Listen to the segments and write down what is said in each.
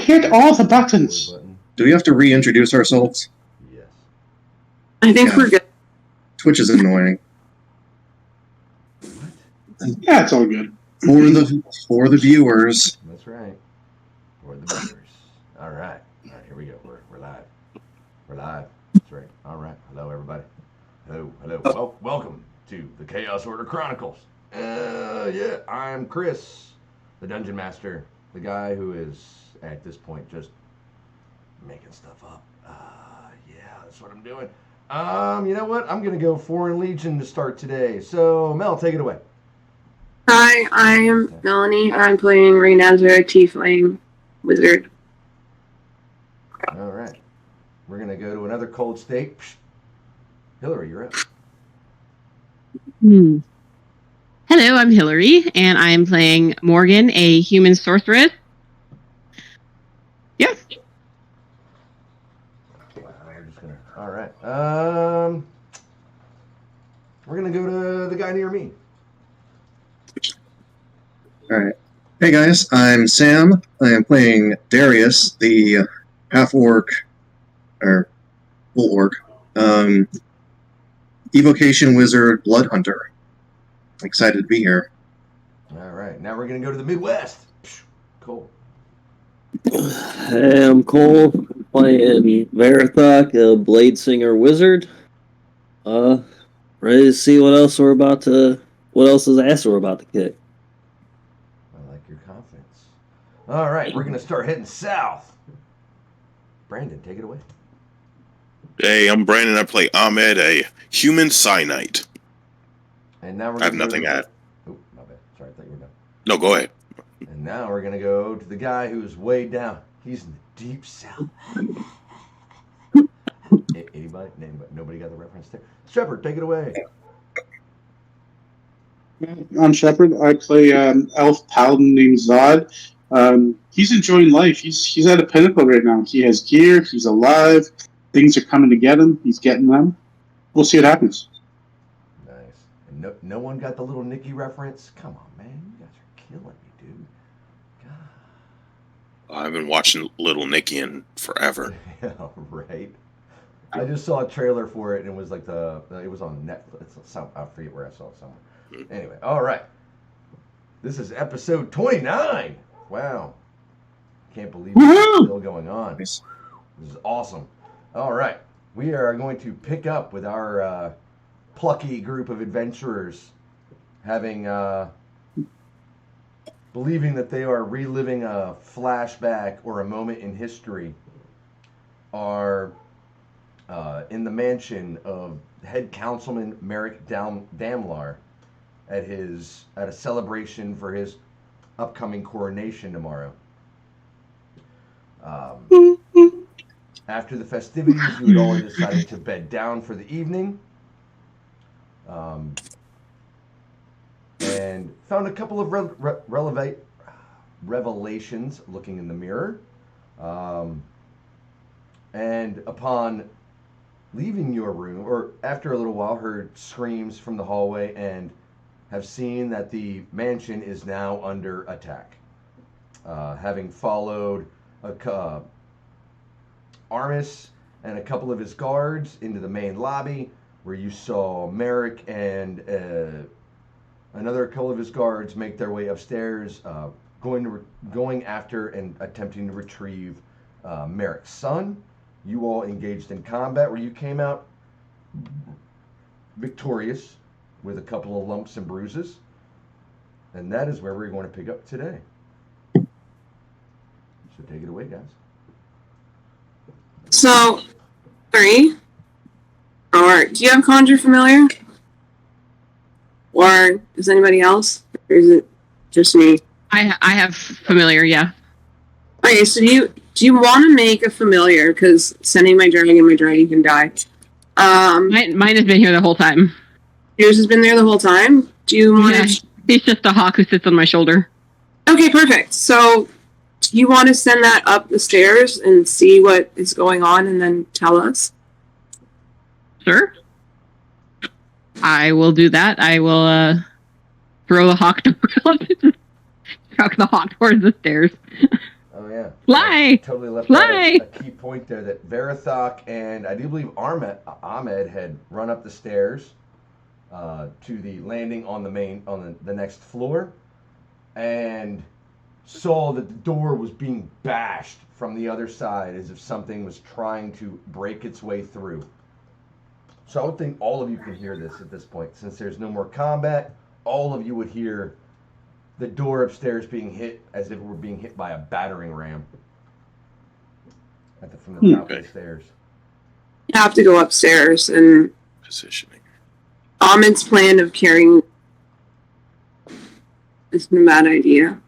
hit all the buttons. Do we have to reintroduce ourselves? Yes. I think we're good. Twitch is annoying. Yeah, it's all good. For the viewers. That's right. For the viewers. All right. All right, here we go. We're live. We're live. That's right. All right. Hello, everybody. Hello. Well, welcome to the Chaos Order Chronicles. Yeah, I'm Chris, the Dungeon Master, the guy who is, at this point, just making stuff up. Yeah, that's what I'm doing. You know what? I'm going to go Foreign Legion to start today. So, Mel, take it away. Hi, I'm Melanie. I'm playing Rainazar, Tiefling Wizard. All right. We're going to go to another cold state. Hillary, you're up. Hello, I'm Hillary, and I'm playing Morgan, a human sorceress. Yes. Wow, we're just gonna. All right. We're gonna go to the guy near me. All right. Hey guys, I'm Sam. I am playing Darius, the half-orc, or full orc, evocation wizard, blood hunter. Excited to be here. All right. Now we're gonna go to the Midwest. Cool. Hey, I'm Cole, playing Varathok, a blade singer wizard. Ready to see what else's ass we're about to kick. I like your confidence. All right, we're gonna start heading south. Brandon, take it away. Hey, I'm Brandon. I play Ahmed, a human cyanite. And now we're. I have nothing to add. Oh, my bad. Sorry, I thought you were done. No, go ahead. And now we're gonna go to the guy who's way down. He's in the deep south. Anybody? Nobody got the reference there. Shepard, take it away. I'm Shepard. I play elf paladin named Zod. He's enjoying life. He's at a pinnacle right now. He has gear. He's alive. Things are coming to get him. He's getting them. We'll see what happens. Nice. And no one got the little Nicky reference? Come on, man. You guys are killing me, dude. God. I've been watching Little Nicky in forever. Yeah, right. I just saw a trailer for it, and it was like it was on Netflix. I forget where I saw it somewhere. Anyway, all right. This is episode 29. Wow. Can't believe it's still going on. This is awesome. All right. We are going to pick up with our plucky group of adventurers having believing that they are reliving a flashback or a moment in history are in the mansion of head councilman Merrick Damlar at a celebration for his upcoming coronation tomorrow. After the festivities, you had all decided to bed down for the evening, and found a couple of revelations looking in the mirror. And upon leaving your room, or after a little while, heard screams from the hallway and have seen that the mansion is now under attack. Having followed Armis and a couple of his guards into the main lobby, where you saw Merrick and another couple of his guards make their way upstairs, going after and attempting to retrieve Merrick's son. You all engaged in combat, where you came out victorious with a couple of lumps and bruises, and that is where we're going to pick up today. So take it away, guys. So, 3. Or do you have Conjure Familiar? Or does anybody else? Or is it just me? I have familiar, yeah. Okay, so do you want to make a familiar? Because sending my dragon can die. Mine has been here the whole time. Yours has been there the whole time? Do you want to... He's just a hawk who sits on my shoulder. Okay, perfect. So, do you want to send that up the stairs and see what is going on and then tell us? Sure. I will do that. I will throw the hawk towards the hawk towards the stairs. Oh yeah. Fly! I totally left Fly! out a key point there that Verathok and I do believe Ahmed had run up the stairs to the landing on the next floor, and saw that the door was being bashed from the other side as if something was trying to break its way through. So I would think all of you can hear this at this point. Since there's no more combat, all of you would hear the door upstairs being hit as if it were being hit by a battering ram from the top of the stairs. You have to go upstairs, and Positioning. Ahmed's plan of carrying is a bad idea.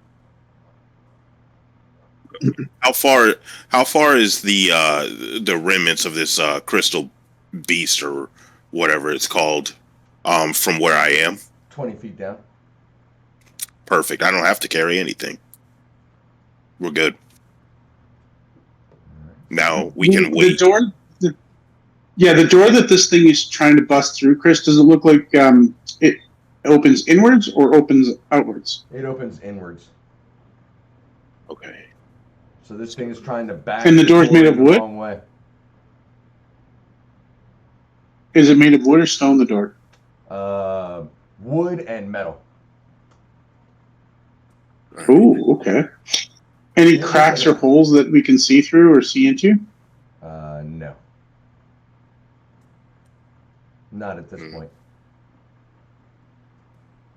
How far is the remnants of this crystal beast or whatever it's called from where I am? 20 feet down. Perfect. I don't have to carry anything. We're good. Now we can wait. The door that this thing is trying to bust through, Chris, does it look like it opens inwards or opens outwards? It opens inwards. Okay. So this thing is trying to back. And the door's made of the wood? wrong way. Is it made of wood or stone, the door? Wood and metal. Ooh, okay. Any cracks or holes that we can see through or see into? No. Not at this point.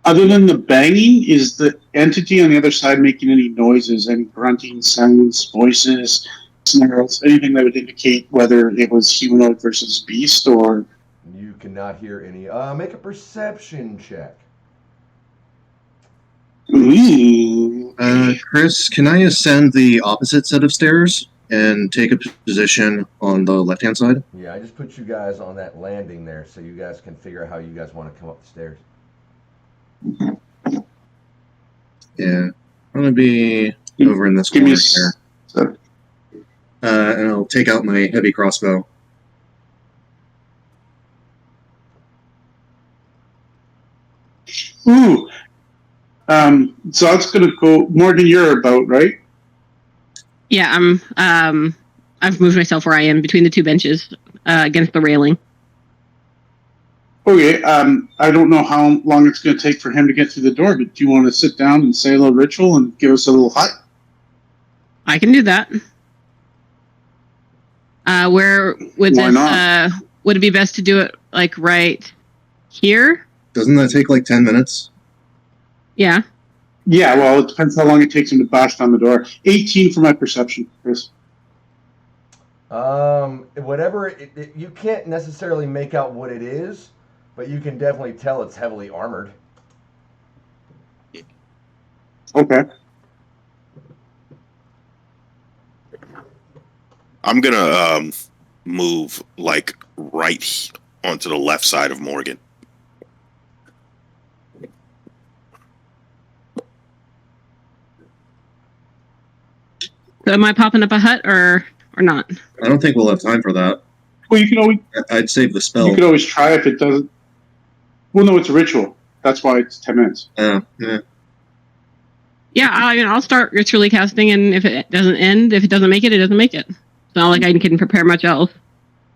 Other than the banging, is the entity on the other side making any noises, any grunting sounds, voices, snarls, anything that would indicate whether it was humanoid versus beast or... You cannot hear any. Make a perception check. Ooh. Chris, can I ascend the opposite set of stairs and take a position on the left-hand side? Yeah, I just put you guys on that landing there so you guys can figure out how you guys want to come up the stairs. Yeah. I'm going to be over in this Give corner me here. so, And I'll take out my heavy crossbow. ooh. So that's going to go... Morgan, you're about, right? Yeah, I've moved myself where I am between the two benches against the railing. Okay, I don't know how long it's going to take for him to get through the door, but do you want to sit down and say a little ritual and give us a little hut? I can do that. Where would Why this? not? Would it be best to do it like right here? Doesn't that take like 10 minutes? Yeah. Yeah, well, it depends how long it takes him to bash down the door. 18 for my perception, Chris. Whatever, you can't necessarily make out what it is, but you can definitely tell it's heavily armored. Okay. I'm gonna move like right onto the left side of Morgan. So am I popping up a hut or not? I don't think we'll have time for that. Well, you can always I'd save the spell. you could always try if it doesn't. Well, no, it's a ritual. That's why it's 10 minutes. Yeah. Yeah, I mean, I'll start ritually casting, and if it doesn't end, if it doesn't make it, it doesn't make it. It's not like I can prepare much else.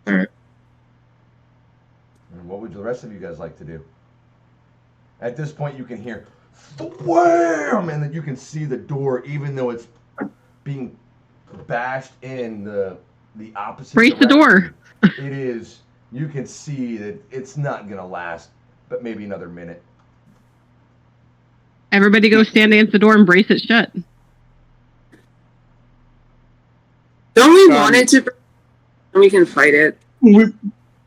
All right. And what would the rest of you guys like to do? At this point, you can hear wham, and then you can see the door, even though it's being bashed in the opposite Brace the door. It is. You can see that it's not gonna last, but maybe another minute. Everybody go stand against the door and brace it shut. Don't we want it to? We can fight it. We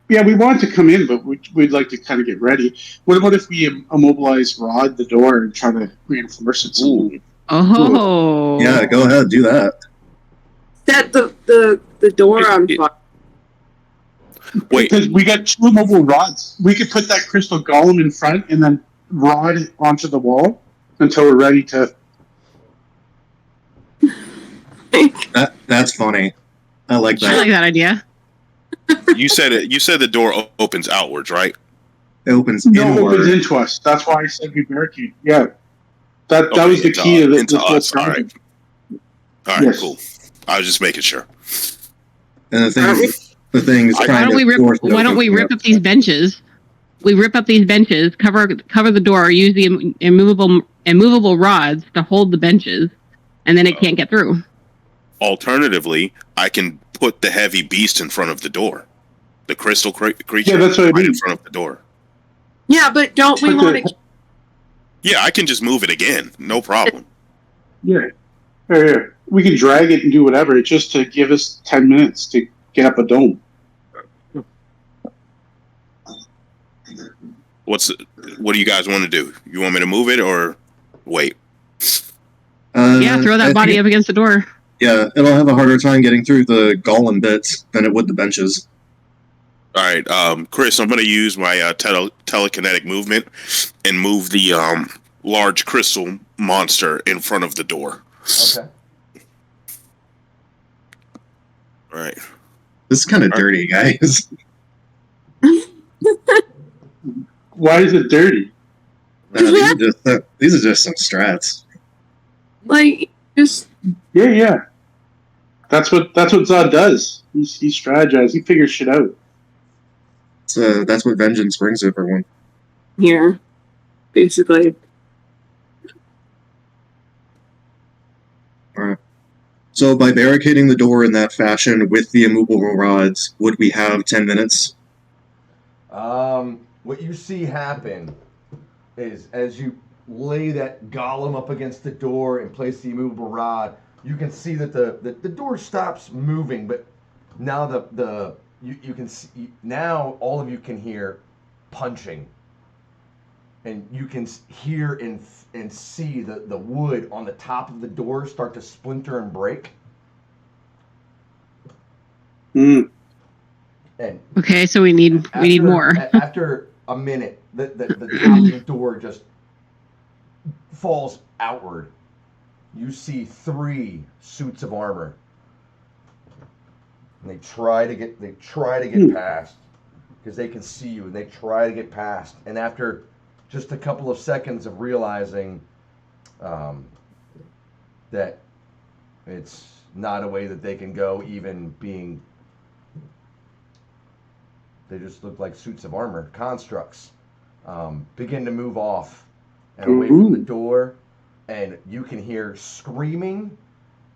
want to come in, but we'd like to kind of get ready. What about if we immobilize Rod the door and try to reinforce it? Oh. Yeah, go ahead, do that. Set the door on fire. Wait, Because we got two immobile rods. We could put that crystal golem in front and then rod it onto the wall until we're ready to... That's funny. I like I that. like that idea. you said it. You said the door opens outwards, right? It opens No, it inward. opens into us. That's why I said we barricade. Yeah. That Okay, was the it's, key to this into whole us. All strategy. right. All right, Yes. cool. I was just making sure. And the Aren't we- thing is Why trying don't to we rip? force it Why don't open we from rip the up these benches? We rip up these benches, cover the door, use the immovable rods to hold the benches, and then it can't get through. Alternatively, I can put the heavy beast in front of the door. The crystal creature Yeah, that's what I right mean. in front of the door. Yeah, but don't we Put want the- to? Yeah, I can just move it again. No problem. Yeah. Yeah. We can drag it and do whatever. It's just to give us 10 minutes to get up a dome. What do you guys want to do? You want me to move it or wait? Yeah, throw I that think body up against the door. Yeah, it'll have a harder time getting through the golem bits than it would the benches. All right, Chris, I'm going to use my telekinetic movement and move the large crystal monster in front of the door. Okay. All right. This is kind of dirty, guys. Why is it dirty? These are just some strats. Like, just Yeah. That's what Zod does. He strategizes. He figures shit out. So that's what vengeance brings everyone. here, basically. Alright. So by barricading the door in that fashion with the immovable rods, would we have 10 minutes? What you see happen is as you lay that golem up against the door and place the immovable rod, you can see that the door stops moving, but now you can see, now all of you can hear punching, and you can hear and see the wood on the top of the door start to splinter and break. Mm. And Okay, so we need more. After a minute, the top of the door just falls outward. You see 3 suits of armor. And they try to get past because they can see you, and they try to get past. And after just a couple of seconds of realizing that it's not a way that they can go, even being, they just look like suits of armor, constructs, begin to move off and away from the door, and you can hear screaming,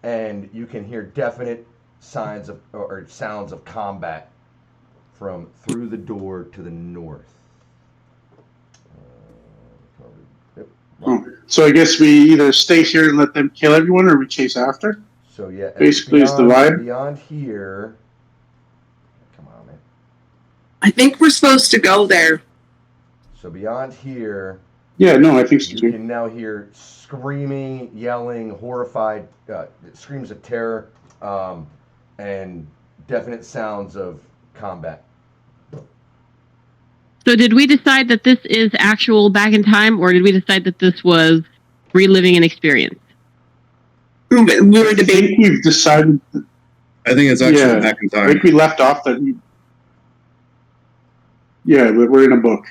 and you can hear definite signs of or sounds of combat from through the door to the north. So I guess we either stay here and let them kill everyone, or we chase after. So yeah, Basically, it's the vibe. Beyond here, come on, man. I think we're supposed to go there. So beyond here, Yeah, no, I think so you too. can now hear screaming, yelling, horrified screams of terror, and definite sounds of combat. So did we decide that this is actual back in time, or did we decide that this was reliving an experience? We were I debating. think we've decided. I think it's actually Yeah. back in I time. think we left off that. Yeah, we're in a book.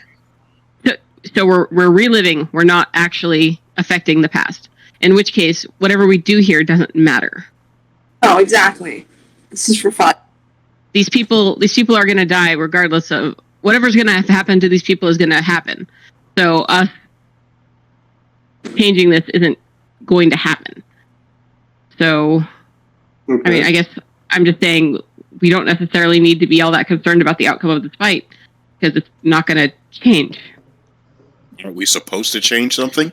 So we're reliving. We're not actually affecting the past. In which case, whatever we do here doesn't matter. Oh, exactly. This is for fun. These people are going to die regardless of whatever's going to happen to these people is going to happen. So us changing this isn't going to happen. So, Okay. I mean, I guess I'm just saying we don't necessarily need to be all that concerned about the outcome of this fight because it's not going to change. Are we supposed to change something?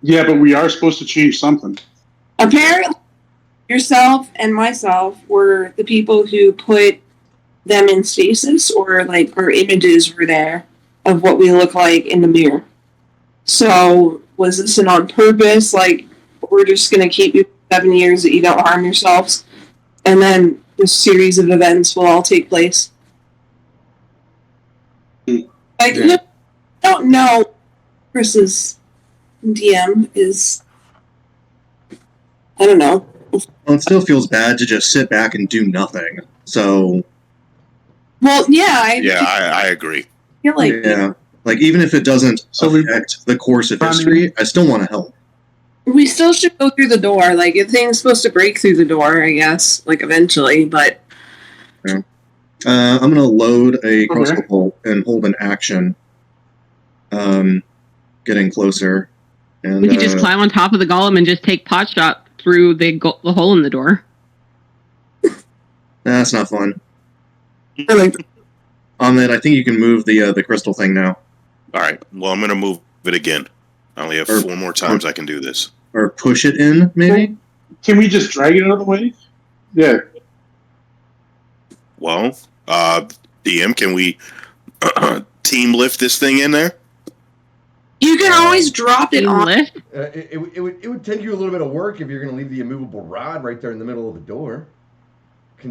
Yeah, but we are supposed to change something. Apparently, yourself and myself were the people who put them in stasis, or like our images were there of what we look like in the mirror. So was this an on purpose, like we're just going to keep you 7 years that you don't harm yourselves, and then this series of events will all take place? Like, Yeah. no, I don't know. Chris's DM is, I don't know. Well, it still feels bad to just sit back and do nothing. So, Well, yeah, I agree. feel like yeah. Like, even if it doesn't So we- affect the course of history, I still want to help. We still should go through the door. Like, the thing's supposed to break through the door, I guess, like, eventually, but... I'm going to load a crossbow bolt and hold an action. Getting closer. And, We could just climb on top of the golem and just take pot shot through the hole in the door. That's not fun. I like that. Ahmed, I think you can move the crystal thing now. All right. Well, I'm going to move it again. I only have 4 more times I can do this. Or push it in, maybe? Can we just drag it out of the way? Yeah. Well, DM, can we team lift this thing in there? You can always drop it on. Lift? It would take you a little bit of work if you're going to leave the immovable rod right there in the middle of the door.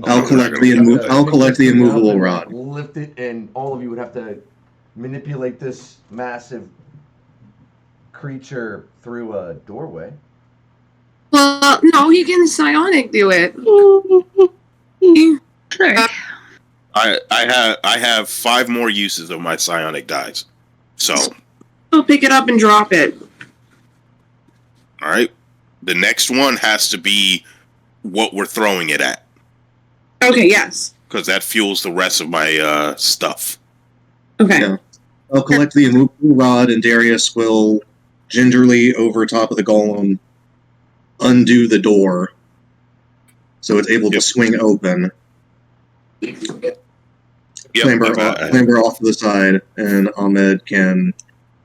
I'll collect the immovable rod. Lift it, and all of you would have to manipulate this massive creature through a doorway. Well, no, he can psionic do it. Sure. I have 5 more uses of my psionic dice. So, He'll pick it up and drop it. all right. The next one has to be what we're throwing it at, Okay, yes. because that fuels the rest of my stuff. Okay. Yeah. I'll collect the immovable rod, and Darius will gingerly, over top of the golem, undo the door so it's able to swing open. Yep, Clamber off to the side, and Ahmed can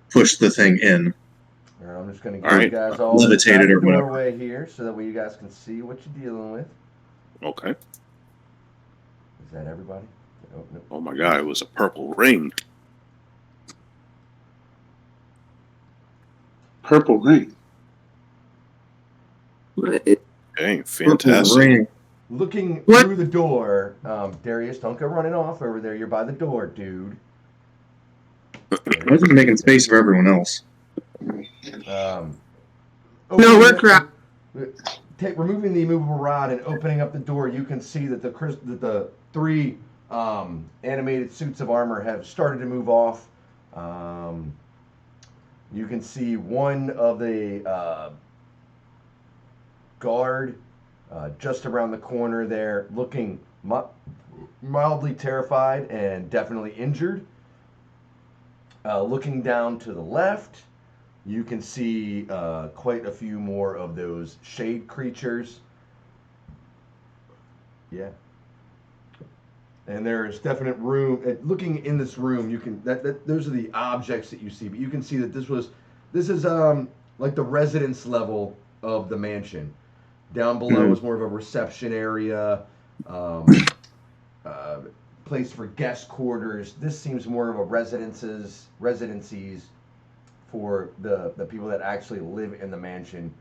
push the thing in. I'm just going to give you guys all levitated or the whatever. doorway here so that way you guys can see what you're dealing with. Okay. Is that everybody? Oh, no. Oh my god, it was a purple ring. Purple ring. Hey, fantastic. Ring. Looking What? through the door, Darius, don't go running off over there. You're by the door, dude. I was just making space for everyone else. No, we're correct. Removing the immovable rod and opening up the door, you can see that the 3 animated suits of armor have started to move off. You can see one of the guard just around the corner there, looking mildly terrified and definitely injured. Looking down to the left, you can see quite a few more of those shade creatures. Yeah. And there is definite room. Looking in this room, you can those are the objects that you see, but you can see that this is like the residence level of the mansion. Down below is more of a reception area, place for guest quarters. This seems more of a residencies for the people that actually live in the mansion.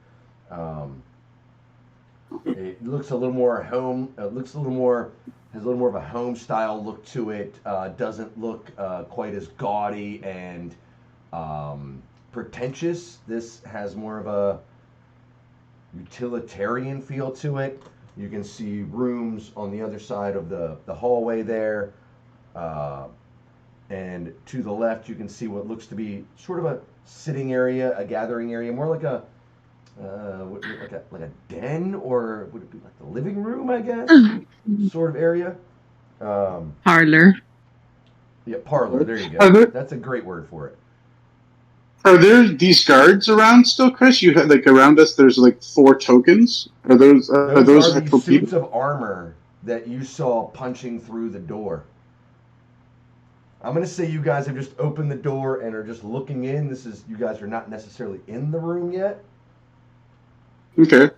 It looks a little more home. It looks a little more, has a little more of a home style look to it. Doesn't look quite as gaudy and pretentious. This has more of a utilitarian feel to it. You can see rooms on the other side of the hallway there. And to the left, you can see what looks to be sort of a sitting area, a gathering area, more like a den, or would it be like the living room, I guess, sort of area. Parlor. Yeah, parlor. There you go. That's a great word for it. Are there these guards around still, Chris? You had like around us. There's like 4 tokens. Are those Those are actual the suits people? of armor that you saw punching through the door. I'm gonna say you guys have just opened the door and are just looking in. You guys are not necessarily in the room yet. Okay,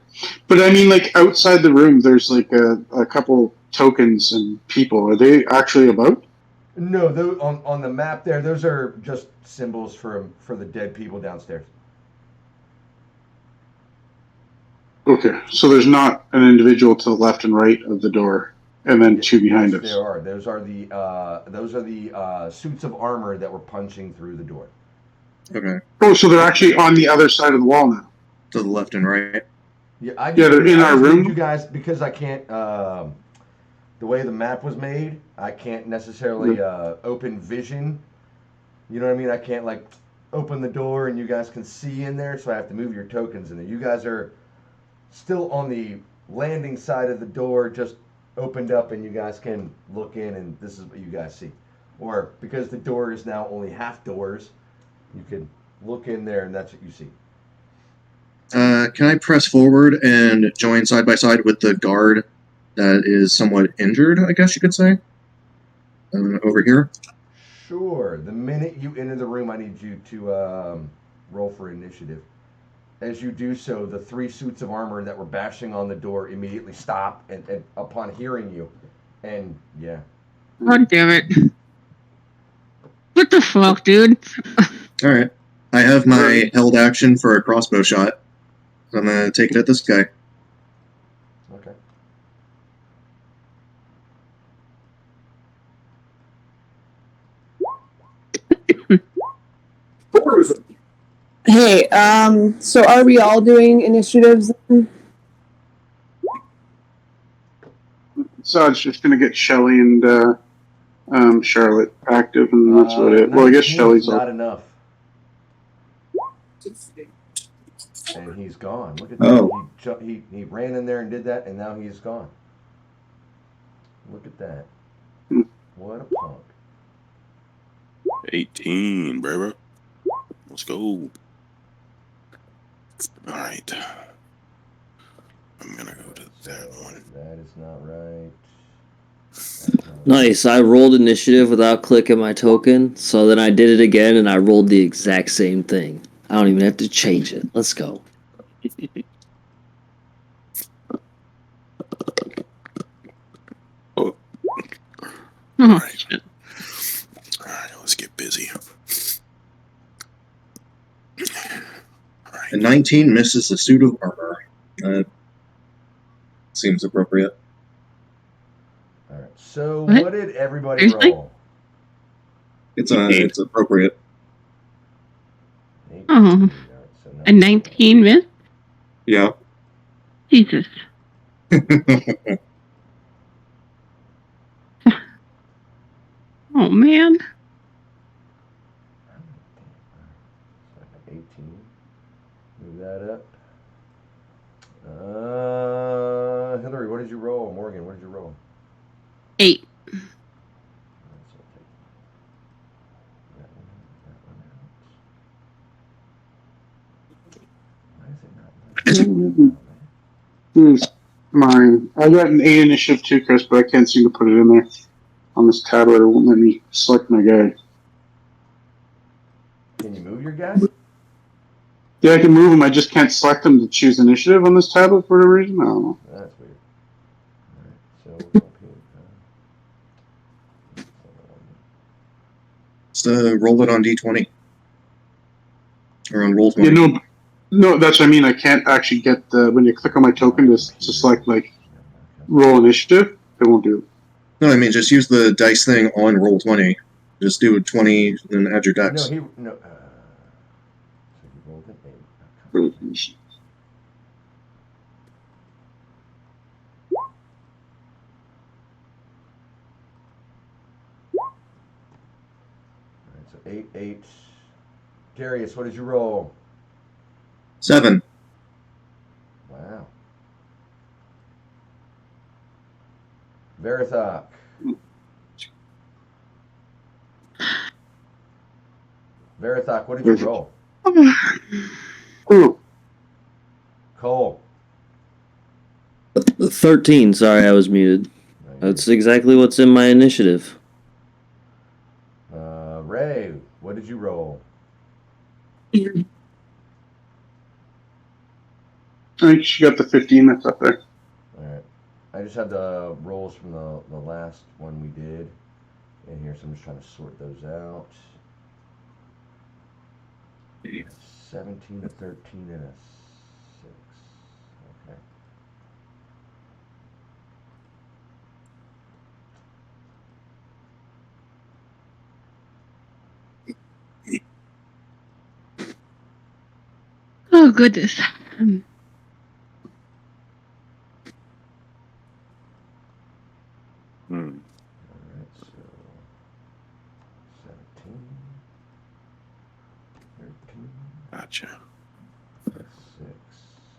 but I mean, like outside the room, there's like a couple tokens and people. Are they actually about? No, on the map there, those are just symbols for the dead people downstairs. Okay, so there's not an individual to the left and right of the door, and then 2 behind us. There are. Those are the suits of armor that were punching through the door. Okay. Oh, so they're actually on the other side of the wall now. To the left and right. Yeah, they're in our room. You guys, because I can't. The way the map was made, I can't necessarily open vision. You know what I mean? I can't like open the door and you guys can see in there, so I have to move your tokens in there. You guys are still on the landing side of the door, just opened up, and you guys can look in, and this is what you guys see. Or because the door is now only half doors, you can look in there, and that's what you see. Can I press forward and join side by side with the guard that is somewhat injured, I guess you could say? Over here? Sure. The minute you enter the room, I need you to roll for initiative. As you do so, the 3 suits of armor that were bashing on the door immediately stop and upon hearing you. And yeah. God damn it. What the fuck, dude? Alright. I have my held action for a crossbow shot. So I'm gonna take it at this guy. Okay. Hey, so are we all doing initiatives then? So it's just going to get Shelly and Charlotte active, and that's about it. Well, I guess 19 is Shelly's not up. enough. And he's gone. Look at Oh. that. He ran in there and did that, and now he's gone. Look at that. Hmm. What a punk. 18, baby. Let's go. All right. I'm gonna go to that one. That is not right. Nice. I rolled initiative without clicking my token, so then I did it again and I rolled the exact same thing. I don't even have to change it. Let's go. Oh. Oh, All right. shit. All right, let's get busy. All right. A 19 misses the suit of armor. Seems appropriate. All right. So What? what did everybody Seriously? roll? It's appropriate. 18. Oh. All right, so A 19 miss? Yeah. Jesus. Oh, man. 18. Move that up. Hillary, what did you roll? Morgan, what did you roll? 8. Here's mine. I got an 8 initiative too, Chris, but I can't seem to put it in there on this tablet. It won't let me select my guy. Can you move your guy? Yeah, I can move him. I just can't select him to choose initiative on this tablet for whatever reason. I don't know. That's weird. All right, so up here. So roll it on D20. Or on roll 20. Yeah, no, that's what I mean. I can't actually get the when you click on my token to select like roll initiative. It won't do it. No, I mean just use the dice thing on roll 20. Just do 20 and then add your No, dex. so he rolled an 8. Alright, so 8, 8. Darius, what did you roll? 7. Wow. Verithok. Verithok, what did you roll? Ooh. Cole. 13. Sorry, I was muted. That's exactly what's in my initiative. Ray, what did you roll? I think she got the 15 that's up there. Alright. I just had the rolls from the last one we did in here, so I'm just trying to sort those out. 17, a 13, and a 6. Okay. Oh, goodness. Hmm. Alright, so 17. Gotcha. 6.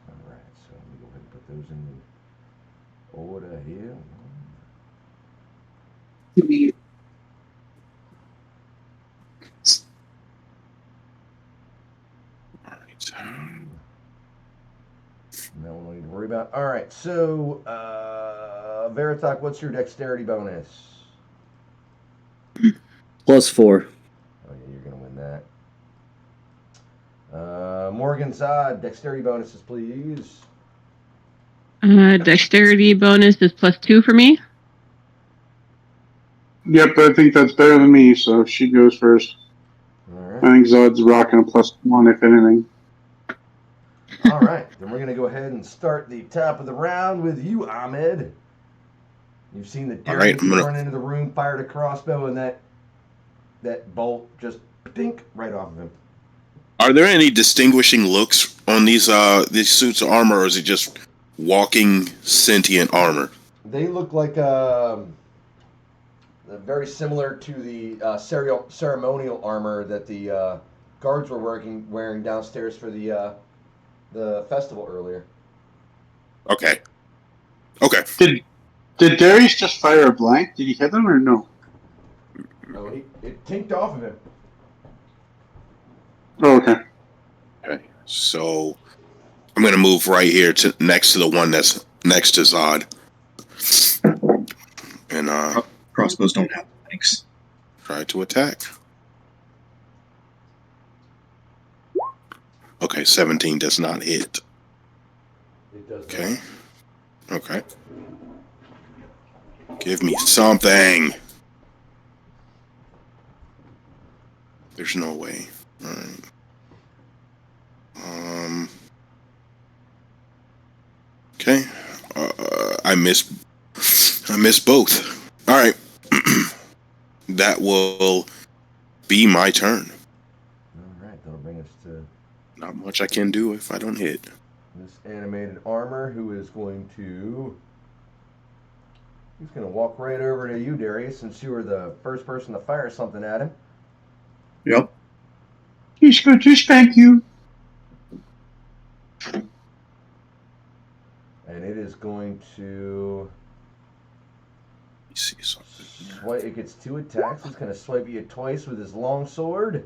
Alright, so let me go ahead and put those in order here. Alright. No one will need to worry about. Alright, so Veritok, what's your dexterity bonus? +4. Oh yeah, you're gonna win that. Morgan Zod, dexterity bonuses, please. Dexterity bonus is +2 for me. Yep, I think that's better than me, so she goes first. Alright. I think Zod's rocking a +1, if anything. Alright, then we're gonna go ahead and start the top of the round with you, Ahmed. You've seen the Darius run into the room, fired a crossbow, and that bolt just dink right off of him. Are there any distinguishing looks on these suits of armor, or is it just walking sentient armor? They look like very similar to the ceremonial armor that the guards were wearing downstairs for the festival earlier. Okay. Did Darius just fire a blank? Did he hit them or no? Oh, it tinked off of him. Oh, okay. Okay. So I'm gonna move right here to next to the one that's next to Zod. And Crossbows don't have blanks. try to attack. Okay, 17 does not hit. It does. Okay. Okay. Give me something. There's no way. All right. Okay. I missed both. All right. That will be my turn. All right, that'll bring us to Not much I can do if I don't hit. this animated armor, who is going to... He's going to walk right over to you, Darius, since you were the first person to fire something at him. Yep. He's going to spank you. And it is going to... Let me see something. Swipe. It gets 2 attacks. He's going to swipe you twice with his long sword.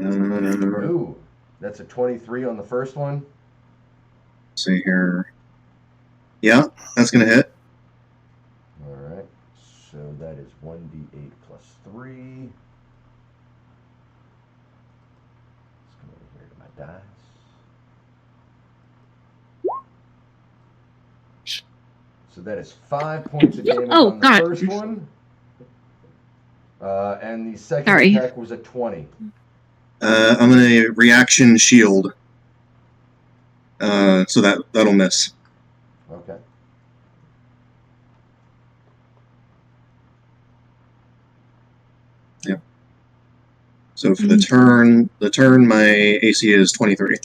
Ooh, that's a 23 on the first one. Let's see here. Yeah, that's going to hit. All right, so that is 1d8 plus 3. Let's come over here to my dice. So that is 5 points of damage on the first one. And the second attack was a 20. I'm going to reaction shield. So that'll miss. Okay. Yeah. So for the turn, my AC is 23.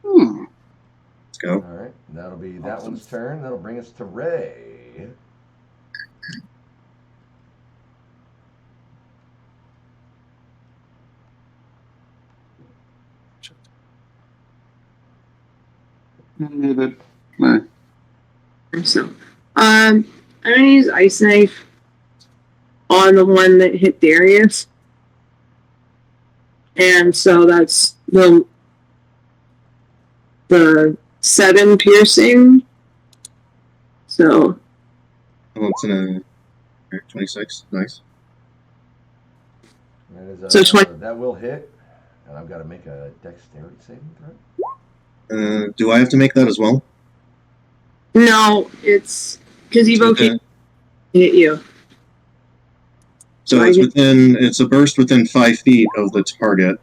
Let's go. All right, that'll be that one's turn. That'll bring us to Ray. So, I'm gonna use Ice Knife on the one that hit Darius, and so that's the 7 piercing. So, It's in a 26. Nice. That is, so 20. that will hit, and I've got to make a dexterity saving throw. Do I have to make that as well? No, it's because evocation hit you. So it's a burst within 5 feet of the target.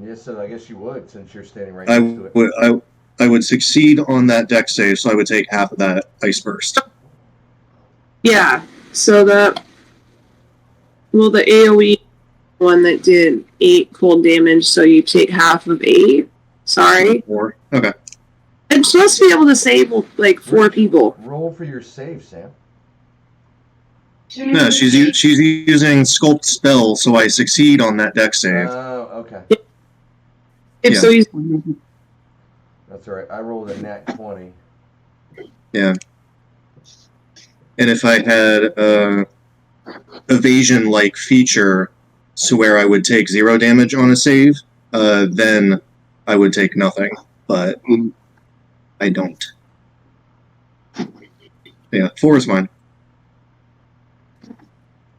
Yes, so I guess you would, since you're standing right next to it. I would succeed on that dex save, so I would take half of that ice burst. Yeah. So the AOE one that did 8 cold damage, so you take half of 8. Sorry. 4. Okay. I'm supposed to be able to save like 4 people. Roll for your save, Sam. No, she's using sculpt spell, so I succeed on that deck save. Oh, okay. If Yeah. so, he's That's all right. I rolled a nat 20. Yeah. And if I had a evasion-like feature, so where I would take 0 damage on a save, then I would take nothing. But I don't. Yeah, 4 is mine.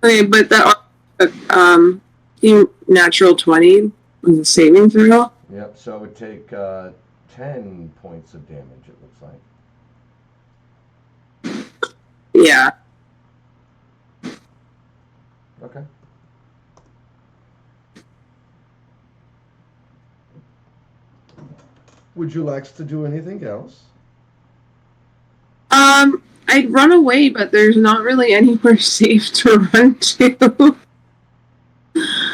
okay, but that natural 20 was a saving throw. Yep, so it would take 10 points of damage, it looks like. Yeah. Okay. Would you like to do anything else? I'd run away, but there's not really anywhere safe to run to.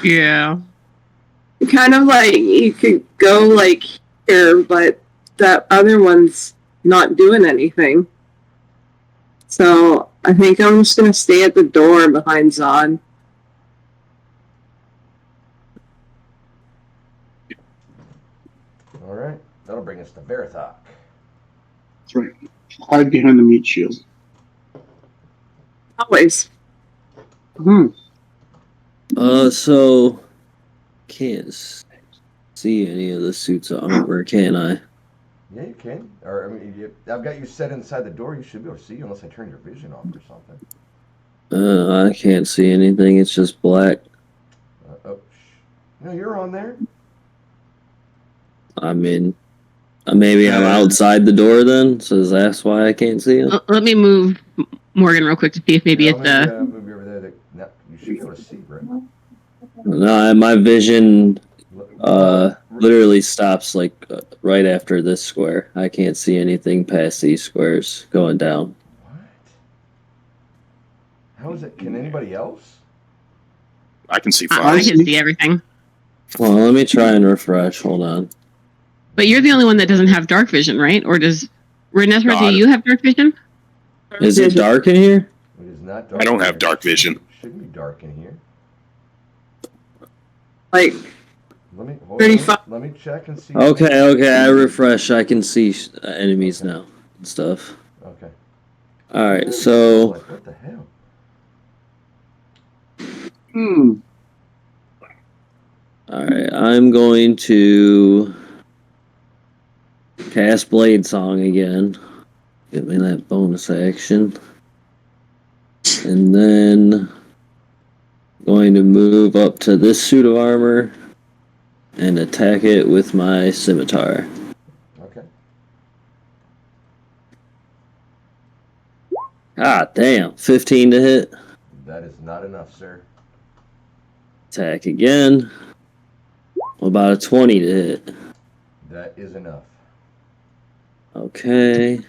Yeah. Kind of like you could go like here, but that other one's not doing anything. So I think I'm just gonna stay at the door behind Zod. All right, that'll bring us to Verathok. That's right. Hide behind the meat shield. Always. So can't see any of the suits of armor, can I? Yeah, you can. Or I mean, I've got you set inside the door. You should be able to see unless I turn your vision off or something. I can't see anything. It's just black. No, you're on there. I mean, maybe I'm outside the door then, so that's why I can't see him. Let me move Morgan real quick to see if maybe it's move you over there. No, you should be able to see, right? No, my vision literally stops like right after this square. I can't see anything past these squares going down. What? How is it? Can anybody else? I can see I fine. can see everything. Well, let me try and refresh. Hold on. But you're the only one that doesn't have dark vision, right? Or does Renesra, do you have dark vision? Is it dark in here? It is not dark. I don't have dark vision. It shouldn't be dark in here. Like Let me 35. Let me check and see. Okay, I refresh. I can see enemies now and stuff. Okay. Alright, so Like, what the hell? alright, I'm going to cast Blade Song again. Get me that bonus action. And then going to move up to this suit of armor and attack it with my scimitar. Okay. Ah, damn. 15 to hit. That is not enough, sir. Attack again. About a 20 to hit. That is enough. Okay.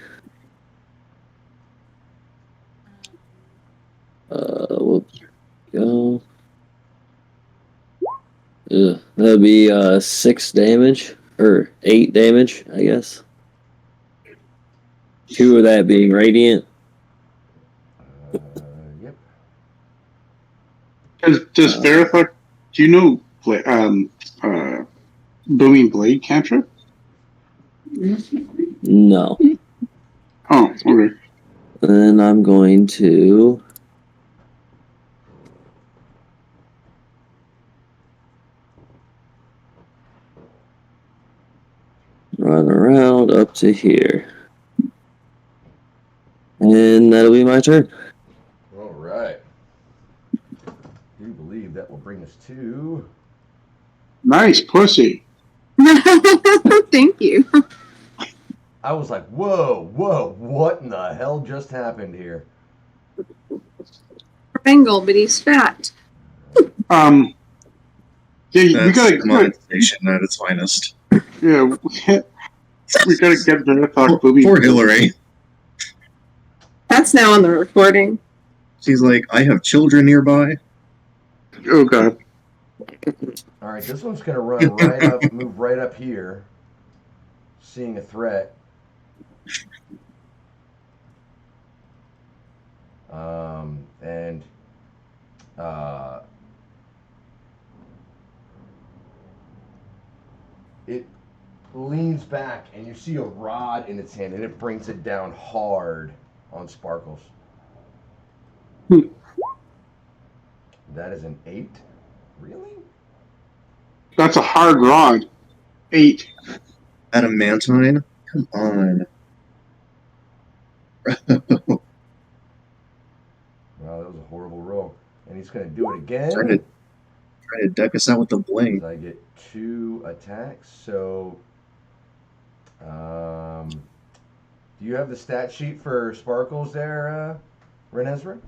Whoops. Go. That'll be 6 damage. Or 8 damage, I guess. 2 of that being radiant. Yep. Does Verathok, do you know Booming Blade cantrip? No. Oh, okay. Then I'm going to run around up to here. And that'll be my turn. All right. I do believe that will bring us to. Nice pussy. Thank you. I was like, whoa, what in the hell just happened here? Bengal, but he's fat. Yeah, we That's gotta. monetization at its finest. Yeah, we gotta get Verathok Booming. Poor Hillary. That's now on the recording. She's like, I have children nearby. Oh god. All right, this one's gonna run right up, move right up here, seeing a threat. And it leans back, and you see a rod in its hand, and it brings it down hard on Sparkles. Hmm. That is an 8. Really? That's a hard rod. 8. Adamantine? Come on. Wow, that was a horrible roll. And he's going to do it again. Try to deck us out with the bling. So I get 2 attacks. So, do you have the stat sheet for Sparkles there, Renezra?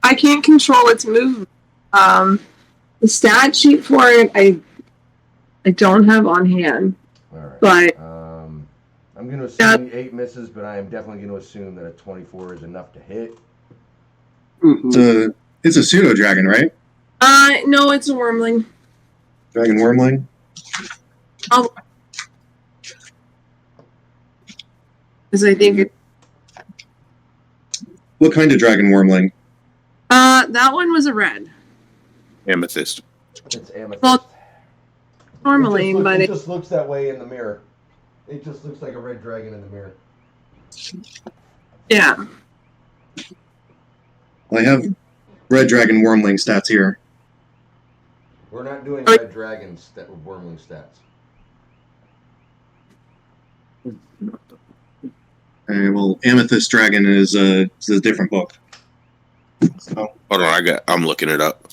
I can't control its movement. The stat sheet for it, I don't have on hand. All right. But I'm going to assume the 8 misses, but I am definitely going to assume that a 24 is enough to hit. Mm-hmm. It's a pseudo dragon, right? No, it's a wormling. Dragon wormling. Oh, because I think What kind of dragon wormling? that one was a red. Amethyst. It's amethyst. Well, normally, but it just looks that way in the mirror. It just looks like a red dragon in the mirror. yeah. I have red dragon wormling stats here. We're not doing red dragon wormling stats. Well, amethyst dragon is a different book. So, Hold on, I'm looking it up.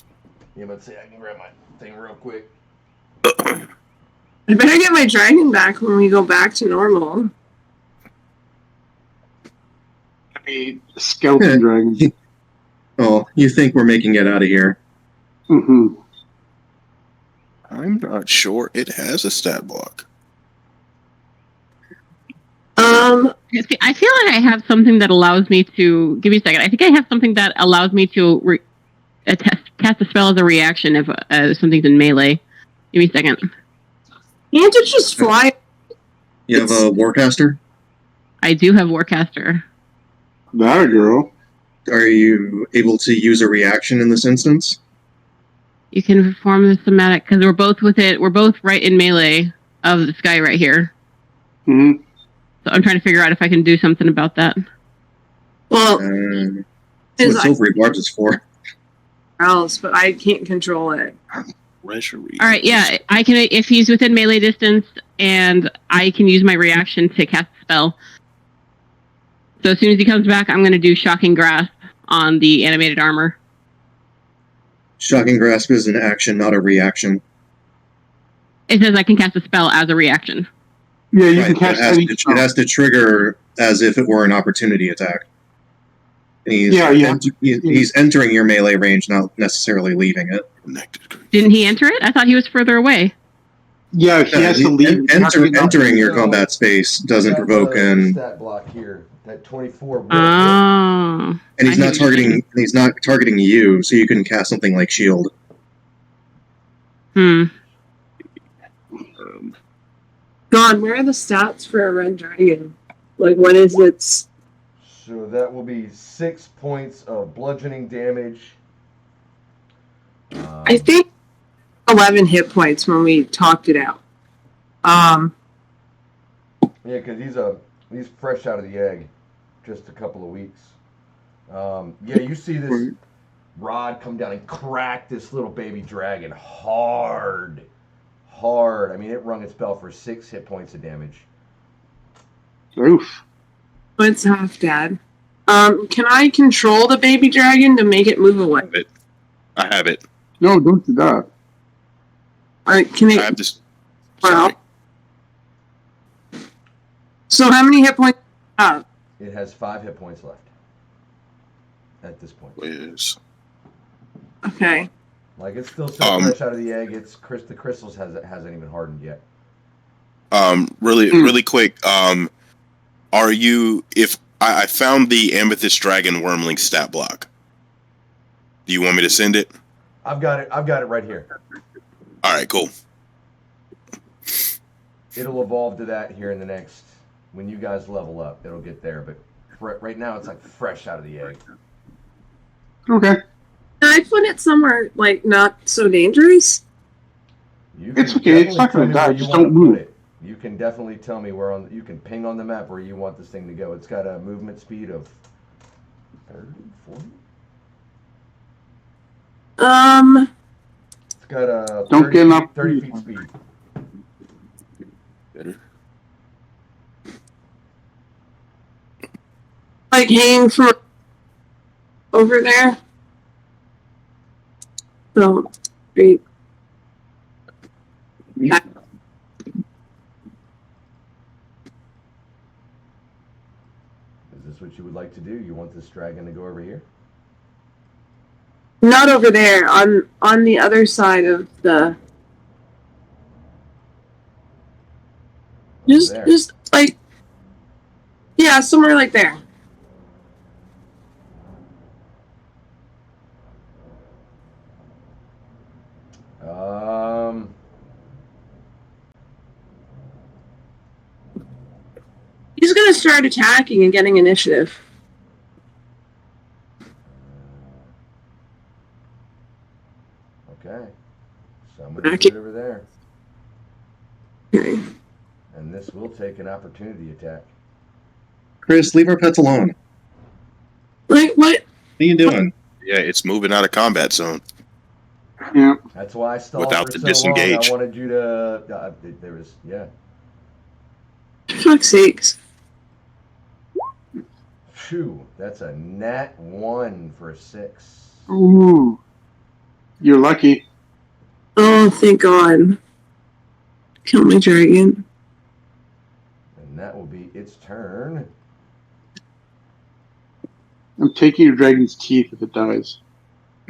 Yeah, let's see. I can grab my thing real quick. I better get my dragon back when we go back to normal. I mean, skeleton dragon. oh, you think we're making it out of here? Mm-hmm. I'm not sure it has a stat block. I feel like I have something that allows me to give me a second. I think I have something that allows me to cast a spell as a reaction if something's in melee. Give me a second. Can't it just fly? You have a warcaster? I do have Warcaster. That girl. Are you able to use a reaction in this instance? You can perform the somatic because we're both with it. We're both right in melee of this guy right here. Mm-hmm. So I'm trying to figure out if I can do something about that. Well, That's what silvery barbs is for. else, but I can't control it. Treasury. All right, yeah, I can if he's within melee distance, and I can use my reaction to cast a spell. So as soon as he comes back, I'm going to do Shocking Grasp on the animated armor. Shocking Grasp is an action, not a reaction. It says I can cast a spell as a reaction. Yeah, you Right, can cast any it has to trigger as if it were an opportunity attack. And he's entering your melee range, not necessarily leaving it. Didn't he enter it? I thought he was further away. Yeah, he has to leave. Entering your combat space doesn't provoke an stat block here. That 24. Oh. And he's not targeting you, so you can cast something like shield. God, where are the stats for a red dragon? Like, what is its? So that will be 6 points of bludgeoning damage. I think 11 hit points when we talked it out. Yeah, because he's fresh out of the egg, just a couple of weeks. Yeah, you see this rod come down and crack this little baby dragon hard. I mean, it rung its bell for 6 hit points of damage. Oof. What's half, Dad? Can I control the baby dragon to make it move away? I have it. No, don't do that. Can it? I have this. Well, so how many hit points do you have? It has 5 hit points left at this point. Is Okay. Like, it's still so fresh out of the egg. The crystals hasn't even hardened yet. really quick. Are you? If I found the amethyst dragon wormling stat block, do you want me to send it? I've got it right here. All right, cool. It'll evolve to that here in the next. When you guys level up, it'll get there. But right now, it's like fresh out of the egg. Okay. I put it somewhere like not so dangerous. You It's can okay, it's definitely not tell gonna me die, where you just want to don't put move. it. You can definitely tell me where on. You can ping on the map where you want this thing to go. It's got a movement speed of 30, 40. It's got a Don't 30 get feet, enough. 30 feet speed. Like hanging from over there. So, great. Yeah. Is this what you would like to do? You want this dragon to go over here? Not over there. On the other side of the. Over there. Just like. Yeah, somewhere like there. He's gonna start attacking and getting initiative. Okay. So I'm going to do it over there. Okay. And this will take an opportunity attack. Chris, leave our pets alone. Like what? What are you doing? Yeah, it's moving out of combat zone. Yeah. That's why I stalled Without for the so long. disengage. I wanted you to. There was, yeah. For fuck's sakes. Phew, that's a nat 1 for a 6. Ooh. You're lucky. Oh, thank God. Kill my dragon. And that will be its turn. I'm taking your dragon's teeth if it dies.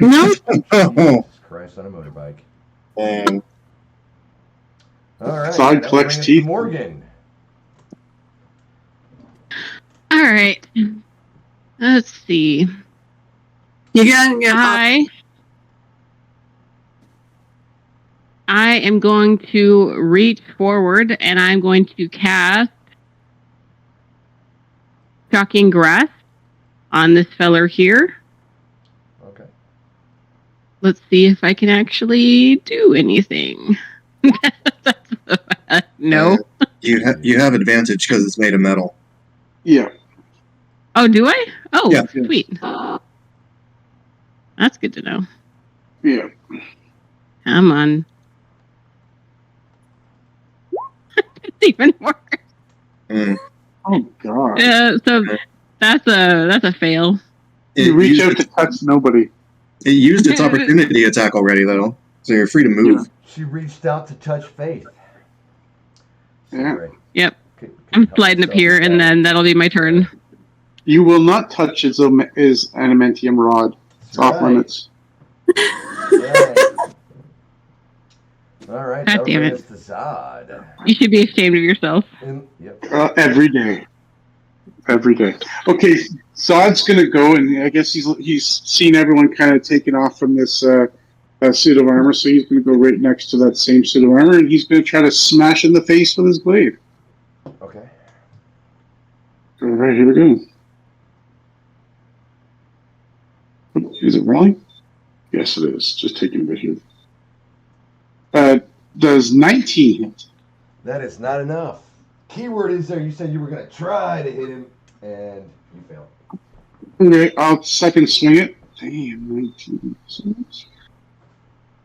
No. Jesus Christ on a motorbike. Um, All right. Side That'll flex bring us teeth. to Morgan. All right. Let's see. You gotta get I am going to reach forward and I'm going to cast Shocking Grasp on this feller here. Okay. Let's see if I can actually do anything. No. you have advantage because it's made of metal. Yeah. Oh, do I? Oh, Yeah. sweet. That's good to know. Yeah. Come on. It's even worse. Mm. Oh God. So that's a fail. You reach out to touch nobody. It used its opportunity attack already, though, so you're free to move. She reached out to touch Faith. Yeah. Sorry. Yep. Could I'm help sliding up myself here, with and that. then that'll be my turn. You will not touch his adamantium rod. It's off Right. limits. Right. All right. God That'll damn bring it. us to Zod. You should be ashamed of yourself. Yep. Every day. Every day. Okay, Zod's gonna go, and I guess he's seen everyone kind of taken off from this suit of armor, so he's gonna go right next to that same suit of armor, and he's gonna try to smash in the face with his blade. Okay. All right, here we go. Is it rolling? Yes, it is. Just taking a bit here. Does 19 hit? That is not enough. Keyword is there. You said you were going to try to hit him, and you failed. Okay, I'll second swing it. Damn, 19.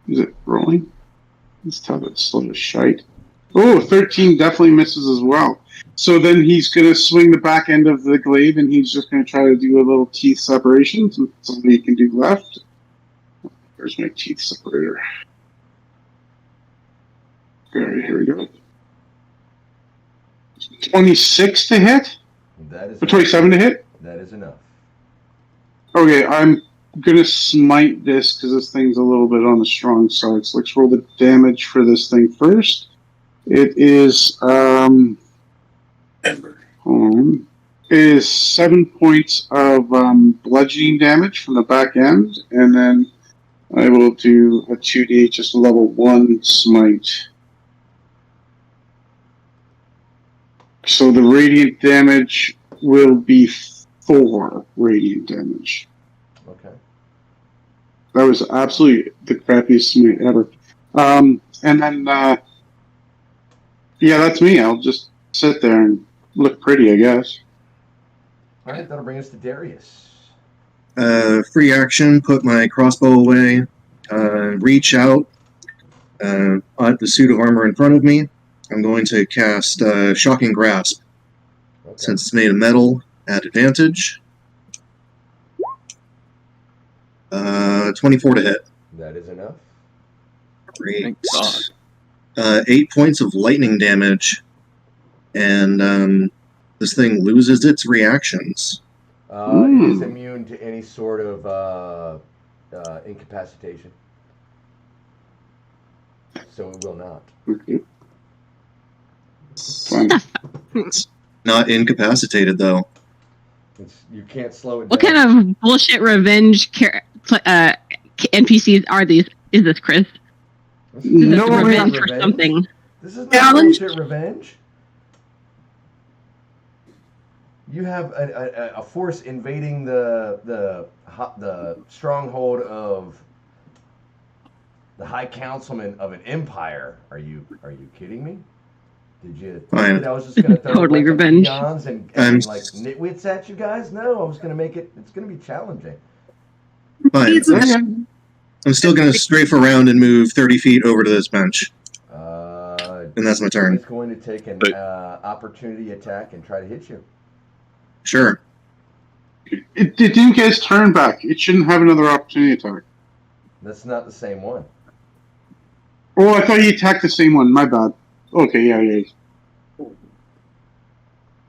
Is it rolling? Let's tell that slow as shite. Oh, 13 definitely misses as well. So then he's going to swing the back end of the glaive, and he's just going to try to do a little teeth separation. So something he can do left. There's my teeth separator. All right, here we go. 26 to hit? That is Or 27 to hit? That is enough. Okay, I'm going to smite this because this thing's a little bit on the strong side. So let's roll the damage for this thing first. It is, it is 7 points of bludgeoning damage from the back end, and then I will do a 2d, just a level 1 smite. So the radiant damage will be 4 radiant damage. Okay. That was absolutely the crappiest smite ever. And then, yeah, that's me. I'll just sit there and look pretty, I guess. All right, that'll bring us to Darius. Free action, put my crossbow away, reach out at the suit of armor in front of me. I'm going to cast Shocking Grasp. Okay. Since it's made of metal, at advantage. 24 to hit. That is enough. Great. Thank God. 8 points of lightning damage. And this thing loses its reactions. It is immune to any sort of incapacitation. So it will not. Okay. Fine. Not incapacitated, though. You can't slow it down. What kind of bullshit revenge NPCs are these? Is this, Chris? This Is this No, revenge for something? This is not Challenge? bullshit revenge. You have a force invading the stronghold of the High Councilman of an empire. Are you kidding me? Did you think that I was just going to throw Totally a bunch revenge. of peons and like nitwits at you guys? No, I was going to make it. It's going to be challenging. Fine. I'm still going to strafe around and move 30 feet over to this bench. And that's my turn. It's going to take an opportunity attack and try to hit you. Sure. It didn't get his turn back. It shouldn't have another opportunity attack. That's not the same one. Oh, I thought you attacked the same one. My bad. Okay, yeah.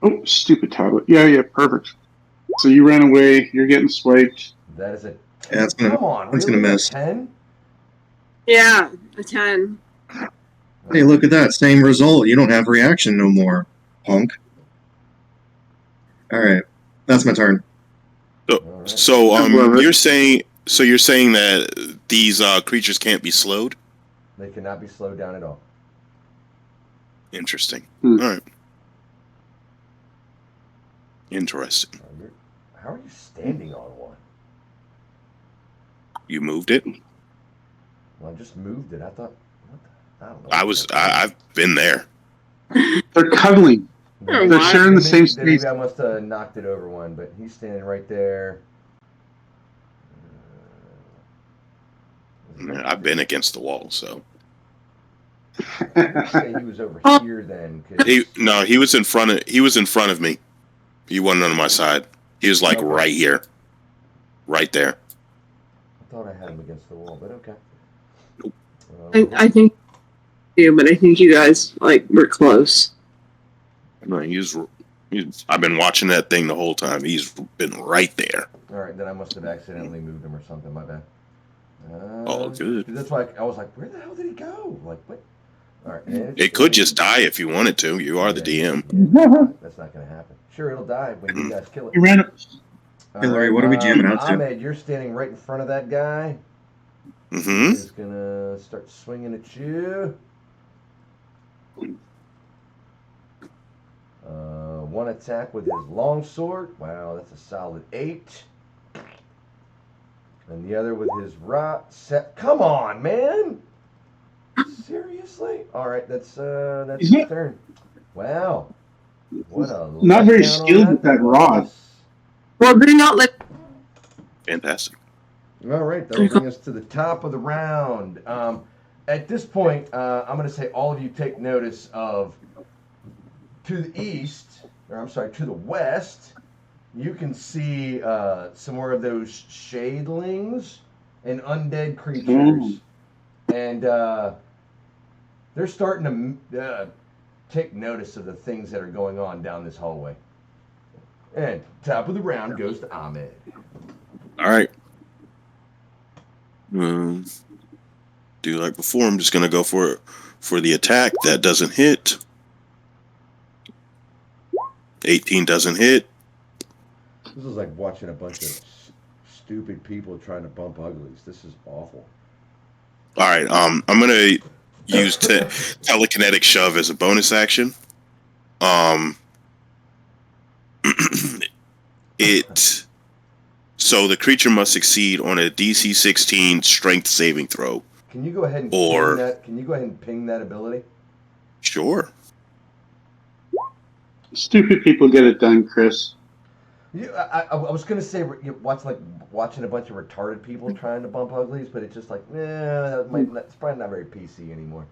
Oh, stupid tablet. Yeah, perfect. So you ran away. You're getting swiped. That is a 10. Yeah, it's gonna, Come on, it's really? gonna miss. 10? Yeah, a 10. Hey, look at that. Same result. You don't have reaction no more, punk. Alright. That's my turn. So you're saying that these creatures can't be slowed? They cannot be slowed down at all. Interesting. All right. Interesting. How are you standing on one? You moved it? Well, I just moved it. I thought. I don't know. I've been there. They're cuddling. They're sharing the same space. Maybe I must have knocked it over one, but he's standing right there. I've been against the wall, so. I'd say he was over here then. He was in front of me. He wasn't on my side. He was like right here, right there. I thought I had him against the wall, but okay. I think you, but I think you guys were close. No, I've been watching that thing the whole time. He's been right there. All right, then I must have accidentally moved him or something. My bad. Oh, good. That's why I was like, where the hell did he go? Like, what? All right. It could just die if you wanted to. You are the DM. That's not going to happen. Sure, it'll die when you guys kill it. You ran up. Hillary, what are we jamming out to? Ahmed, you're standing right in front of that guy. Mm-hmm. He's going to start swinging at you. One attack with his longsword. Wow, that's a solid 8. And the other with his set. Come on, man! Seriously? All right, that's his turn. Wow, what a not very skilled with that rod. Well, they're not Fantastic. All right, that'll bring us to the top of the round. At this point, I'm going to say all of you take notice of to the west. You can see some more of those shadlings and undead creatures. And they're starting to take notice of the things that are going on down this hallway. And top of the round goes to Ahmed. All right. Do like before. I'm just going to go for the attack. That doesn't hit. 18 doesn't hit. This is like watching a bunch of stupid people trying to bump uglies. This is awful. All right. I'm gonna use telekinetic shove as a bonus action. So the creature must succeed on a DC 16 Strength saving throw. Can you go ahead and Or- ping that? Can you go ahead and ping that ability? Sure. Stupid people get it done, Chris. I was gonna say you watching a bunch of retarded people trying to bump uglies, but it's just like, that's probably not very PC anymore.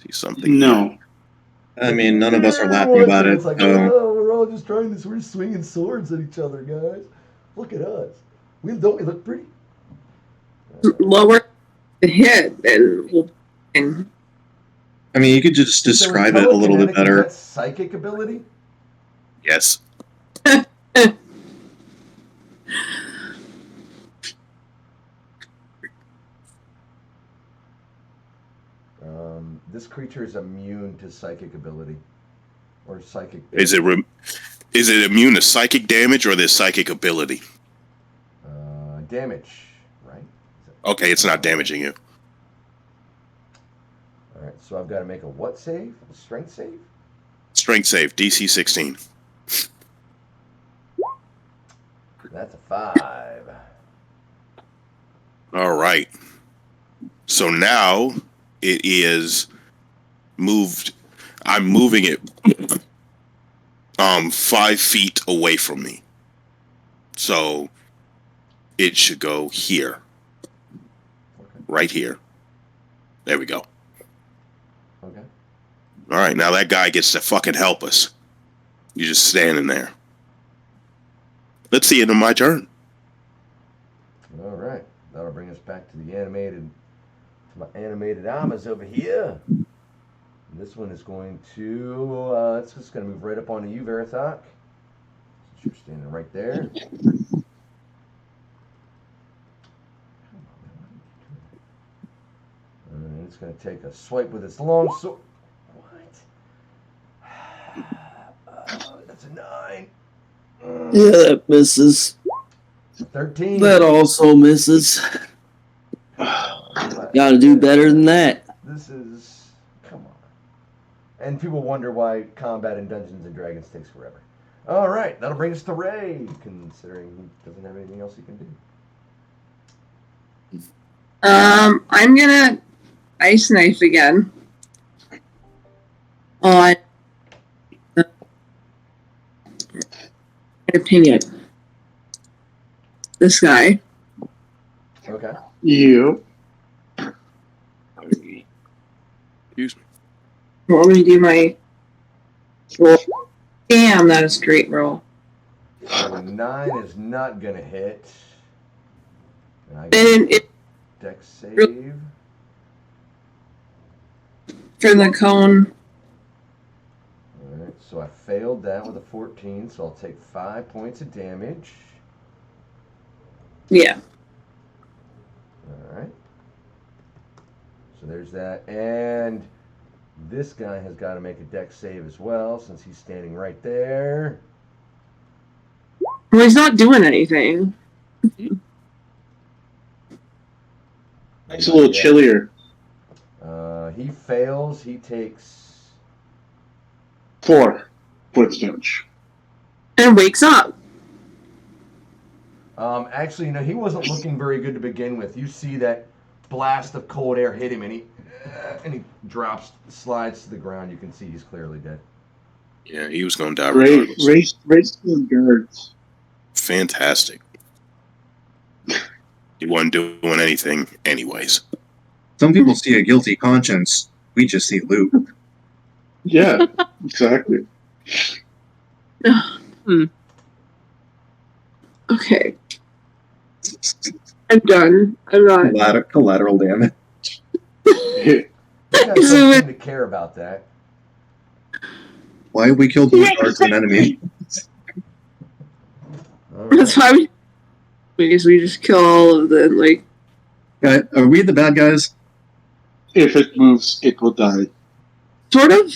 See something. No. I mean, none of us are laughing about it. It's like, So. oh, we're all just trying this. We're swinging swords at each other, guys. Look at us. We look pretty. Lower the hit, and I mean, you could just describe it a little bit telekinetic, better. Is that psychic ability? Yes. This creature is immune to psychic ability or psychic. Is it immune to psychic damage or the psychic ability? Damage, right? Okay, it's not damaging you. All right, so I've got to make a what save? A strength save? Strength save, DC 16. That's a 5. All right. So now it is moved. I'm moving it 5 feet away from me. So it should go here. Okay. Right here. There we go. Okay. All right, now that guy gets to fucking help us. You're just standing there. Let's see it in my turn. All right. That'll bring us back to the my animated armors over here. And this one is going to, it's just going to move right up onto you, Verathok. Since you're standing right there. And it's going to take a swipe with its long sword. What? That's a 9. Yeah, that misses. 13. That also misses. Gotta do better than that. This is, come on. And people wonder why combat in Dungeons and Dragons takes forever. All right, that'll bring us to Ray, considering he doesn't have anything else he can do. I'm gonna ice knife again on opinion. This guy. Okay. You. Excuse me. Well, let me do my roll. Damn, that is a great roll. So a 9 is not going to hit. And I And get it, dex save. for the cone, Alright, so I failed that with a 14, so I'll take 5 points of damage. yeah. Alright. So there's that. And this guy has got to make a dex save as well, since he's standing right there. Well, he's not doing anything. It's a little chillier. He fails. He takes 4 points damage. And wakes up. Actually, he wasn't looking very good to begin with. You see that blast of cold air hit him, and he slides to the ground. You can see he's clearly dead. Yeah, he was going to die regardless. Race still guards. Fantastic. He wasn't doing anything anyways. Some people see a guilty conscience. We just see loot. Yeah, exactly. Okay. I'm done. I'm not. Collateral damage. You guys don't seem to care about that. Why have we killed more guards than enemy? That's why we just kill all of the, Are we the bad guys? If it moves, it will die. sort of.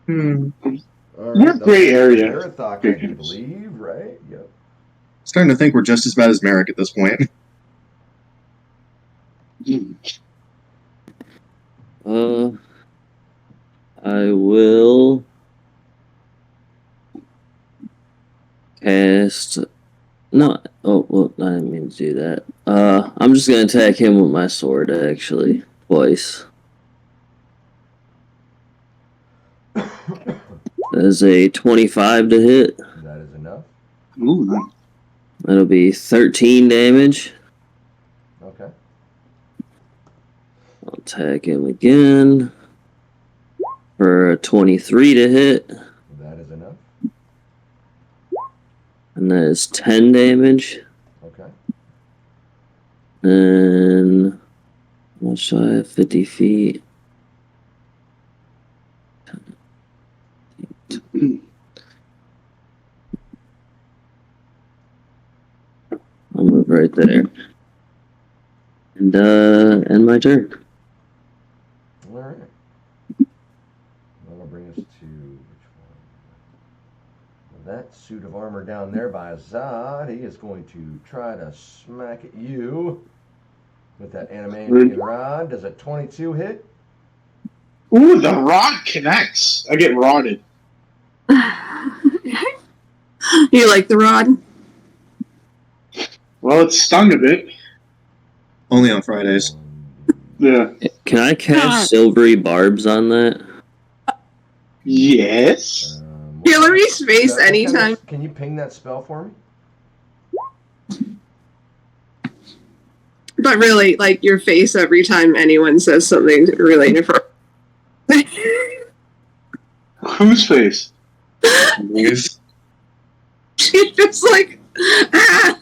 All More gray area. Verathok, I do believe, right? Yep. Starting to think we're just as bad as Merrick at this point. I will cast. No, oh well, I didn't mean to do that. I'm just gonna attack him with my sword actually, twice. That is a 25 to hit. That is enough. Ooh, nice. That'll be 13 damage. Okay. I'll attack him again for a 23 to hit, That is enough. and that is 10 damage. Okay. And what should I have? 50 feet. I'll move right there. And end my turn. All right. That'll bring us to which one? That suit of armor down there by Zod. He is going to try to smack at you with that adamantium rod. Does a 22 hit? Ooh, the rod connects. I get rodded. You like the rod? Well, it stung a bit. Only on Fridays. Yeah. Can I cast silvery barbs on that? Yes. Hillary's face what kind anytime. can you ping that spell for me? But really, like your face every time anyone says something related for. Whose face? She's just like, ah!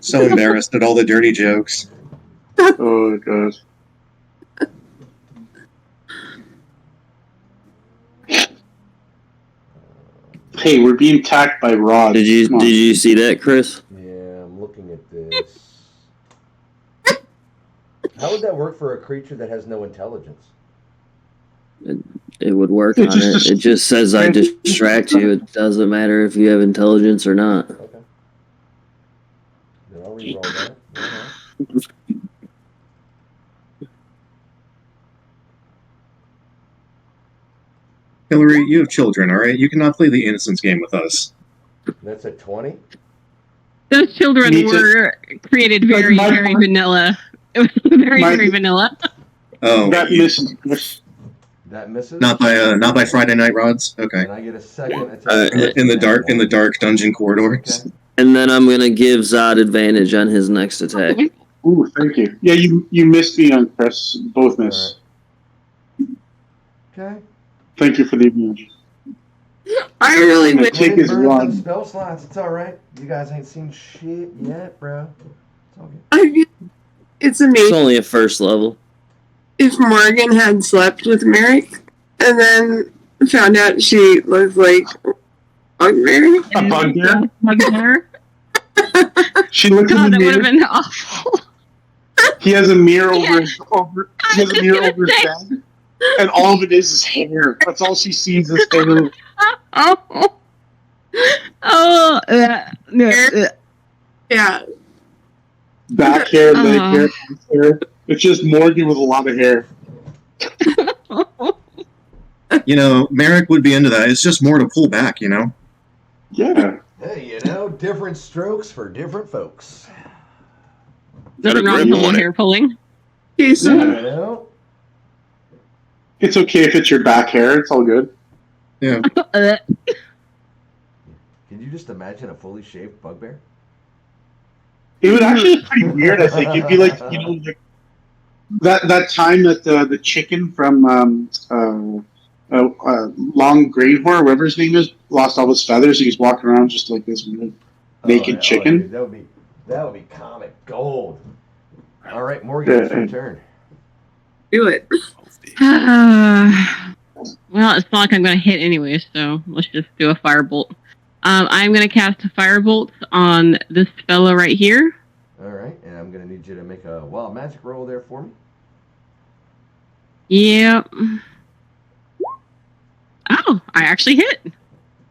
So embarrassed at all the dirty jokes. Oh, God. Hey, we're being attacked by rods. Did you see that, Chris? Yeah, I'm looking at this. How would that work for a creature that has no intelligence? It would work on it. It just says I distract you. It doesn't matter if you have intelligence or not. Okay. Then I'll re-roll that. Hillary, you have children, all right? You cannot play the innocence game with us. That's a 20. Those children were created very, very vanilla. It was very vanilla. Oh, that misses. That misses. Not by Friday night rods. Okay. And I get a second attack. In the dark dungeon corridors. Okay. And then I'm gonna give Zod advantage on his next attack. Ooh, thank you. Yeah, you missed me on Chris. Both miss. Okay. Thank you for the advantage. I really wish. Take his rod. Spell slots. It's all right. You guys ain't seen shit yet, bro. It's all good. It's It's amazing. only a first level. If Morgan had slept with Merrick and then found out she was like Bugbear. A bugbear? Bugbear. She looked in God, the that would have mirror. been awful. He has a mirror Yeah. over his bed, and all of it is hair. That's all she sees is hair. Yeah. Back hair, leg hair, arm hair. It's just Morgan with a lot of hair. You know, Merrick would be into that. It's just more to pull back, you know? Yeah. Hey, different strokes for different folks. Nothing wrong with a little hair pulling. He's Yeah. It's okay if it's your back hair. It's all good. Yeah. Can you just imagine a fully shaved bugbear? It would actually be pretty weird, I think. It'd be like, like that time that the chicken from Long Greenhorn, whatever his name is, lost all his feathers and he's walking around just like this naked chicken. Dude, that would be comic gold. All right, Morgan, it's your turn. do it. Well, it's not like I'm going to hit anyway, so let's just do a firebolt. I'm going to cast a firebolt on this fella right here. All right, and I'm going to need you to make a wild magic roll there for me. Yep. Oh, I actually hit.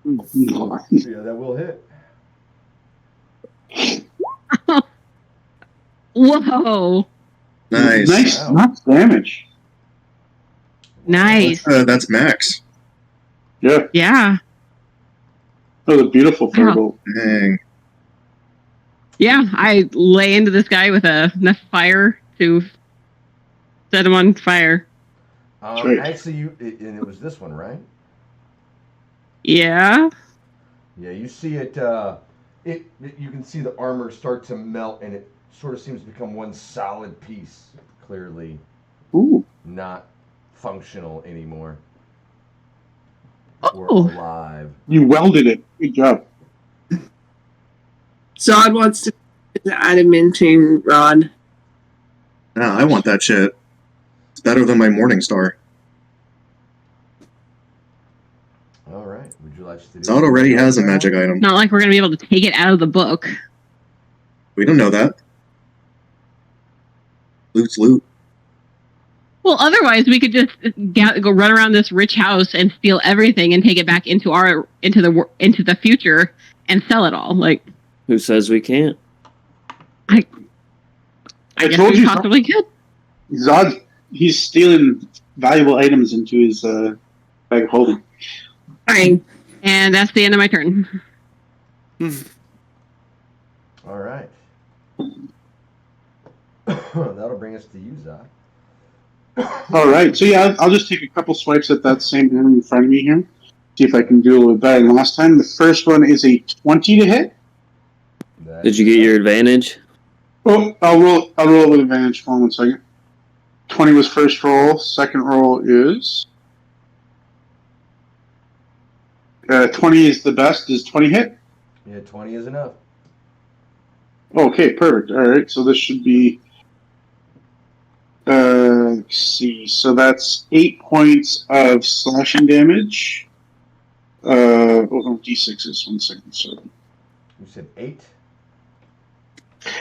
Yeah, that will hit. Whoa. Nice. Nice, Wow. nice damage. Nice. That's max. Yeah. Yeah. Oh, the beautiful firebolt. Dang. Yeah, I lay into this guy with enough fire to set him on fire. right. Actually, and it was this one, right? Yeah. Yeah, you see it. You can see the armor start to melt, and it sort of seems to become one solid piece. Clearly, Ooh. not functional anymore or Oh, alive. You welded it. Good job. Zod wants to the adamantine rod. Nah, I want that shit. It's better than my Morning Star. All right. Would you like to do? Zod already has a magic item. not like we're gonna be able to take it out of the book. We don't know that. Loot's loot. Well, otherwise we could just go run around this rich house and steal everything and take it back into the future and sell it all. Like, Who says we can't? I guess told we you, possibly could. Zod, he's stealing valuable items into his bag of holding. Fine. And that's the end of my turn. All right. That'll bring us to you, Zod. All right. So yeah, I'll just take a couple swipes at that same enemy in front of me here. See if I can do a little bit better than last time. The first one is a 20 to hit. Did you get your advantage? Oh, I'll roll it with advantage. Hold on 1 second. 20 was first roll. Second roll is 20 is the best. Is 20 hit? Yeah, 20 is enough. Okay, perfect. All right. So this should be. Let's see. So that's 8 points of slashing damage. D6s. 1 second. So You said 8?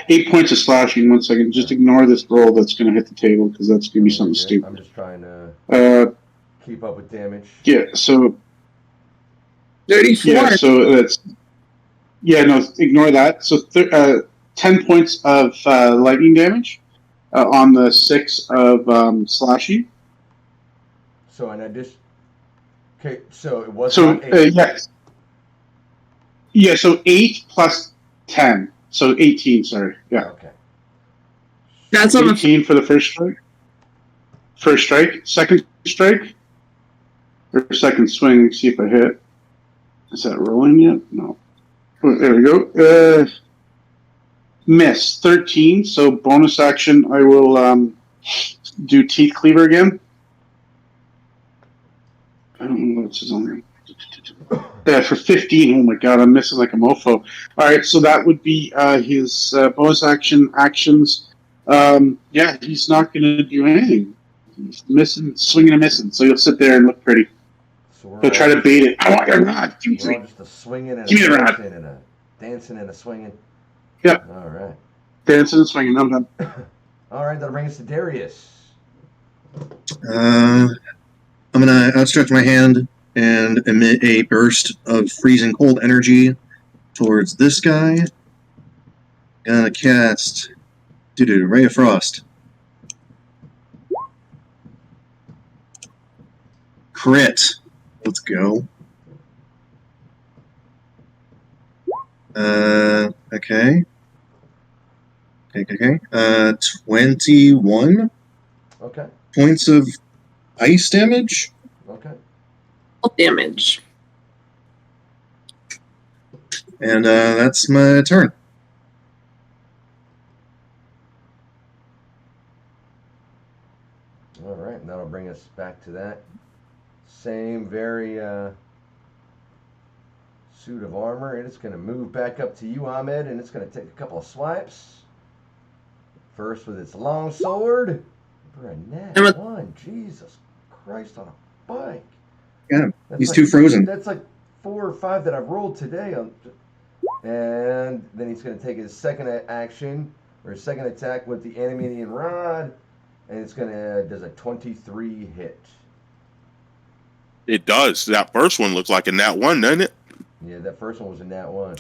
8 points of slashing. 1 second. Just ignore this roll that's going to hit the table because that's going to be something stupid. I'm just trying to keep up with damage. Yeah. So 34. yeah. So that's. Yeah. No. Ignore that. So 10 points of lightning damage on the 6 of slashing. So and I just. Okay, so it was So not 8. yes. Yeah. So 8 plus 10. So 18. Sorry. Yeah. Okay. That's on the 18 for the first strike. First strike. Second strike. Or second swing. See if I hit. Is that rolling yet? No. Oh, there we go. Miss. 13. So bonus action. I will do Teeth Cleaver again. I don't know what it says on there. Yeah, for 15. Oh my god, I'm missing like a mofo. Alright, so that would be his bonus actions. Yeah, he's not going to do anything. He's missing, swinging and missing. So you'll sit there and look pretty. So He'll try to bait it. I want your rod. Give We're me all just a swinging and Give me a the rod. dancing and a dancing and a swinging. Yep. All right. dancing and swinging. I'm done. All right, that'll bring us to Darius. I'm gonna outstretch my hand and emit a burst of freezing cold energy towards this guy. Gonna cast Ray of Frost. Crit. Let's go. Okay. 21 Okay. points of ice damage. Okay. Damage. And that's my turn. All right, and that'll bring us back to that same very suit of armor, and it's going to move back up to you, Ahmed, and it's going to take a couple of swipes. First with its long sword for a nat 1. Jesus Christ on a bike. Yeah, That's he's like, too frozen. That's like 4 or 5 that I've rolled today. And then he's going to take his second action, or his second attack with the animating rod, and it's going to, does a 23 hit. It does. That first one looks like a nat 1, doesn't it? Yeah, that first one was a nat 1.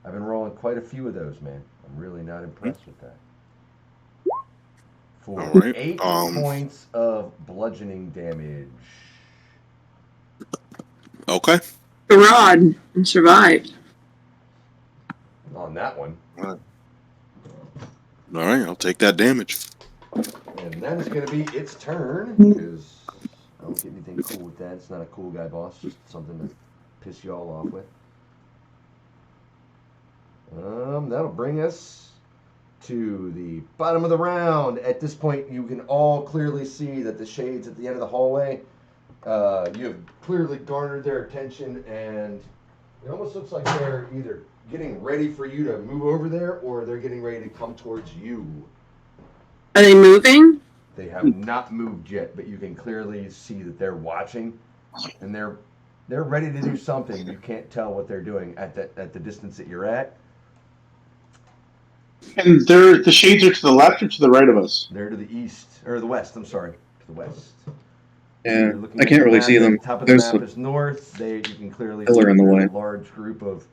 I've been rolling quite a few of those, man. I'm really not impressed with that. For All right. 8 points of bludgeoning damage. Okay. The rod and survived. On that one. All right, I'll take that damage. And that is going to be its turn, because I don't get anything cool with that. It's not a cool guy boss, just something to piss you all off with. That'll bring us to the bottom of the round. At this point, you can all clearly see that the shades at the end of the hallway, you have clearly garnered their attention, and it almost looks like they're either getting ready for you to move over there, or they're getting ready to come towards you. Are they moving? They have not moved yet, but you can clearly see that they're watching, and they're ready to do something. You can't tell what they're doing at the distance that you're at. And the shades are to the left or to the right of us? They're to the east, or the west. I'm sorry, to the west. Yeah, You're looking I at can't the really map. see them. The top of the There's map a is north. You can clearly pillar see in the there's way. a large group of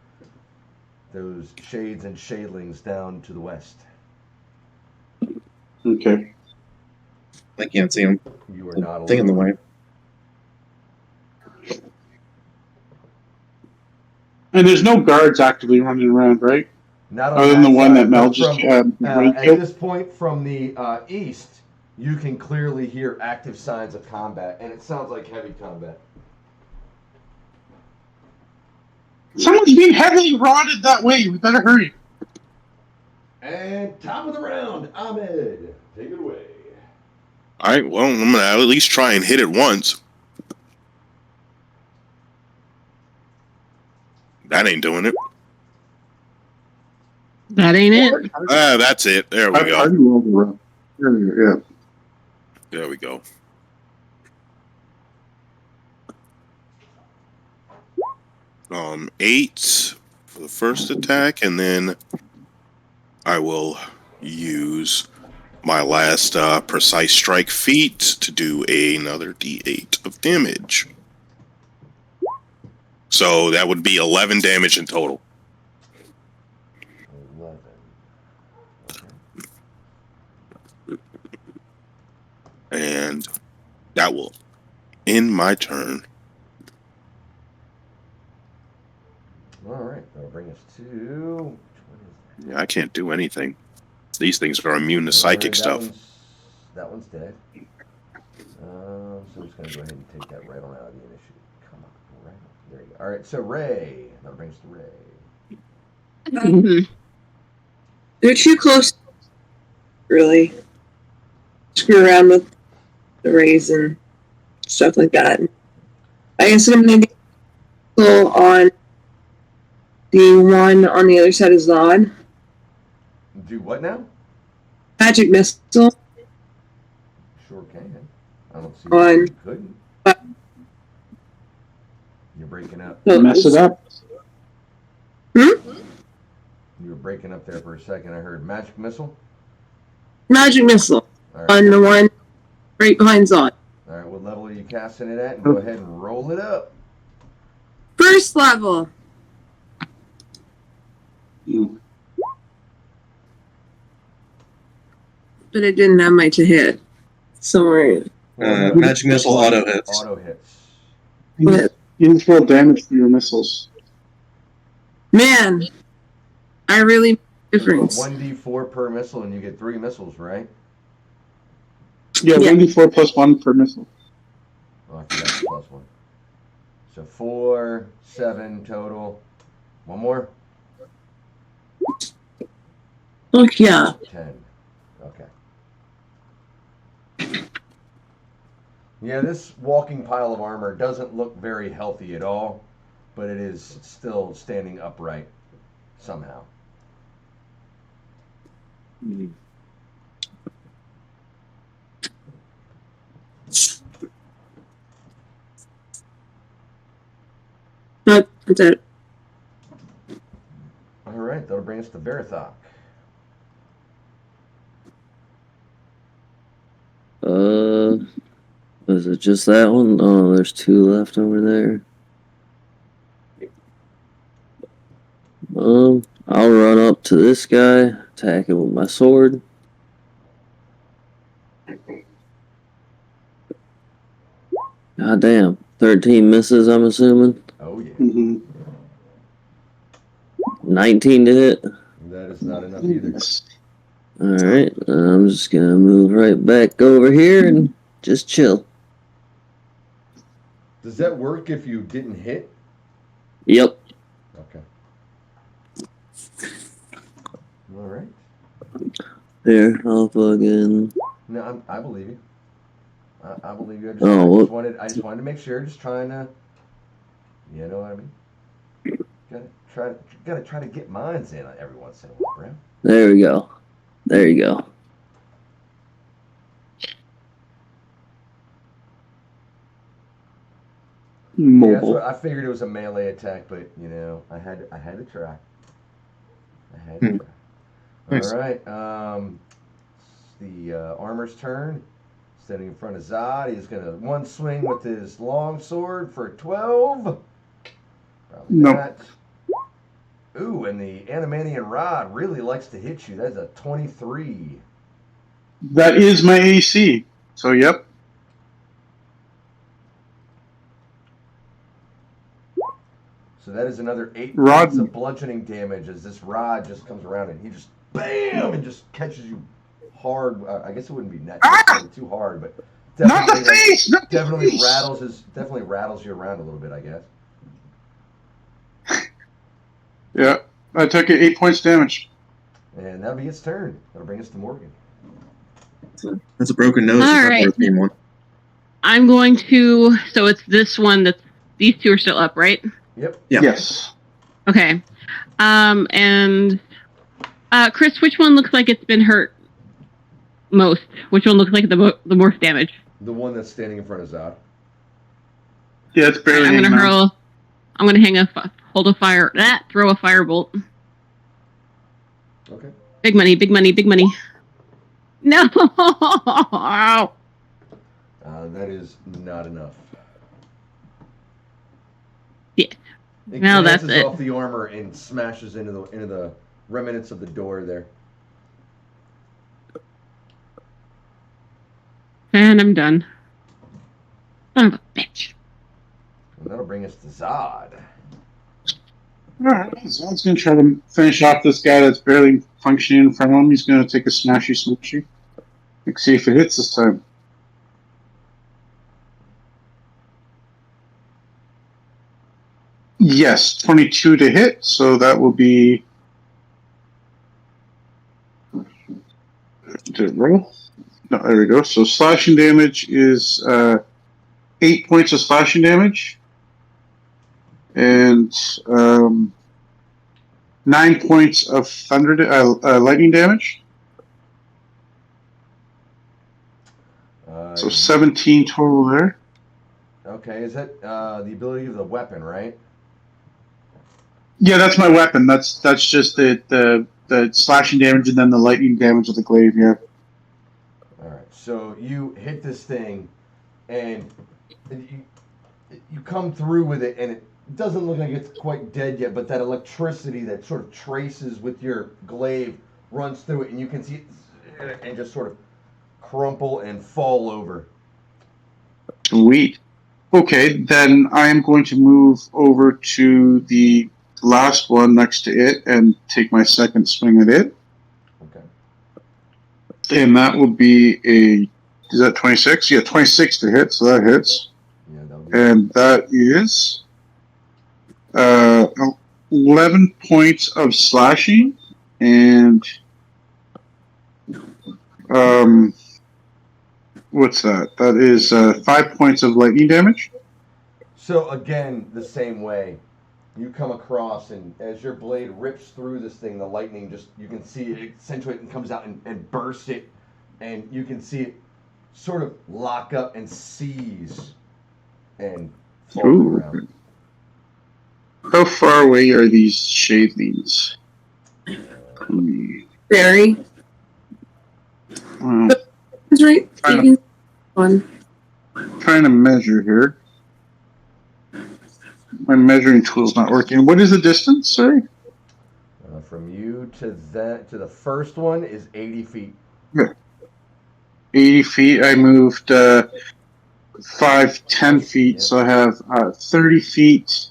those shades and shadelings down to the west. Okay. I can't see them. You are not alone. Thing in the way. And there's no guards actively running around, right? Not on Other than that the one side, that Mel but just at killed. this point, from the east, you can clearly hear active signs of combat, and it sounds like heavy combat. Someone's being heavily rotted that way. We better hurry. And top of the round, Ahmed, take it away. All right, well, I'm going to at least try and hit it once. That ain't doing it. That ain't it. That's it. There we go. Party rolled around. Yeah. There we go. Eight for the first attack, and then I will use my last precise strike feat to do another D8 of damage. So that would be 11 damage in total. 11. Okay. And that will end my turn. All right, that'll bring us to. Yeah, I can't do anything. These things are immune to psychic stuff. That one's dead. So I'm just going to go ahead and take that right on out of the initiative. Come on, right. There you go. All right, so Ray. That brings us to Ray. They're too close. Really screw around with the rays and stuff like that. I guess I'm going to go on the one on the other side of Zod. Do what now? Magic missile. Sure can. I don't see On. why you couldn't. You're breaking up. So Mess it up. You were breaking up there for a second. I heard magic missile. Magic missile All right. on the one right behind Zod. All right, what level are you casting it at? And go ahead and roll it up. First level. But it didn't have my to hit. Somewhere. Magic missile auto hits. Auto hits. You just roll damage for your missiles. Man, I really made a difference. 1d4 per missile, and you get 3 missiles, right? Yeah, Yeah. 1d4 plus 1 per missile. Oh, I forgot the plus 1. So 4, 7 total. One more? Oh, yeah. 10. Okay. Yeah, this walking pile of armor doesn't look very healthy at all, but it is still standing upright somehow. That's it. All right, that'll bring us to Barathok. Was it just that one? Oh, there's 2 left over there. I'll run up to this guy, attack him with my sword. God damn. 13 misses, I'm assuming. Oh, yeah. Mm-hmm. 19 to hit. That is not enough either. Alright, I'm just gonna move right back over here and just chill. Does that work if you didn't hit? Yep. Okay. All right. There, I'll plug in. No, I believe you. I believe you. I just wanted to make sure. Just trying to, you know what I mean? Gotta try to get mines in every once in a while, bro. There we go. There you go. Yeah, that's Mobile. what I figured. It was a melee attack, but you know, I had to try. I had to try. Nice. All right. The armor's turn. Standing in front of Zod, he's gonna one swing with his long sword for 12. Probably Nope. not. Ooh, and the Animanian Rod really likes to hit you. That's a 23. That is my AC. So, yep. So that is another 8 Rod- points of bludgeoning damage as this rod just comes around and he just BAM! And just catches you hard. I guess it wouldn't be necessarily too hard, but Not the definitely, face! Not the definitely face! rattles you around a little bit, I guess. Yeah, I took 8 points damage. And that'll be its turn. That'll bring us to Morgan. That's a broken nose. All It's not right. worth being one. I'm going to. So it's this one that's. These two are still up, right? Yep. Yeah. Yes. Okay. And Chris, which one looks like it's been hurt most? Which one looks like the most damage? The one that's standing in front of Zod. Yeah, it's barely. I'm gonna hanging on. hurl. I'm gonna hold a fire. Throw a firebolt. Okay. Big money, big money, big money. No. That is not enough. Yeah. It Well, that's glances it. off the armor and smashes into the remnants of the door there. And I'm done. Son of a bitch. And that'll bring us to Zod. Alright, Zod's gonna try to finish off this guy that's barely functioning in front of him. He's gonna take a smashy. Let's see if it hits this time. Yes, 22 to hit, so that will be. Did it roll? No, there we go. So slashing damage is 8 points of slashing damage, and 9 points of lightning damage. So 17 total there. Okay, is that the ability of the weapon, right? Yeah, that's my weapon. That's just the slashing damage and then the lightning damage of the glaive. Yeah. All right. So you hit this thing, and you come through with it, and it doesn't look like it's quite dead yet, but that electricity that sort of traces with your glaive runs through it, and you can see it and just sort of crumple and fall over. Sweet. Okay, then I am going to move over to the last one next to it and take my second swing at it. Okay. And that will be is that 26? Yeah, 26 to hit, so that hits. Yeah, that'll be And that is 11 points of slashing and what's that? That is 5 points of lightning damage. So again, the same way. You come across, and as your blade rips through this thing, the lightning you can see it accentuate and comes out and burst it, and you can see it sort of lock up and seize and fall to the ground. How far away are these shadings? Very. Well, That's right. One. trying to measure here. My measuring tool's not working. What is the distance? Sorry. From you to the first one is 80 feet. 80 feet. I moved 10 feet, so I have 30 feet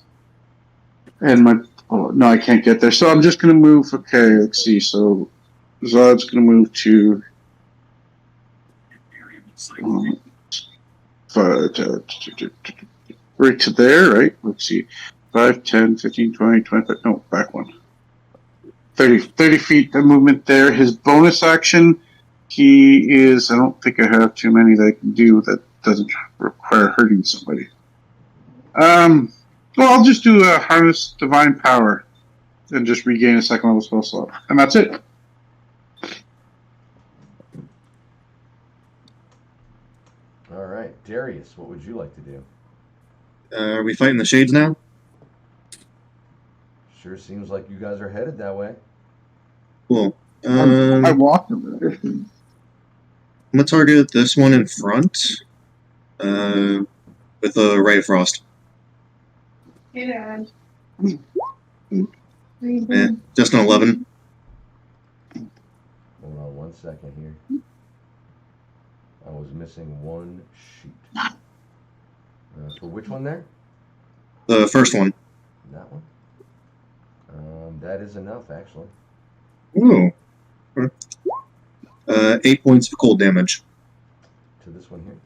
And no, I can't get there. So I'm just going to move. Okay, let's see. So Zod's going to move to right to there, right? Let's see. 5, 10, 15, 20, 25. No, back one. 30 feet of movement there. His bonus action, he is, I don't think I have too many that I can do that doesn't require hurting somebody. Well, I'll just do a Harness Divine Power and just regain a second level spell slot. And that's it. All right, Darius, what would you like to do? Are we fighting the shades now? Sure seems like you guys are headed that way. Cool. I walked over there. I'm gonna target this one in front with a Ray of Frost. Hey, Dad. Just an 11. Hold on 1 second here. I was missing one sheet. For which one there? The first one. That one? That is enough, actually. Ooh. 8 points of cold damage. To this one here?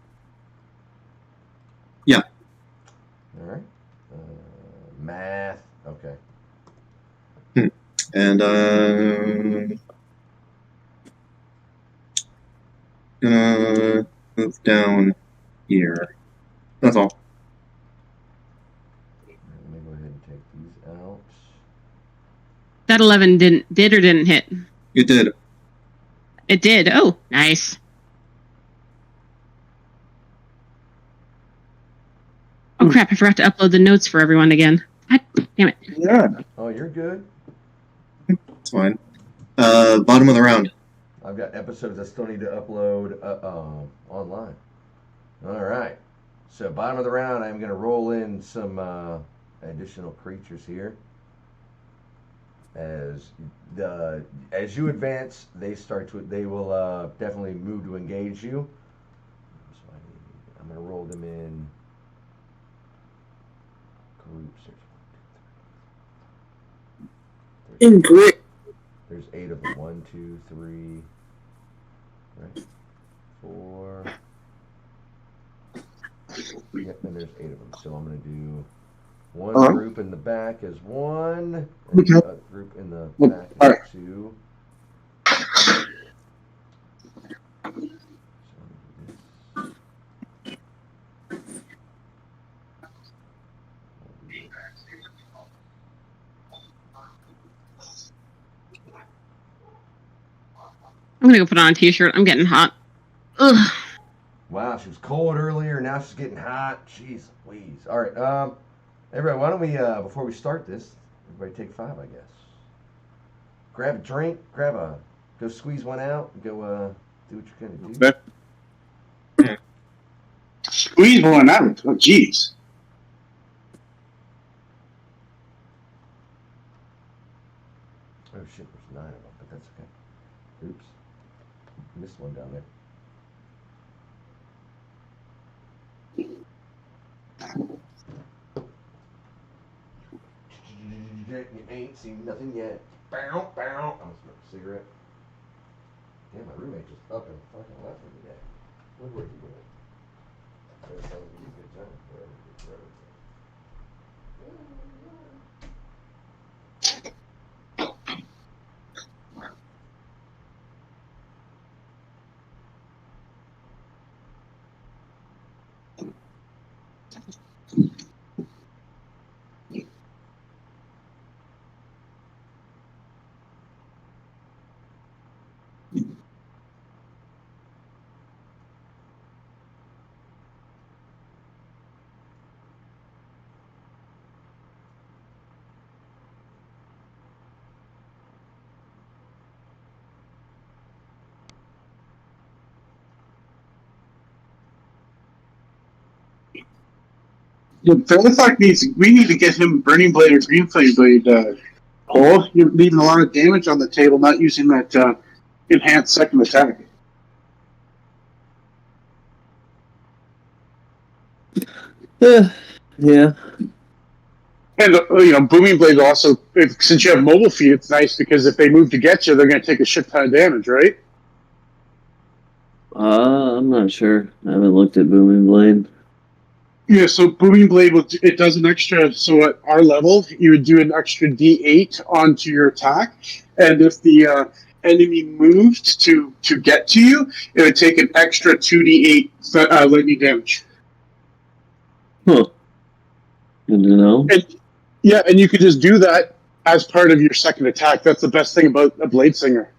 Yeah. All right. Math. Okay. And gonna move down here. That's all. Let me go ahead and take these out. That 11 did or didn't hit? It did. It did. Oh, nice. Oh crap! I forgot to upload the notes for everyone again. God damn it. Yeah. Oh, you're good. It's fine. Bottom of the round. I've got episodes I still need to upload online. All right. So bottom of the round, I'm going to roll in some additional creatures here. As you advance, they will definitely move to engage you. So I'm going to roll them in groups. In group. There's 8 of them. 1, 2, 3, right? 4. Yep, and there's 8 of them. So I'm going to do one group in the back as 1, and a group in the back as 2. I'm gonna go put on a t-shirt. I'm getting hot. Ugh. Wow, she was cold earlier. Now she's getting hot. Jeez, please. All right, everybody. Why don't we, before we start this, everybody take 5, I guess. Grab a drink. Go squeeze one out. And go do what you're gonna do. Squeeze one out. Oh, jeez. Oh shit, there's 9 of them, but that's okay. Oops, missed one down there. You ain't seen nothing yet. Bow, bow. I'm gonna smoke a cigarette. Damn, my roommate just up and fucking left me today. Look where he went. That sounds like a good time. Wherever he goes. Yeah, Fairlock we need to get him Burning Blade or Green Flame Blade. Paul, you're leaving a lot of damage on the table not using that enhanced second attack. Yeah. And booming blade also, since you have mobile feet, it's nice because if they move to get you, they're going to take a shit ton of damage, right? I'm not sure. I haven't looked at Booming Blade. Yeah, so booming blade it does an extra. So at our level, you would do an extra D8 onto your attack, and if the enemy moved to get to you, it would take an extra 2d8 lightning damage. Huh. Good to know. And you could just do that as part of your second attack. That's the best thing about a blade singer,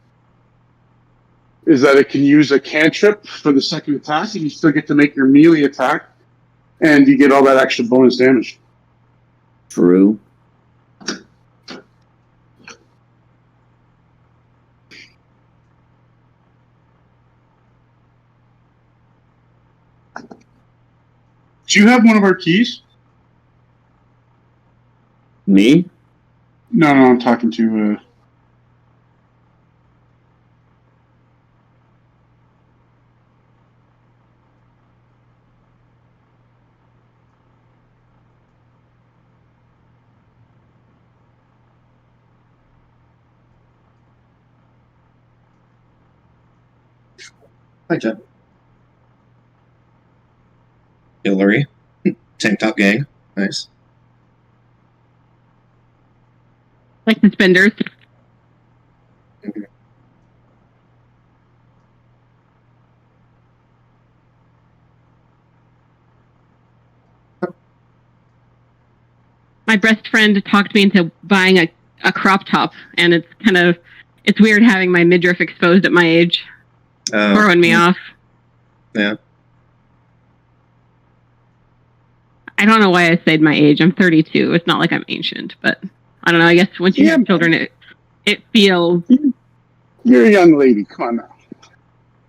is that it can use a cantrip for the second attack, and you still get to make your melee attack, and you get all that extra bonus damage. True. Do you have one of our keys? Me? No, I'm talking to... Hi, Jeff. Hillary. Tank top gang. Nice. Like suspenders. My best friend talked me into buying a crop top, and it's weird having my midriff exposed at my age. Throwing me off. Yeah. I don't know why I said my age. I'm 32. It's not like I'm ancient, but I don't know. I guess once you have children, it feels... You're a young lady. Come on now.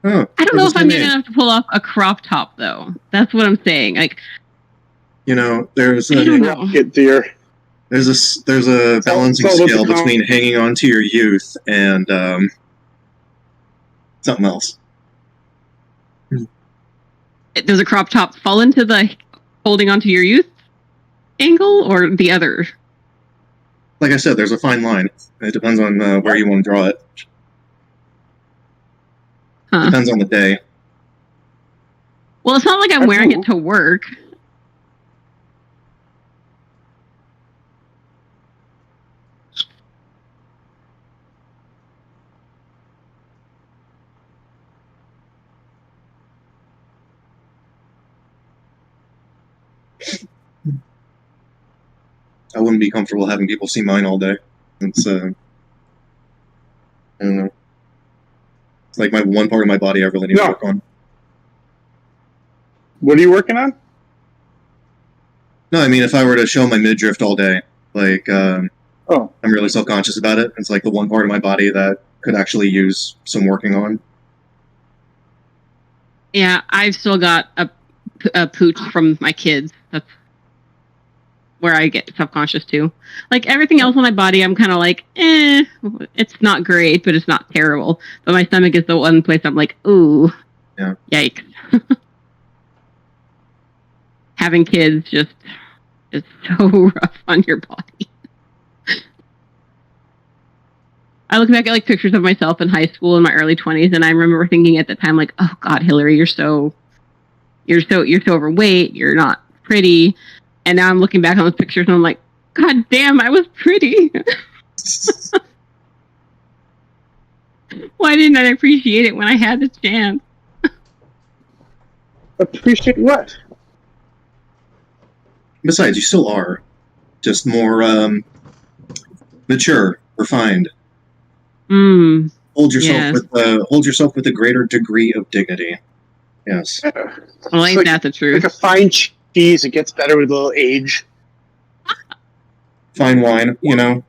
Oh, I don't know if I'm young enough to pull off a crop top, though. That's what I'm saying. Like, there's Get dear. There's a balancing scale between hanging on to your youth and something else. Does a crop top fall into the holding on to your youth angle or the other? Like I said, there's a fine line. It depends on where you want to draw it. Huh. Depends on the day. Well, it's not like I'm wearing it to work. I wouldn't be comfortable having people see mine all day. It's I don't know. It's like my one part of my body I really need to work on. What are you working on? No, I mean if I were to show my midriff all day, like I'm really self-conscious about it. It's like the one part of my body that could actually use some working on. Yeah, I've still got a pooch from my kids. That's where I get self-conscious too. Like everything else on my body, I'm kind of like, it's not great, but it's not terrible. But my stomach is the one place I'm like, ooh, yeah, yikes. Having kids just is so rough on your body. I look back at like pictures of myself in high school in my early 20s, and I remember thinking at the time, like, oh God, Hillary, you're so overweight, you're not pretty. And now I'm looking back on those pictures and I'm like, God damn, I was pretty. Why didn't I appreciate it when I had the chance? Appreciate what? Besides, you still are. Just more mature, refined. Hold yourself with a greater degree of dignity. Yes. Well, ain't that the truth? Like a fine cheese, it gets better with a little age. Fine wine, you know.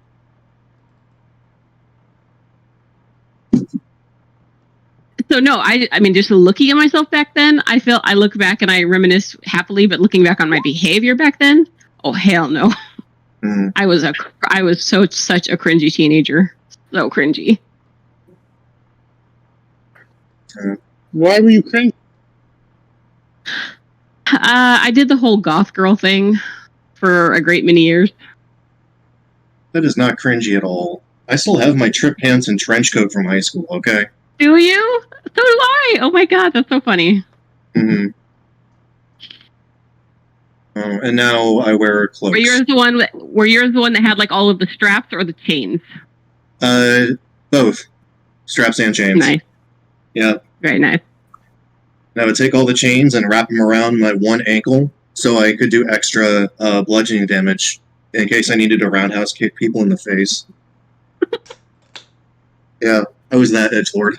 So no, I mean, just looking at myself back then, I look back and I reminisce happily, but looking back on my behavior back then, oh hell no. Mm. I was such a cringy teenager. So cringy. Why were you cringy? I did the whole goth girl thing for a great many years. That is not cringy at all. I still have my trip pants and trench coat from high school, okay? Do you? So do I. Oh my god, that's so funny. Mm-hmm. And now I wear cloaks. Were yours the one that had like all of the straps or the chains? Both. Straps and chains. Nice. Yeah. Very nice. And I would take all the chains and wrap them around my one ankle so I could do extra bludgeoning damage in case I needed to roundhouse kick people in the face. Yeah, I was that edgelord.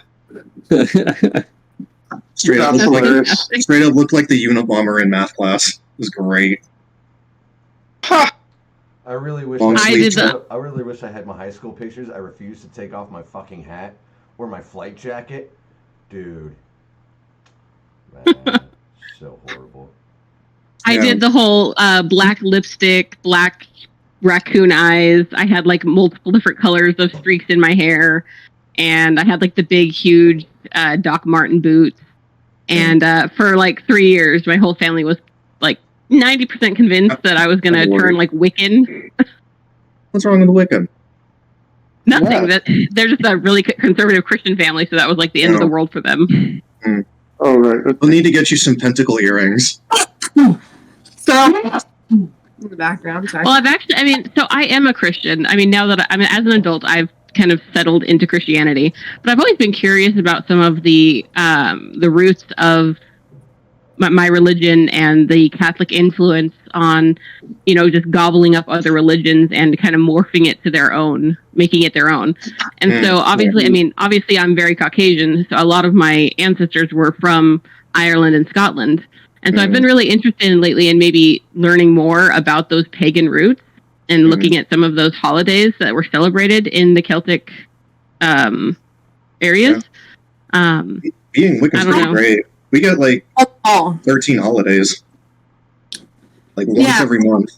Straight up looked like the Unabomber in math class. It was great. Ha! I really wish I really wish I had my high school pictures. I refused to take off my fucking hat or my flight jacket. Dude. Man, so horrible. I did the whole black lipstick, black raccoon eyes. I had like multiple different colors of streaks in my hair. And I had like the big, huge Doc Marten boots. And for like 3 years, my whole family was like 90% convinced that I was going to turn like Wiccan. What's wrong with Wiccan? Nothing. That they're just a really conservative Christian family, so that was like the end of the world for them. Mm. Oh, right. Okay. We'll need to get you some pentacle earrings. So, in the background, sorry. Well, so I am a Christian. I mean, now that as an adult, I've kind of settled into Christianity, but I've always been curious about some of the roots of my religion and the Catholic influence on, just gobbling up other religions and kind of morphing it to their own, making it their own. And so obviously I'm very Caucasian, so a lot of my ancestors were from Ireland and Scotland. And so I've been really interested lately in maybe learning more about those pagan roots and looking at some of those holidays that were celebrated in the Celtic areas. Being Wiccan's pretty great. We got like 13 holidays. Like once every month.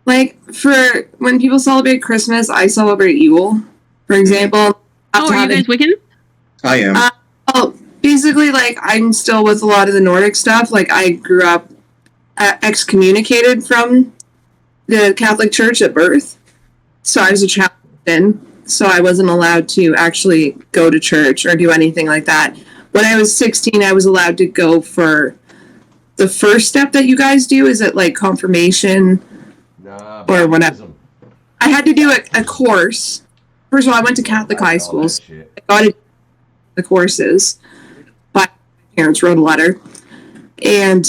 Like for when people celebrate Christmas, I celebrate Yule, for example. Oh, are you guys Wiccan? I am. Basically, like I'm still with a lot of the Nordic stuff. Like I grew up excommunicated from the Catholic Church at birth, so I was a child then, so I wasn't allowed to actually go to church or do anything like that. When I was 16, I was allowed to go for the first step that you guys do. Is it like confirmation or whatever? I had to do a course. First of all, I went to Catholic high schools. I got the courses. My parents wrote a letter, and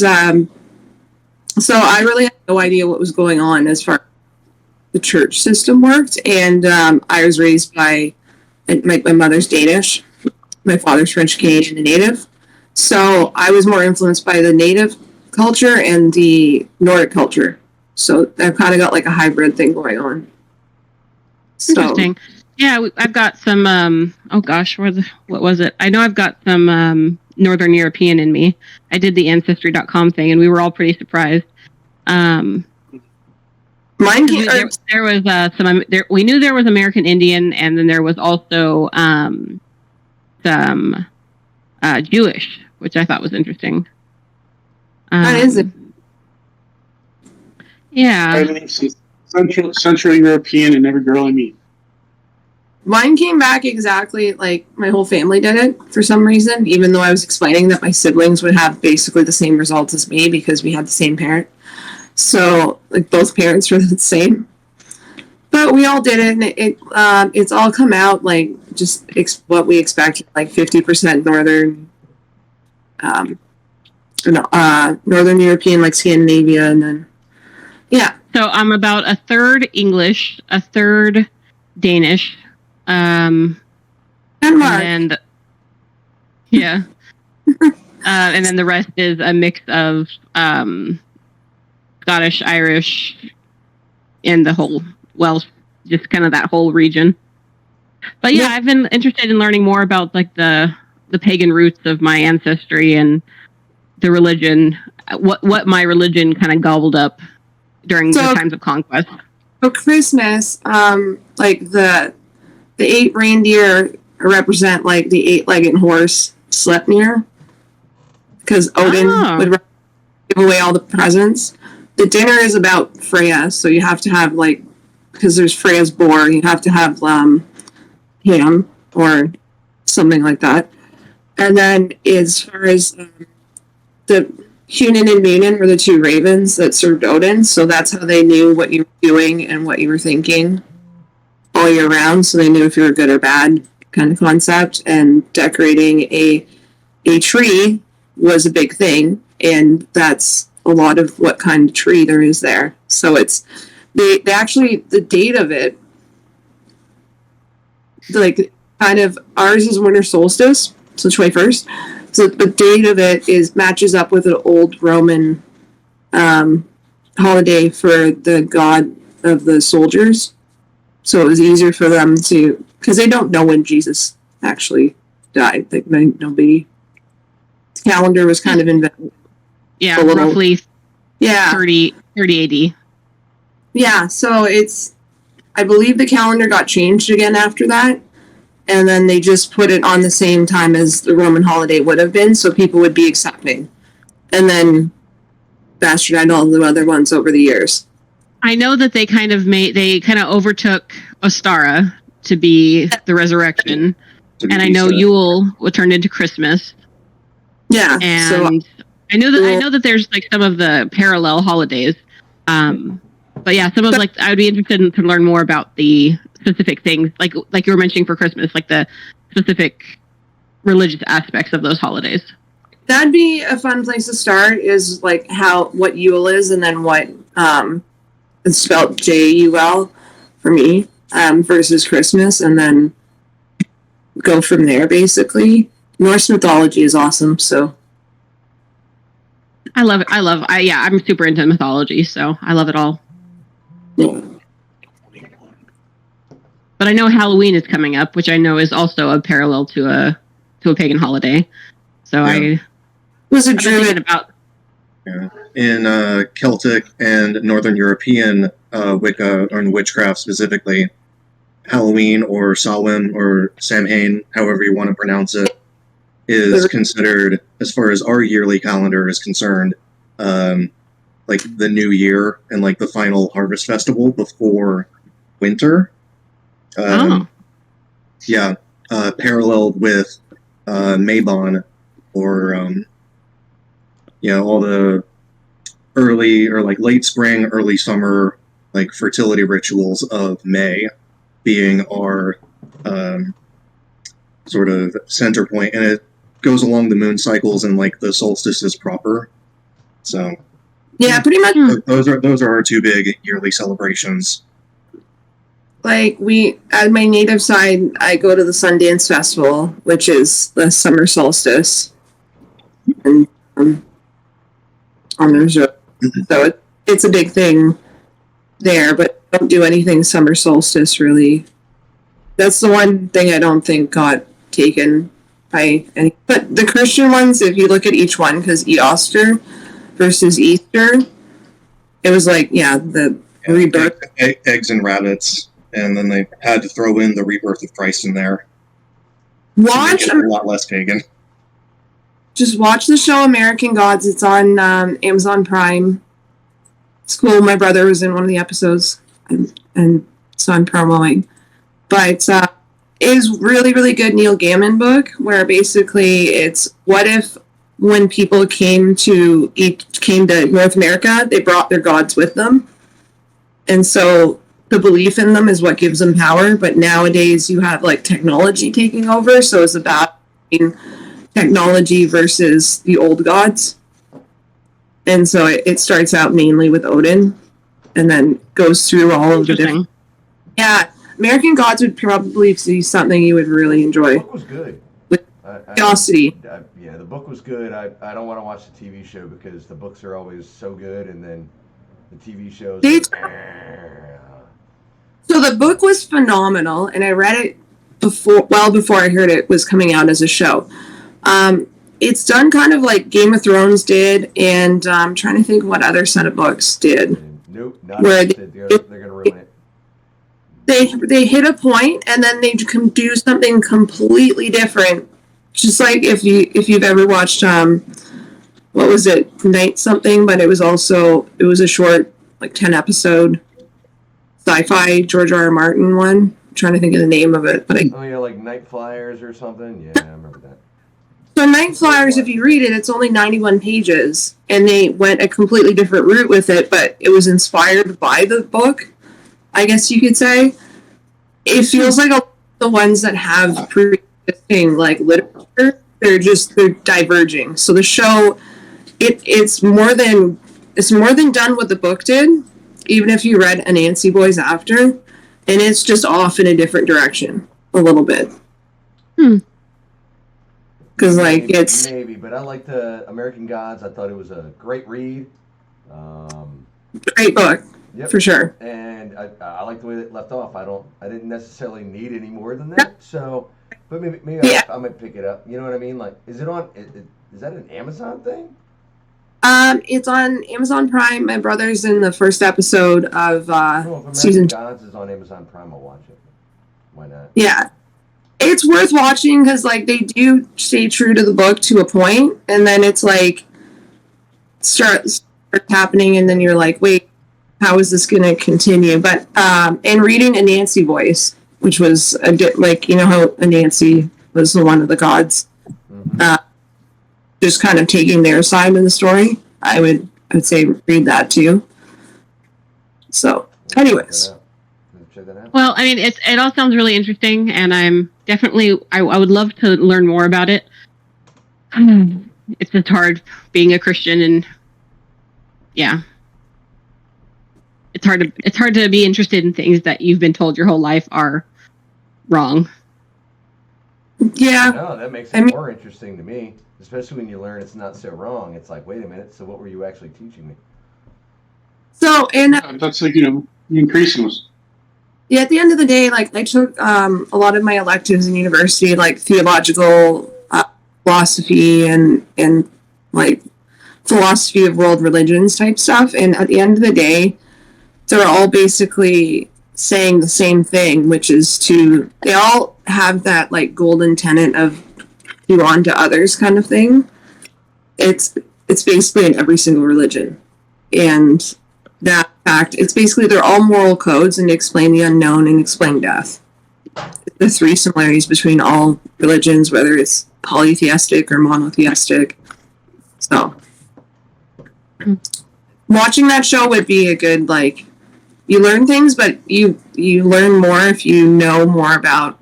so I really had no idea what was going on as far as the church system worked. And I was raised by my mother's Danish. My father's French Canadian and Native. So I was more influenced by the Native culture and the Nordic culture. So I've kind of got like a hybrid thing going on. Interesting. Yeah, I've got some, what was it? I know I've got some Northern European in me. I did the Ancestry.com thing, and we were all pretty surprised. Mine there was some. We knew there was American Indian, and then there was also some Jewish, which I thought was interesting. That is it. Yeah. Everything's Central European in every girl I meet. Mine came back exactly like my whole family did it for some reason, even though I was explaining that my siblings would have basically the same results as me because we had the same parent. So, like, both parents were the same. But we all did it, and it's all come out, like, just what we expect, like 50% Northern European, like Scandinavia, and then, yeah. So I'm about a third English, a third Danish, Denmark. and and then the rest is a mix of Scottish, Irish, and the whole Welsh, just kind of that whole region. But yeah, I've been interested in learning more about like the pagan roots of my ancestry and the religion, what my religion kind of gobbled up during the times of conquest. For Christmas, like the 8 reindeer represent like the 8-legged horse Sleipnir, because Odin would give away all the presents. The dinner is about Freya, so you have to have like because there's Freya's boar. You have to have ham or something like that. And then as far as the Hunan and Munin were the two ravens that served Odin, so that's how they knew what you were doing and what you were thinking all year round, so they knew if you were good or bad kind of concept. And decorating a tree was a big thing, and that's a lot of what kind of tree there is there. So it's they actually, the date of it, like kind of, ours is winter solstice, so 21st. So the date of it is matches up with an old Roman holiday for the god of the soldiers. So it was easier for them to, because they don't know when Jesus actually died. Like nobody. Calendar was kind of invented. Yeah, a little, roughly yeah, 30 AD. Yeah, so it's, I believe the calendar got changed again after that, and then they just put it on the same time as the Roman holiday would have been, so people would be accepting. And then bastardized all the other ones over the years. I know that they kind of overtook Ostara to be the resurrection, and I know Yule turned into Christmas. Yeah, and so I know that there's like some of the parallel holidays, but yeah, some of like I would be interested to learn more about the specific things, like you were mentioning for Christmas, like the specific religious aspects of those holidays. That'd be a fun place to start, is like what Yule is, and then what it's spelled Jul for me, versus Christmas, and then go from there. Basically, Norse mythology is awesome, so I love it. I'm super into mythology, so I love it all. Yeah. But I know Halloween is coming up, which I know is also a parallel to a pagan holiday. So yeah. Was a Druid about in Celtic and Northern European Wicca and witchcraft specifically, Halloween or Samhain or Samhain, however you want to pronounce it, is considered, as far as our yearly calendar is concerned, like the new year and like the final harvest festival before winter. Yeah, paralleled with Mabon, or all the early or like late spring, early summer, like fertility rituals of May being our sort of center point, and it goes along the moon cycles and like the solstices proper. So yeah, pretty much those are our two big yearly celebrations. Like at my native side, I go to the Sundance Festival, which is the summer solstice, and on the so it's a big thing there. But I don't do anything summer solstice really. That's the one thing I don't think got taken by any. But the Christian ones, if you look at each one, because Easter versus Easter, it was like the rebirth, eggs and rabbits. And then they had to throw in the rebirth of Christ in there. Watch a lot less pagan. Just watch the show American Gods. It's on Amazon Prime. It's cool. My brother was in one of the episodes, and so I'm promoting. But it is really, really good Neil Gaiman book, where basically it's what if when people came to North America, they brought their gods with them, and so the belief in them is what gives them power. But nowadays you have like technology taking over, so it's about technology versus the old gods. And so it starts out mainly with Odin, and then goes through all of the different. Yeah, American Gods would probably be something you would really enjoy. The book was good. With curiosity. Yeah, the book was good. I don't want to watch the TV show because the books are always so good, and then the TV shows. So the book was phenomenal, and I read it before I heard it was coming out as a show. It's done kind of like Game of Thrones did, and I'm trying to think what other set of books did. Nope, not where they're going to ruin it. They hit a point, and then they can do something completely different. Just like if you've ever watched what was it, Night something, but it was a short like 10 episode sci-fi George R. R. Martin one. I'm trying to think of the name of it, but Oh yeah, like Night Flyers or something. Yeah, I remember that. So Night Flyers, if you read it, it's only 91 pages, and they went a completely different route with it, but it was inspired by the book, I guess you could say. It feels like the ones that have pre-existing like literature, they're diverging. So the show, it's more than done what the book did, even if you read Anansi Boys after, and it's just off in a different direction a little bit. Because like it's maybe, but I like the American Gods. I thought it was a great read. Great book, yep. For sure. And I like the way it left off. I didn't necessarily need any more than that. So, but maybe I might pick it up. You know what I mean? Like, is it on? Is that an Amazon thing? It's on Amazon Prime. My brother's in the first episode of if season 2. Gods is on Amazon Prime, I'll watch it. Why not? Yeah. It's worth watching because like they do stay true to the book to a point, and then it's like starts happening, and then you're like, wait, how is this going to continue? But and reading Anansi Voice, which was like, you know how Anansi was the one of the gods, just kind of taking their side in the story. I would say read that too. So, anyways. Well, I mean, it all sounds really interesting, and I'm definitely I would love to learn more about it. It's just hard being a Christian, and yeah, it's hard to be interested in things that you've been told your whole life are wrong. Yeah, no, that makes it more interesting to me, especially when you learn it's not so wrong. It's like, wait a minute, so what were you actually teaching me? So, and that's like, increasing us. Yeah, at the end of the day, like I took a lot of my electives in university, like theological philosophy and like philosophy of world religions type stuff. And at the end of the day, they're all basically saying the same thing, which is they all have that like golden tenet of do unto others kind of thing. It's basically in every single religion, and that fact, it's basically they're all moral codes and explain the unknown and explain death. The 3 similarities between all religions, whether it's polytheistic or monotheistic. So, watching that show would be a good, like, you learn things, but you learn more if you know more about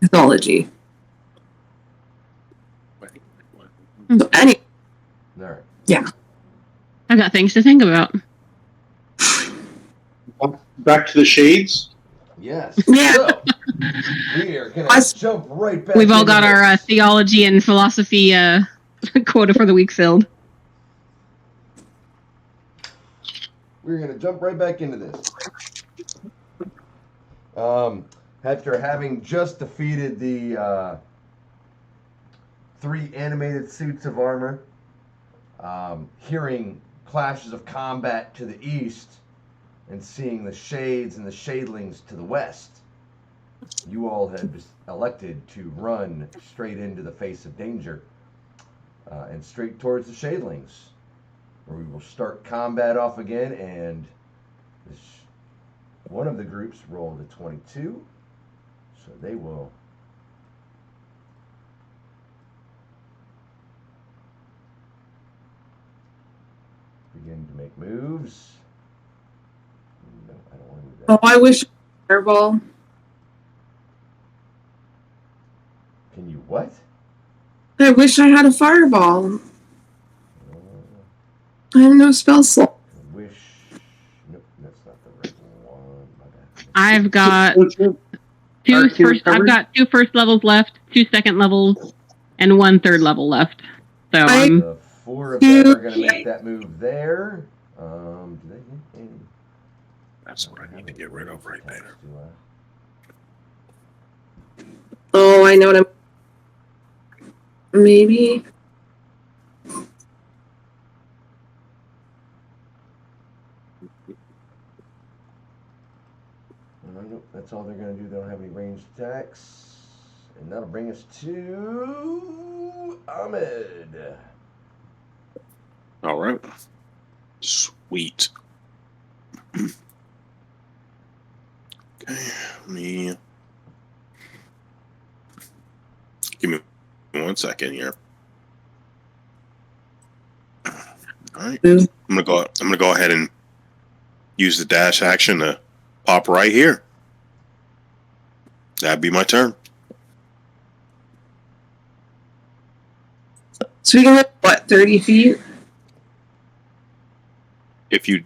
mythology. So, anyway. All right. Yeah. I've got things to think about. Back to the shades. Yes. Yeah. So, we are gonna jump right back. We've all got our theology and philosophy quota for the week filled. We're gonna jump right back into this. After having just defeated the 3 animated suits of armor, hearing clashes of combat to the east, and seeing the shades and the shadelings to the west, you all had elected to run straight into the face of danger and straight towards the shadelings, where we will start combat off again. And one of the groups rolled a 22, so they will begin to make moves. No, I don't want to do that. Oh, I wish fireball. Can you what? I wish I had a fireball. I have no spell slot. Wish. Nope, that's not the right one. My bad. I've got I've got 2 first levels left, 2 second levels, and 1 third level left. So the 4 of them are going to make that move there. Do they hit any? That's what I need to get rid of right there. Oh, I know what I'm. Maybe. Nope, that's all they're going to do. They don't have any ranged attacks. And that'll bring us to Ahmed. All right. Sweet. me give me 1 second here. All right, I'm gonna go ahead and use the dash action to pop right here. That'd be my turn. So we can look, what, 30 feet? If you,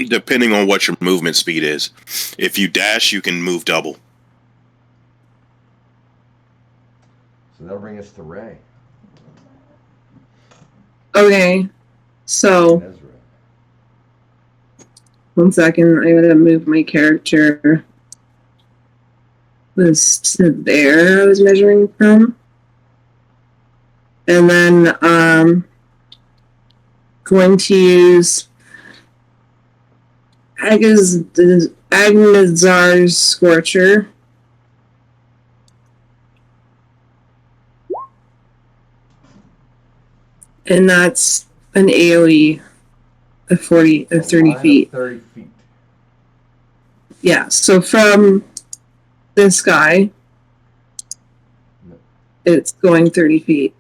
depending on what your movement speed is, if you dash, you can move double. So that'll bring us to Ray. Okay. So, Ezra. 1 second. I gotta move my character. Was to there I was measuring from. And then, going to use Agnazar's Scorcher. And that's an AoE of 30 feet. 30 feet. Yeah, so from this guy, it's going 30 feet.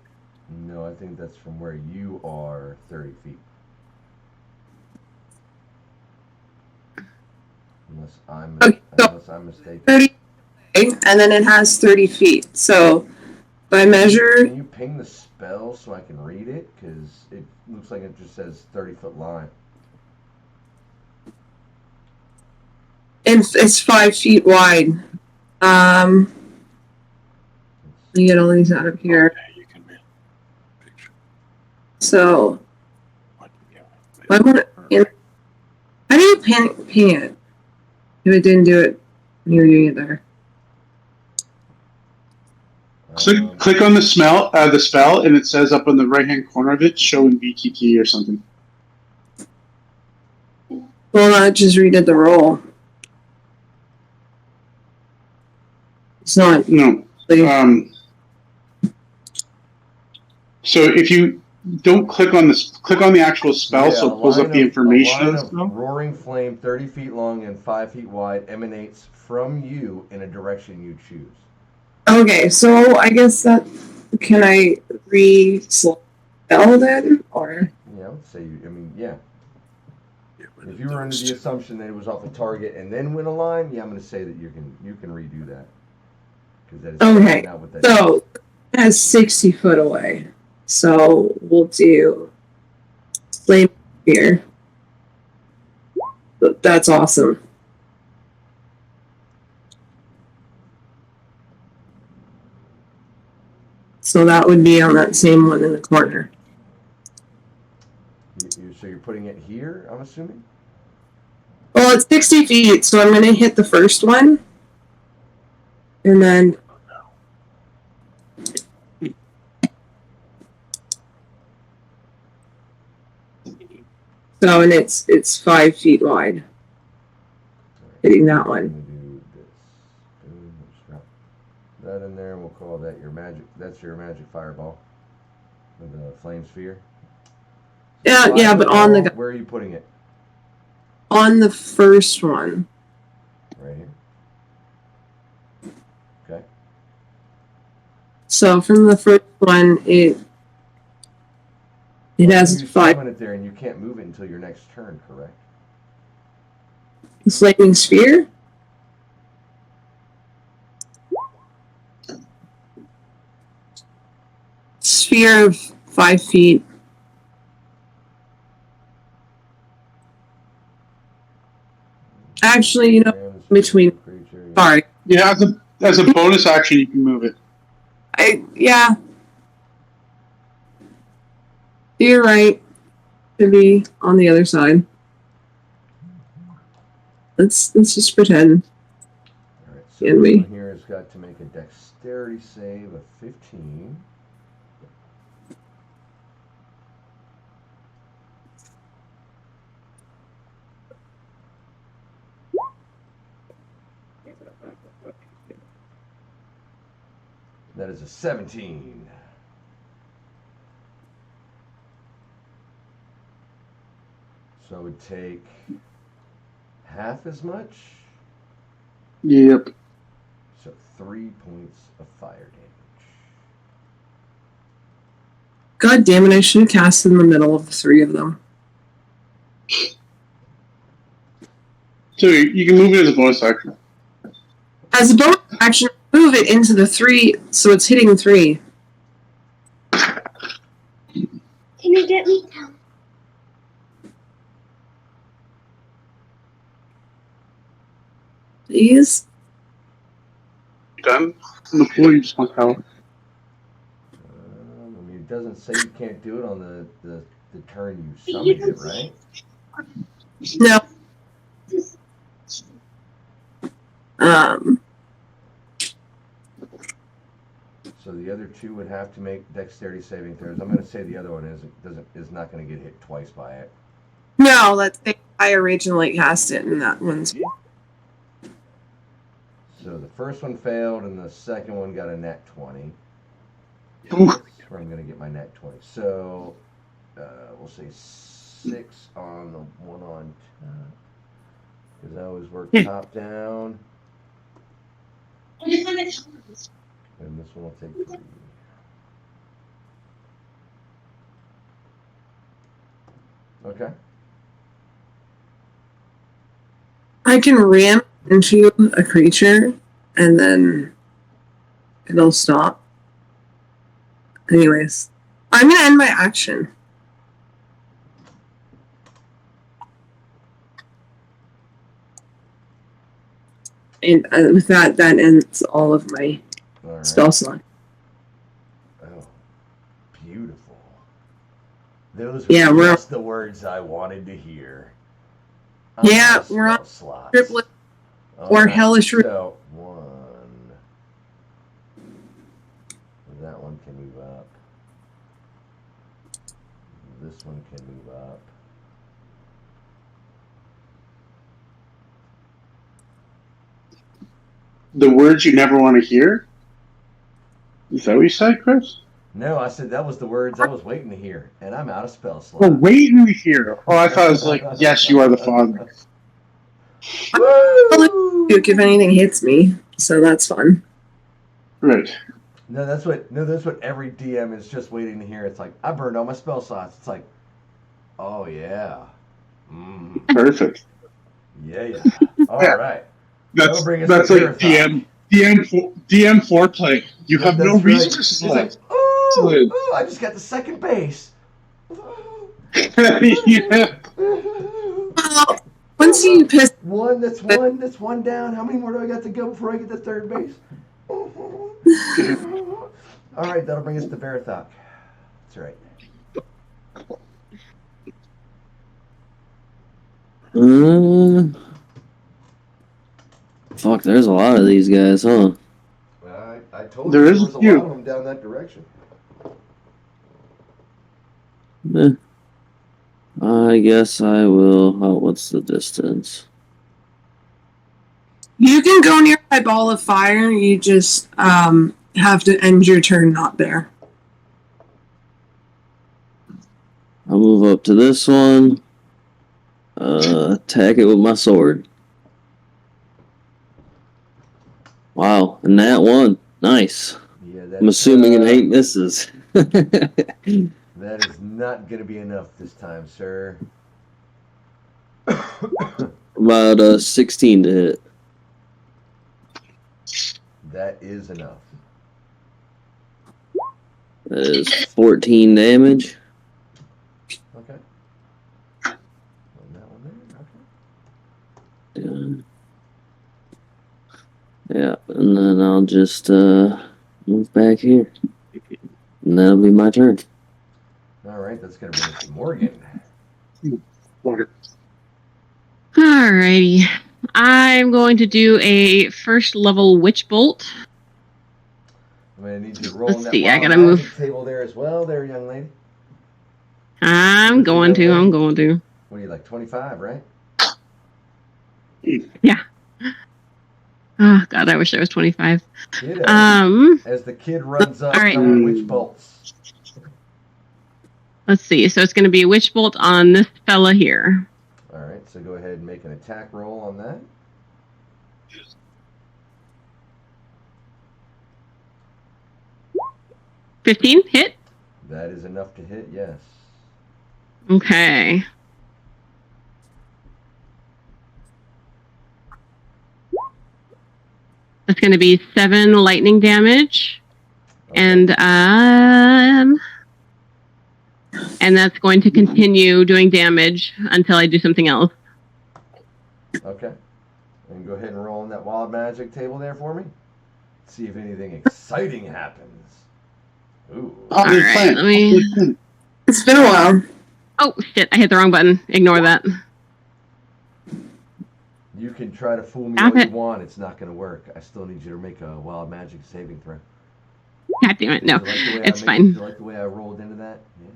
No, I think that's from where you are 30 feet. Unless I'm mistaken. 30, and then it has 30 feet. So by measure, Can you ping the spell so I can read it? Because it looks like it just says 30-foot line. it's 5 feet wide. Let me get all these out of here. So I want to. How do you ping it? If it didn't do it when you were doing it there. Click on the spell, and it says up on the right-hand corner of it, show in VTT or something. Well, I just redid the roll. It's not. No. So if you don't click on the actual spell, so it pulls up the information. A line of roaring flame 30 feet long and 5 feet wide emanates from you in a direction you choose. Okay, so I guess that can I re-spell then, or? Yeah, I would say yeah. If you were under the assumption that it was off the target and then went a line, yeah, I'm going to say that you can redo that. That is okay, not what that so it has 60 foot away. So we'll do flame here. That's awesome. So that would be on that same one in the corner. So you're putting it here, I'm assuming? Well, it's 60 feet, so I'm going to hit the first one. And then... So, and it's 5 feet wide. Hitting that one. Do this. That in there, and we'll call that your magic. That's your magic fireball with the flame sphere. So Yeah, but on the. Where are you putting it? On the first one. Right here. Okay. So from the first one, it has 5. It there, and you can't move it until your next turn, correct? The flaming sphere. Sphere of 5 feet. Actually, between. Sorry. Yeah, as a bonus action, you can move it. Yeah. You're right. To be on the other side. Let's just pretend. All right, so this one here has got to make a dexterity save of 15. That is a 17. So it would take half as much Yep. So 3 points of fire damage. God damn it, I should have cast in the middle of the three of them. So you can move it as a bonus action. As a bonus action, move it into the three, so it's hitting three. Can you get me down? Please? Done? In the pool, you just want power. I mean, it doesn't say you can't do it on the turn you summoned it, right? No. So the other two would have to make dexterity saving throws. I'm going to say the other one is not going to get hit twice by it. No, I originally cast it, and that one's. So the first one failed, and the second one got a nat 20. Oof. That's where I'm going to get my nat 20. So we'll say 6 on the one on top. Because I always work top down. And this one will take 3. Okay. I can ram into a creature, and then it'll stop. Anyways, I'm gonna end my action. And with that ends all of my spell slot. Oh, beautiful. Those were just the words I wanted to hear. We're on triplet or hellish. So 1. That one can move up. This one can move up. The words you never want to hear? Is that what you said, Chris? No, I said that was the words I was waiting to hear, and I'm out of spell slot. Oh, waiting to hear. Oh, I thought it was like, yes, you are the father. If anything hits me, so that's fun. Right. No, that's what every DM is just waiting to hear. It's like, I burned all my spell slots. It's like, oh yeah. Perfect. Yeah. All right. That's like DM foreplay. You have no resources left. Oh, I just got to second base. Yeah. Once you piss that's one down. How many more do I got to go before I get to third base? All right, that'll bring us to Varathok. That's right. Fuck, there's a lot of these guys, huh? I told you there was a lot of them down that direction. I guess I will. Oh, what's the distance? You can go near my ball of fire. You just have to end your turn not there. I'll move up to this one. Attack it with my sword. Wow, and that one. Nice. Yeah, I'm assuming it ain't misses. That is not going to be enough this time, sir. About 16 to hit. That is enough. That is 14 damage. Okay. And that one there. Okay. Yeah, and then I'll just move back here. And that'll be my turn. All right, that's going to bring us to Morgan. Alrighty. I'm going to do a first level witch bolt. I'm going to need you to roll on that I gotta move table there as well, there, young lady. I'm going to. What are you, like 25, right? Yeah. Oh God, I wish I was 25. As the kid runs up, all right. Witch bolts. Let's see. So it's going to be a witch bolt on this fella here. All right, so go ahead and make an attack roll on that. 15 hit? That is enough to hit, yes. Okay. That's going to be 7 lightning damage. Okay. And that's going to continue doing damage until I do something else. Okay. And go ahead and roll on that wild magic table there for me. See if anything exciting happens. Ooh. All right, let me... It's been a while. Oh, shit, I hit the wrong button. Ignore that. You can try to fool me Stop all it. you want. It's not going to work. I still need you to make a wild magic saving throw. God damn it, no. Do you like the way It's Do fine. you like the way I rolled into that? Yeah.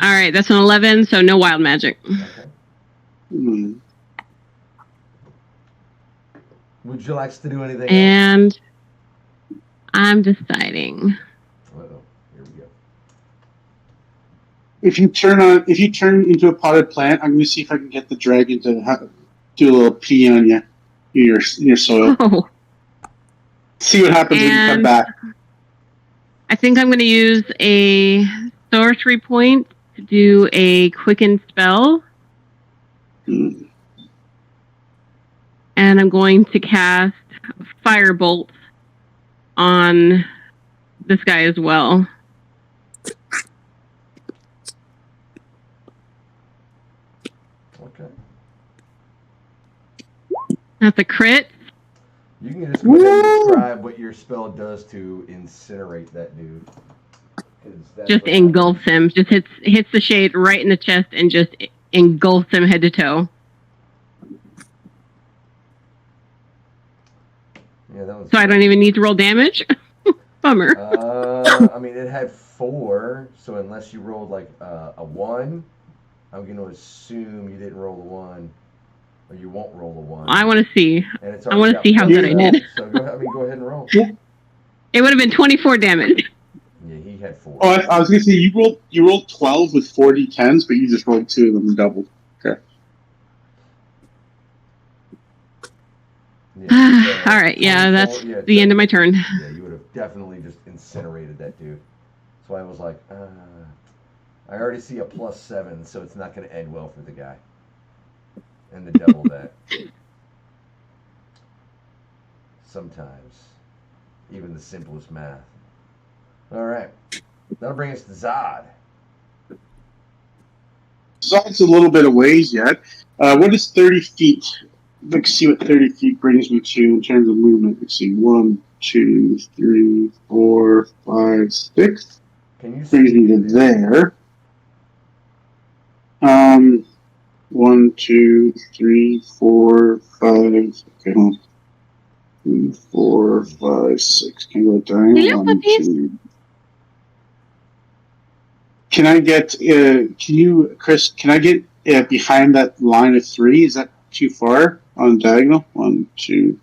All right, that's an 11, so no wild magic. Okay. Hmm. Would you like to do anything else? And I'm deciding. Uh-oh. Here we go. If you turn into a potted plant, I'm going to see if I can get the dragon to do a little pee on you, in your soil. Oh, See what happens when you come And- back. I think I'm going to use a sorcery point to do a quicken spell. Hmm. And I'm going to cast Firebolt on this guy as well. Okay. That's a crit. You can just go ahead and describe what your spell does to incinerate that dude. 'Cause that's Just what engulfs happens. him. Just hits the shade right in the chest and just engulfs him head to toe. Yeah, that was. So I don't even need to roll damage? Bummer. I mean, it had 4, so unless you rolled like a 1, I'm going to assume you didn't roll the 1, or you won't roll the 1. I want to see. And it's I wanna already see got how good I plus did. 4, So go ahead and roll. It would have been 24 damage. Yeah, he had 4. Oh, I was going to say you rolled 12 with 4 d10s, but you just rolled 2 of them and doubled. Okay. Yeah, All right, yeah, 24, that's yeah, the end of my turn. Yeah, you would have definitely just incinerated that dude. So I was like, I already see a +7, so it's not going to end well for the guy. And the devil that. Sometimes. Even the simplest math. Alright. That'll bring us to Zod. Zod's a little bit of ways yet. What is 30 feet? Let's see what 30 feet brings me to in terms of movement. Let's see. 1, 2, 3, 4, 5, 6. Can you Brings me to there. 1, 2, 3, 4, 5. Okay, hold on. 3, 4, 5, 6. Can I go down? Hello, 1, puppies. 2. Can I get? Chris? Can I get behind that line of 3? Is that too far on diagonal? 1, 2.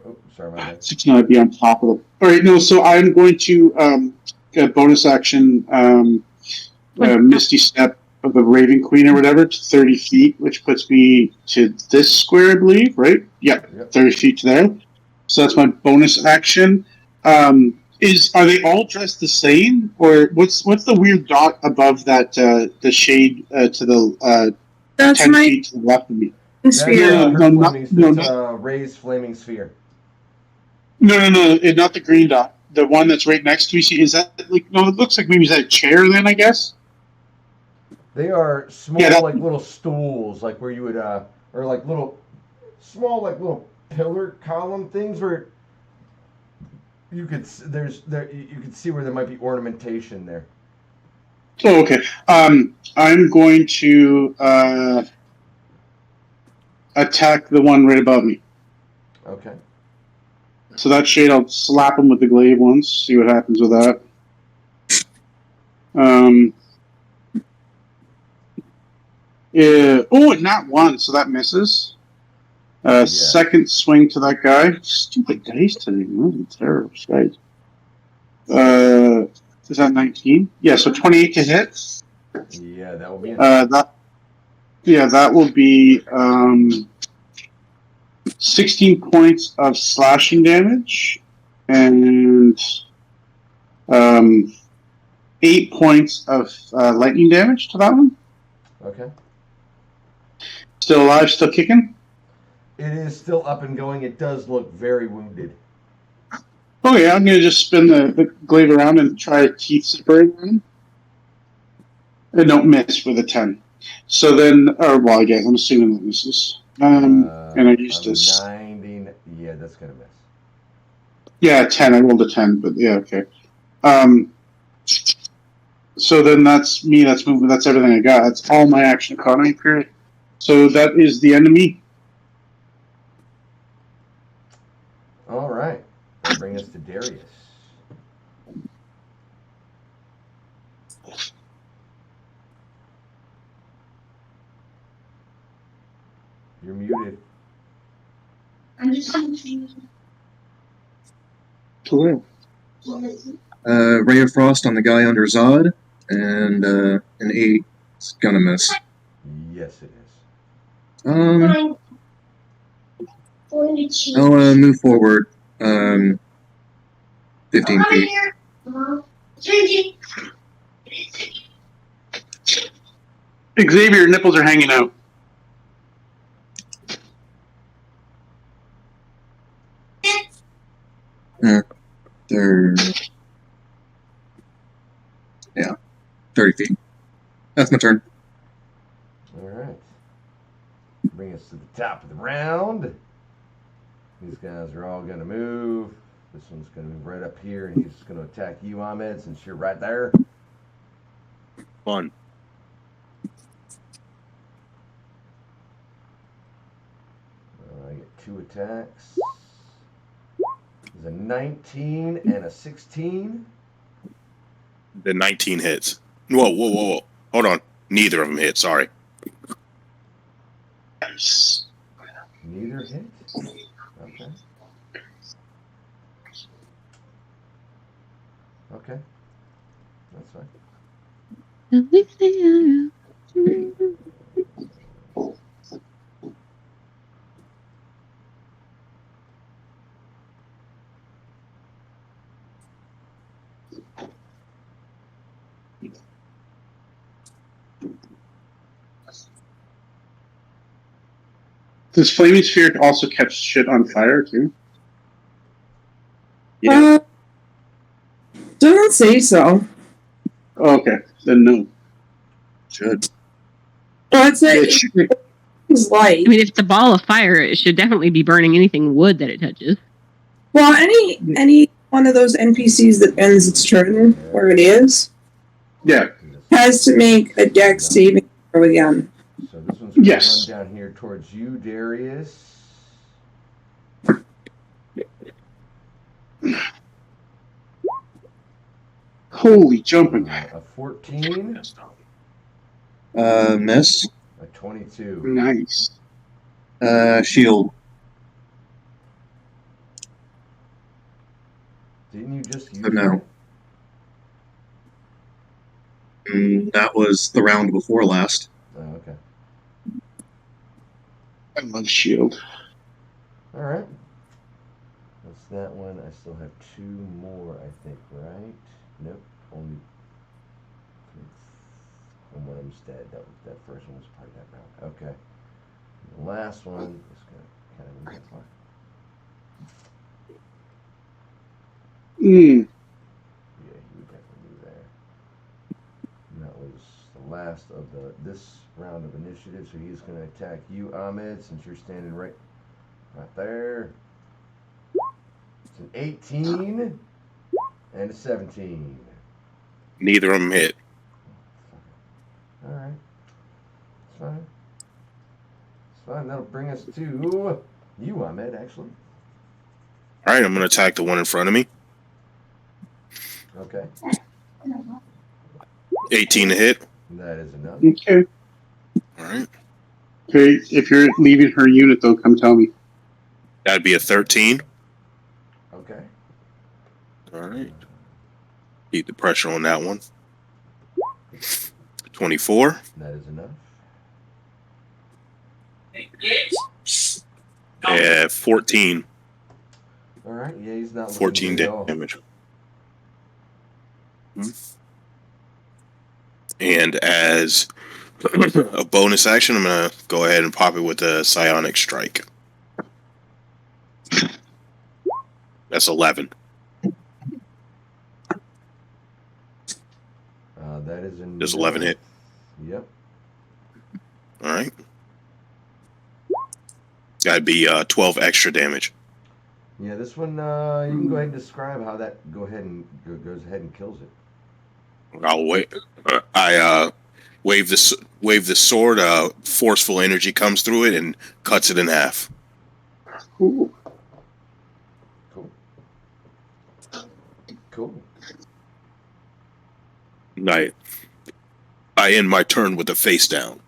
Oh, sorry, my bad. 6 might be on top of it. All right, no. So I'm going to bonus action Misty Step of the Raven Queen or whatever to 30 feet, which puts me to this square, I believe. Right? Yeah, Yep. 30 feet to there. So that's my bonus action. Are they all dressed the same, or what's the weird dot above that the shade to the That's 10 my feet to the left of me? That's sphere. Ray's flaming sphere. No, not the green dot. The one that's right next to me. Is that like? No, it looks like maybe is that a chair then? I guess. They are small, Yeah, like little stools, like where you would, or like little, small, like little pillar column things where you could you could see where there might be ornamentation there. Oh, okay. I'm going to attack the one right above me. Okay. So that shade, I'll slap him with the glaive once. See what happens with that. Not one, so that misses. Yeah. Second swing to that guy. Stupid dice today. Really terrible dice. Is that 19? Yeah, so 28 to hit. Yeah, that will be it. That will be 16 points of slashing damage, and 8 points of lightning damage to that one. Okay. Still alive, still kicking. It is still up and going. It does look very wounded. Oh yeah, I'm gonna just spin the glaive around and try a teeth separate one. And don't miss with a 10. So then, well, I guess I'm assuming that misses. And I used this. 90. Yeah, that's gonna miss. Yeah, 10. I rolled a 10, but yeah, okay. So then that's me. That's movement. That's everything I got. That's all my action economy period. So that is the end of me. All right. That'll bring us to Darius. You're muted. I'm just confused. Cool. Ray of Frost on the guy under Zod, and an 8 is gonna miss. Yes, it is. I'll Going to cheat. move forward 15 feet. Xavier, your nipples are hanging out. They're 30 feet. That's my turn. All right. Bring us to the top of the round. These guys are all going to move. This one's going to move right up here, and he's going to attack you, Ahmed, since you're right there. Fun. I get 2 attacks. There's a 19 and a 16. The 19 hits. Whoa. Hold on. Neither of them hit. Sorry. Neither hit? Okay. Okay. That's fine. At least they are. Does Flaming Sphere also catch shit on fire, too? Don't say so. Oh, okay. Then no. Should. Well, it's like, it's light. I mean, if it's a ball of fire, it should definitely be burning anything wood that it touches. Well, any one of those NPCs that ends its turn where it is Yeah. has to make a dex saving throw again. So this one's going to Yes. run down here towards you, Darius. Holy jumping. A 14, Miss. a 22. Nice. Shield. Didn't you just use No. That was the round before last. that? Oh, okay. I love shield. All right. That's that one. I still have 2 more, I think, right? Nope. Only. And one of them's dead. That first one was part of that round. Okay. The last one is going to kind of move that far. Mm. Yeah, he would definitely be there. And that was the last of this round of initiative. So he's going to attack you, Ahmed, since you're standing right there. It's an 18 and a 17. Neither of them hit. All right. It's fine. It's fine. That'll bring us to you, Ahmed, actually. All right, I'm going to attack the one in front of me. Okay. 18 to hit. That is enough. Okay. All right. Okay. If you're leaving her unit, though, come tell me. That'd be a 13. Okay. All right. Keep the pressure on that one. 24. That is enough. 14. All right. Yeah, he's not looking 14 good at all. damage. And as a bonus action, I'm going to go ahead and pop it with a psionic strike. That's 11. That is in. Does 11 hit? Yep. All right. It's got to be 12 extra damage. Yeah, this one you can go ahead and describe how that goes ahead and kills it. I'll wait. I wave the sword. Forceful energy comes through it and cuts it in half. Ooh. Cool. I end my turn with the face down.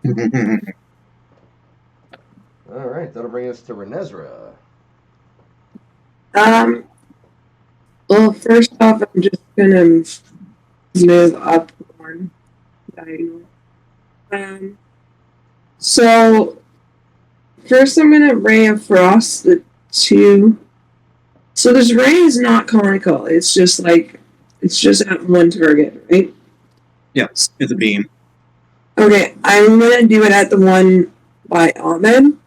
All right, that'll bring us to Renezra. Well, first off, I'm just gonna move up one diagonal. So first I'm gonna Ray of Frost the 2. So this ray is not conical. It's just at one target, right? Yeah, it's a beam. Okay, I'm gonna do it at the one by Ahmed.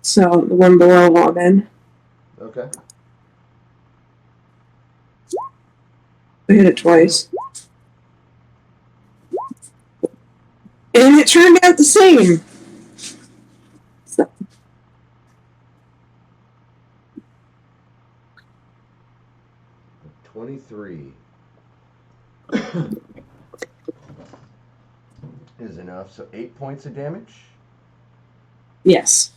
So the one below Ahmed. Okay. I hit it twice. And it turned out the same. So. 23 is enough. So 8 points of damage. Yes.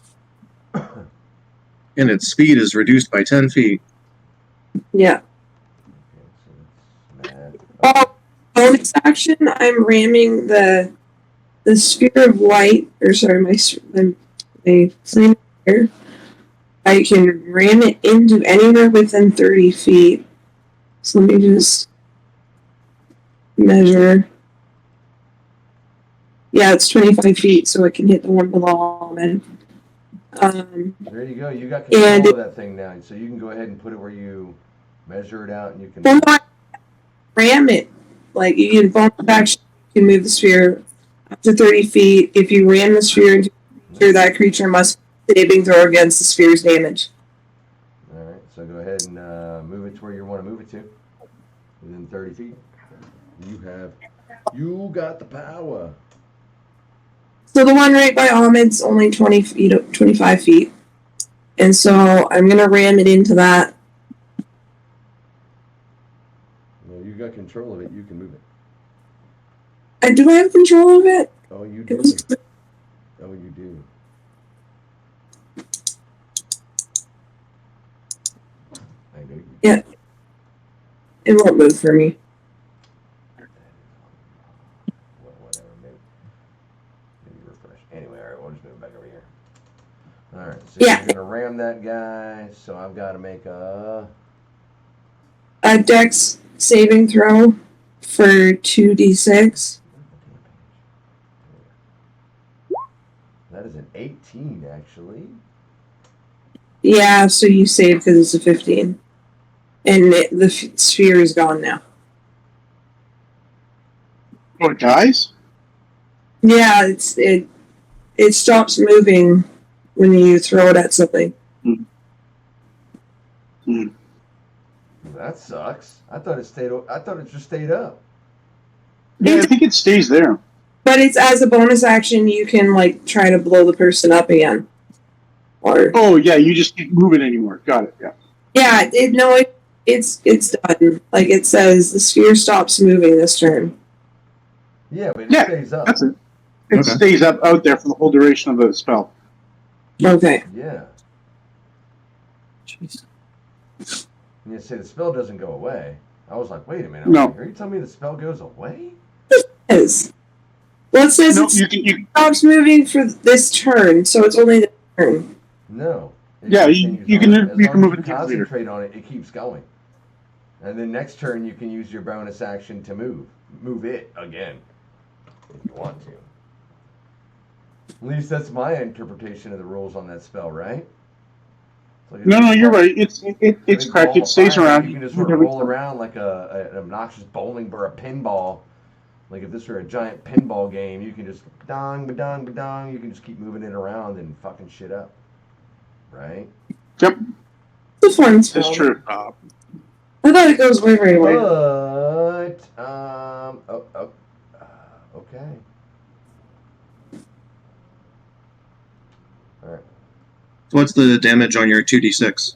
And its speed is reduced by 10 feet. Yeah. Okay, so that's mad. Oh, bonus action, I'm ramming the sphere of light, or sorry, my flame sphere. I can ram it into anywhere within 30 feet. So let me just measure. Yeah, it's 25 feet, so it can hit the one below it. There you go. You got control of that thing now, so you can go ahead and put it where you measure it out, and you can ram it. Like you can bonus action, you can move the sphere up to 30 feet. If you ram the sphere into a creature, that creature must saving throw against the sphere's damage. All right, so go ahead and move it to where you want to move it to, within 30 feet. You got the power. So the one right by Ahmed's only 25 feet. And so I'm going to ram it into that. Well, you got control of it. You can move it. Do I have control of it? Oh, you do. Oh, you do. I know you do. Yeah. It won't move for me. Well, whatever. Maybe refresh. Anyway, all right, we'll just move it back over here. All right, so Yeah. you're gonna ram that guy. So I've got to make a Dex saving throw for 2d6. That is an 18, actually. Yeah, so you save because it's a 15. And the sphere is gone now. Oh, it dies? Yeah, it stops moving when you throw it at something. That sucks. I thought it just stayed up. Yeah, I think it stays there. But it's as a bonus action, you can like try to blow the person up again. Or Yeah, you just can't move it anymore. Got it. Yeah. yeah, it's done. Like it says, the sphere stops moving this turn. Yeah, but it Yeah, stays up. That's it. It stays out there for the whole duration of the spell. Okay. Yeah. Jeez. And you say the spell doesn't go away. I was like, wait a minute. No. Are you telling me the spell goes away? It is. Well, it says No, it stops moving for this turn, so it's only the turn. No. It Yeah, continues you on. can As you long can move as it you later. concentrate on it, it keeps going. And then next turn you can use your bonus action to move it again if you want to. At least that's my interpretation of the rules on that spell, right? Like No, you're right. It's correct. It stays around. You can just sort of roll around like an obnoxious bowling or a pinball. Like if this were a giant pinball game, you can just dong, ba-dong, ba-dong. You can just keep moving it around and fucking shit up. Right? Yep. This one's That's true. I thought it goes very well. But, okay. Alright. What's the damage on your 2d6?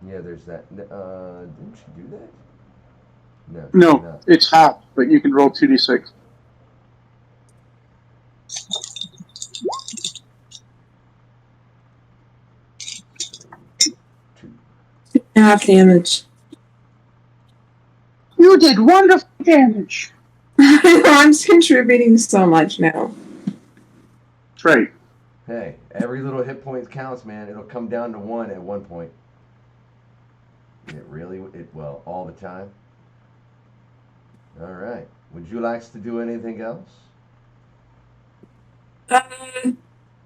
Yeah, there's that. Didn't she do that? No. No, it's half, but you can roll 2d6. Half damage. You did wonderful damage. I'm just contributing so much now. That's right. Hey, every little hit point counts, man. It'll come down to 1 at one point. Well, all the time. All right. Would you like to do anything else?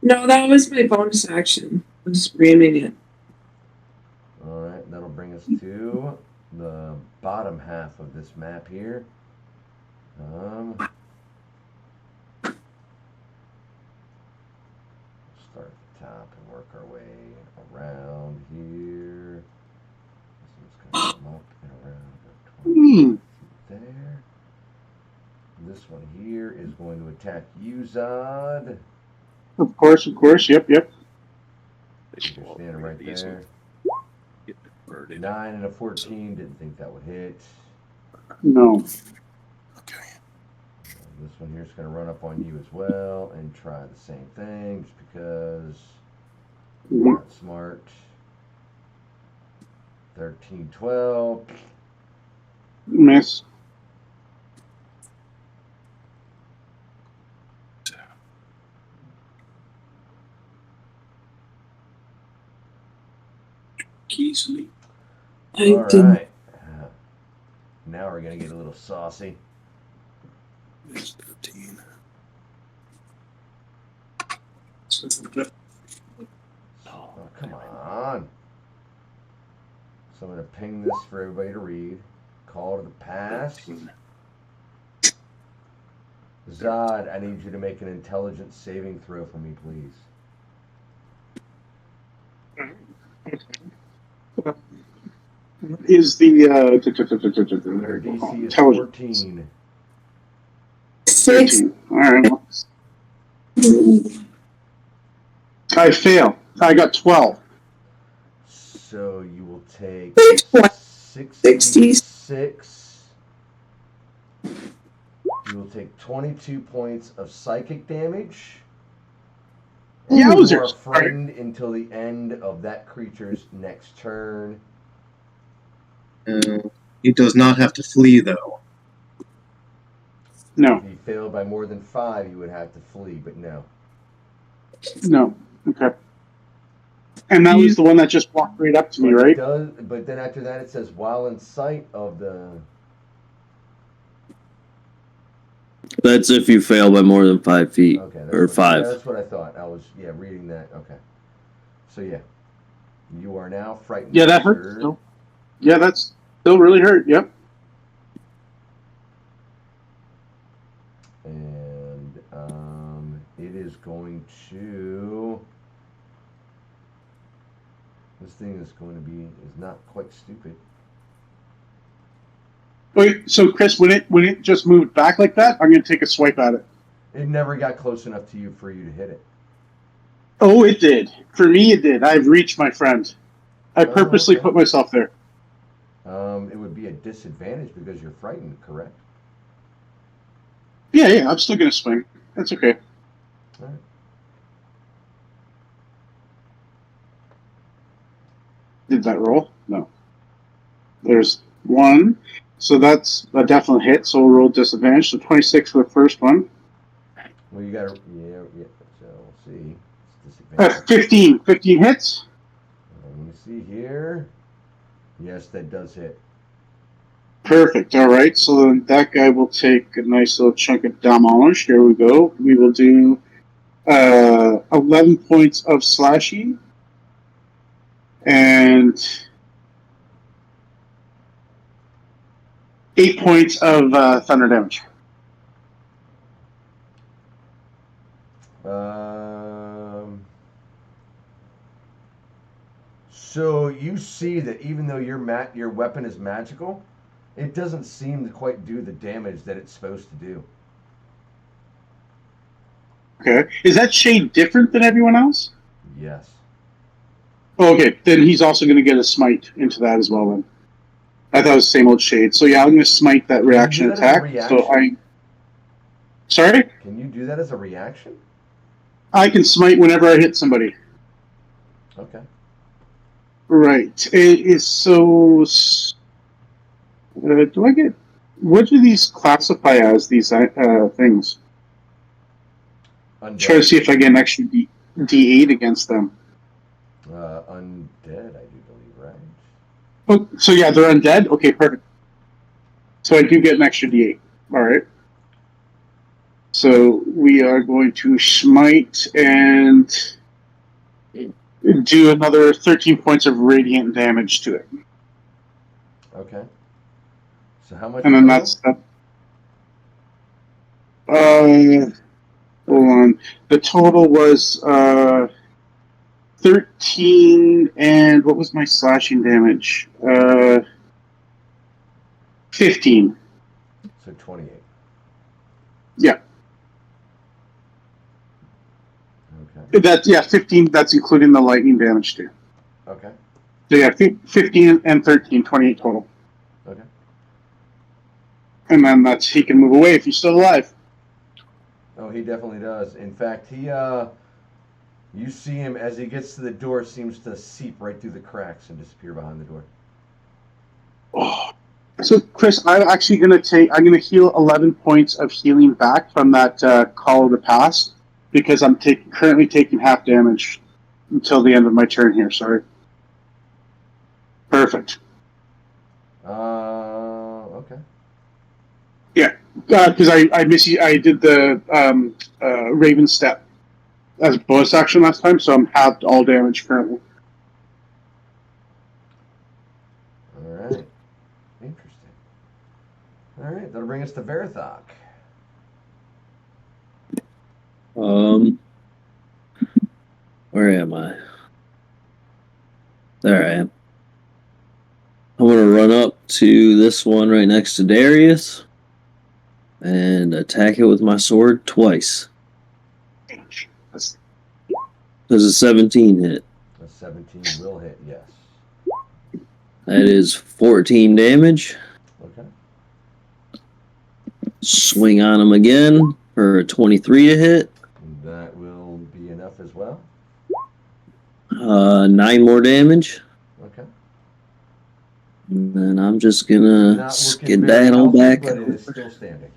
No, that was my bonus action. I'm just ramming it. All right, that'll bring us to the bottom half of this map here. Start at the top and work our way around here. This one's going to come up and around there. This one here is going to attack you, Zod. Of course. Yep. You're standing right there. 9 and a 14. Didn't think that would hit. No. Okay. This one here is going to run up on you as well and try the same thing just because you're not smart. 13, 12. Miss. Easily. All right. Now we're going to get a little saucy. 13. Oh, come on. So I'm going to ping this for everybody to read. Call to the past. Zod, I need you to make an intelligence saving throw for me, please. Is the Your DC is 14. 13. All right. I fail. I got 12. So you will take 66. You will take 22 points of psychic damage. Yeah, you are frightened until the end of that creature's next turn. He does not have to flee, though. No. If he failed by more than 5, you would have to flee, but no. No. Okay. And that was the one that just walked right up to me, right? But then after that, it says while in sight of the. That's if you fail by more than 5 feet. Okay, or 5. That's what I thought. I was reading that. Okay. So yeah, you are now frightened. Yeah, that hurts still. Yeah, that's still really hurt. Yep. And it is going to. This thing is not quite stupid. Wait, so Chris, when it just moved back like that, I'm going to take a swipe at it. It never got close enough to you for you to hit it. Oh, it did. For me, it did. I've reached my friend. I purposely put myself there. It would be a disadvantage because you're frightened, correct? Yeah, I'm still going to swing. That's okay. All right. Did that roll? No. There's 1. So that's a definite hit, so we'll roll disadvantage. So 26 for the first one. Well, you got to, yeah. So we'll see. It's disadvantage. 15. 15 hits. Let me see here. Yes, that does hit. Perfect. All right. So then that guy will take a nice little chunk of damage. Here we go. We will do 11 points of slashing, and 8 points of thunder damage. So you see that even though your weapon is magical, it doesn't seem to quite do the damage that it's supposed to do. Okay. Is that shade different than everyone else? Yes. Okay, then he's also going to get a smite into that as well. Then I thought it was the same old shade. So yeah, I'm going to smite that reaction Can you do that as a attack. reaction? So sorry. Can you do that as a reaction? I can smite whenever I hit somebody. Okay. Right. It is so. Do I get? What do these classify as? These things. Undead. Try to see if I get an extra D8 against them. Undead, I do believe, right? Oh, so yeah, they're undead? Okay, perfect. So I do get an extra D8. Alright. So we are going to smite and do another 13 points of radiant damage to it. Okay. So how much? And then that's... hold on. The total was 13, and what was my slashing damage? 15. So 28. Yeah. Okay. 15. That's including the lightning damage too. Okay. So yeah, 15 and 13, 28 total. Okay. And then he can move away if he's still alive. Oh, he definitely does. In fact, you see him as he gets to the door, seems to seep right through the cracks and disappear behind the door. Oh. So Chris, I'm actually going to heal 11 points of healing back from that Call of the Past, because I'm currently taking half damage until the end of my turn here. Sorry. Perfect. Okay. Yeah, because I did the Raven Step as a bonus action last time, so I'm halved all damage currently. All right. Interesting. All right, that'll bring us to Verthok. Where am I? There I am. I'm going to run up to this one right next to Darius and attack it with my sword twice. Does a 17 hit? A 17 will hit, yes. That is 14 damage. Okay. Swing on him again for a 23 to hit. That will be enough as well. 9 more damage. Okay. And then I'm just gonna skedaddle back. But it is still standing.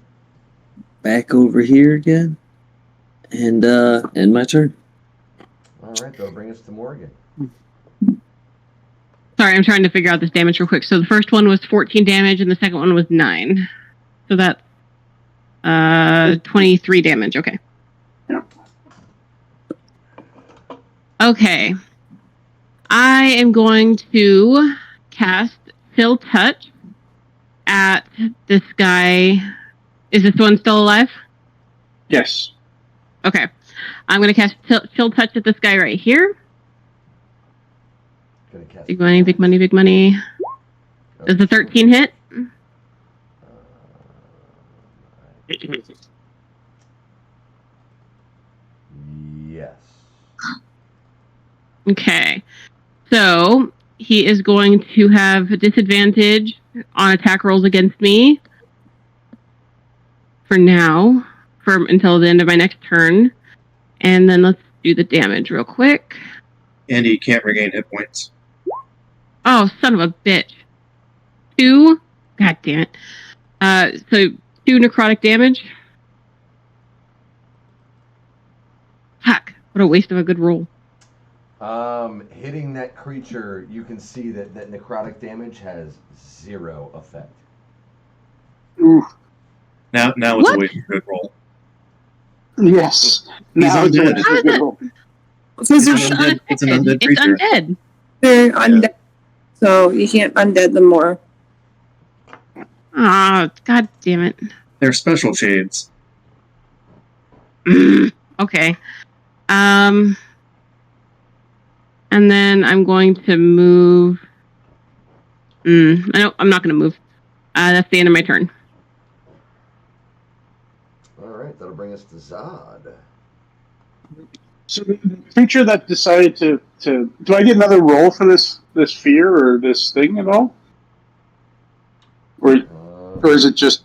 Back over here again. And end my turn. All right, that'll bring us to Morgan. Sorry, I'm trying to figure out this damage real quick. So the first one was 14 damage, and the second one was 9. So that's 23 damage. Okay. Yeah. Okay. I am going to cast Chill Touch at this guy. Is this one still alive? Yes. Okay. I'm going to cast Chill Touch at this guy right here. Big money, big money, big money. Does the 13 hit? Yes. Okay. So he is going to have a disadvantage on attack rolls against me for now, until the end of my next turn. And then let's do the damage real quick. And he can't regain hit points. Oh, son of a bitch. 2. God damn it. So 2 necrotic damage. Fuck. What a waste of a good roll. Hitting that creature, you can see that necrotic damage has 0 effect. Oof. Now it's a waste of a good roll. Yes. Now it's undead. a good roll. Because It's an undead It's creature. undead. they're undead, so you can't undead them more. Oh, god damn it. They're special shades. Okay. And then I'm going to move. I'm not going to move. That's the end of my turn. All right, that'll bring us to Zod. So the creature that decided to do I get another roll for this fear or this thing at all? Or is it just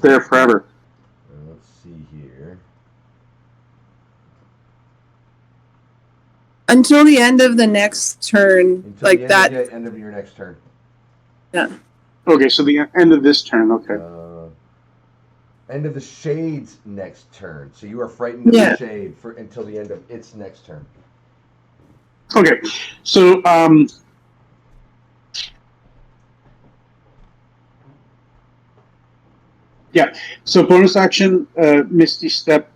there forever? Let's see here. Until the end of the next turn, Until like the that. End of your next turn. Yeah. Okay, so the end of this turn. Okay. End of the shade's next turn. So you are frightened of the shade for until the end of its next turn. Okay, so yeah. So bonus action, Misty Step,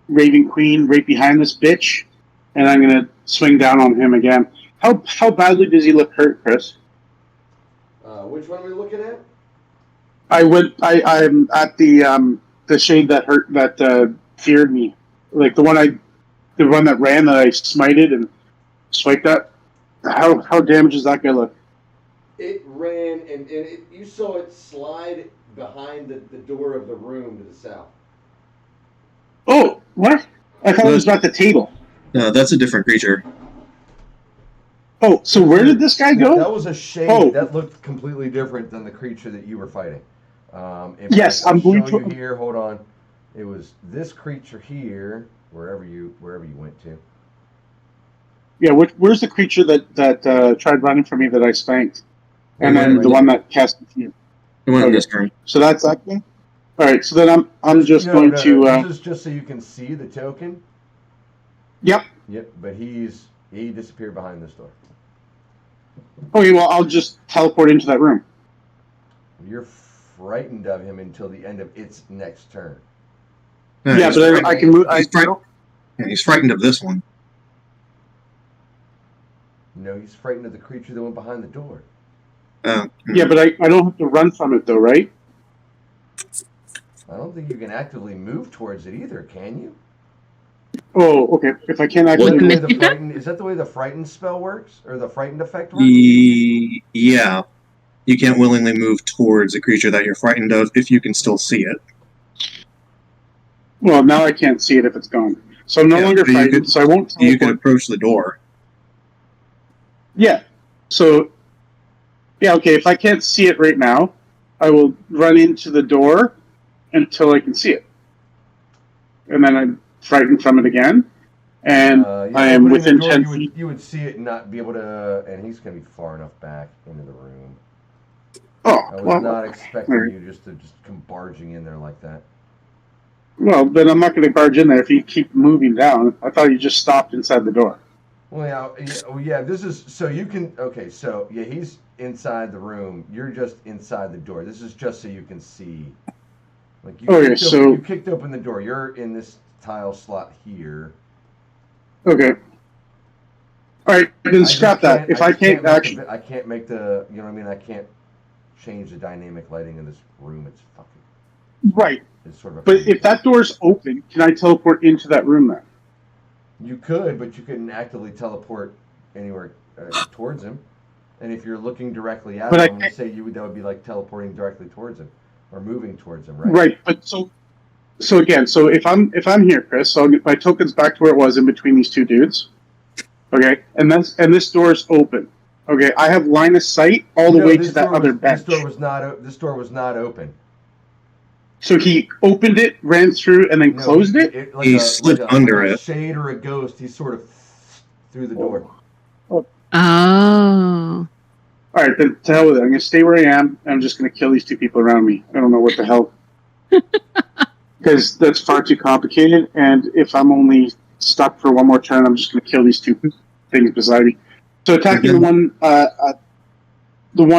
Raven Queen, right behind this bitch, and I'm gonna swing down on him again. How badly does he look hurt, Chris? Which one are we looking at? I'm at the shade that feared me, like the one that ran that I smited and swiped at. How damaged does that guy look? It ran and you saw it slide behind the door of the room to the south. Oh, what? I thought it was about the table. No, that's a different creature. Oh, so where did this guy go? That was a shade that looked completely different than the creature that you were fighting. Yes, I'll I'm going show to. you here. Hold on. It was this creature here, wherever you went to. Yeah, where's the creature that tried running from me that I spanked, and then the one that cast fear? It went in this turn. So that's that thing. All right, so then I'm just going to. This is just so you can see the token. Yep. Yep, but he disappeared behind this door. Okay, well I'll just teleport into that room. You're frightened of him until the end of its next turn. Yeah, but I can move. He's frightened of this one. No, he's frightened of the creature that went behind the door. Yeah, but I don't have to run from it though, right? I don't think you can actively move towards it either, can you? Oh, okay. If I can't actually is that the way the frightened spell works, or the frightened effect works? Yeah, you can't willingly move towards a creature that you're frightened of if you can still see it. Well, now I can't see it if it's gone, so I'm no longer frightened. So I won't. You can approach the door. Yeah. So. Yeah. Okay. If I can't see it right now, I will run into the door until I can see it, and then I'm frightened from it again, and I am within 10 feet. You would see it and not be able to, and he's going to be far enough back into the room. Oh, I was not expecting you just to come barging in there like that. Well, then I'm not going to barge in there if you keep moving down. I thought you just stopped inside the door. Well, yeah. This is so you can. Okay, so yeah, he's inside the room. You're just inside the door. This is just so you can see. Like you kicked open the door. You're in this tile slot here. Okay. All right, then scrap that. If I can't actually, I can't make the. You know what I mean? I can't change the dynamic lighting in this room. It's fucking. Right. It's sort of. But if that door's open, can I teleport into that room then? You could, but you couldn't actively teleport anywhere towards him. And if you're looking directly at him, I'm say that would be like teleporting directly towards him or moving towards him, right? Right. But so again, so if I'm here, Chris, so I'll get my tokens back to where it was in between these two dudes. Okay, and this door's open. Okay, I have line of sight all the way to that other bench. This door was not open. So he opened it, ran through, and then closed it? He slid under it. A shade or a ghost, he sort of through the door. Oh. All right, then to hell with it. I'm going to stay where I am, and I'm just going to kill these two people around me. I don't know what the hell. Because that's far too complicated, and if I'm only stuck for one more turn, I'm just going to kill these two things beside me. So attacking the one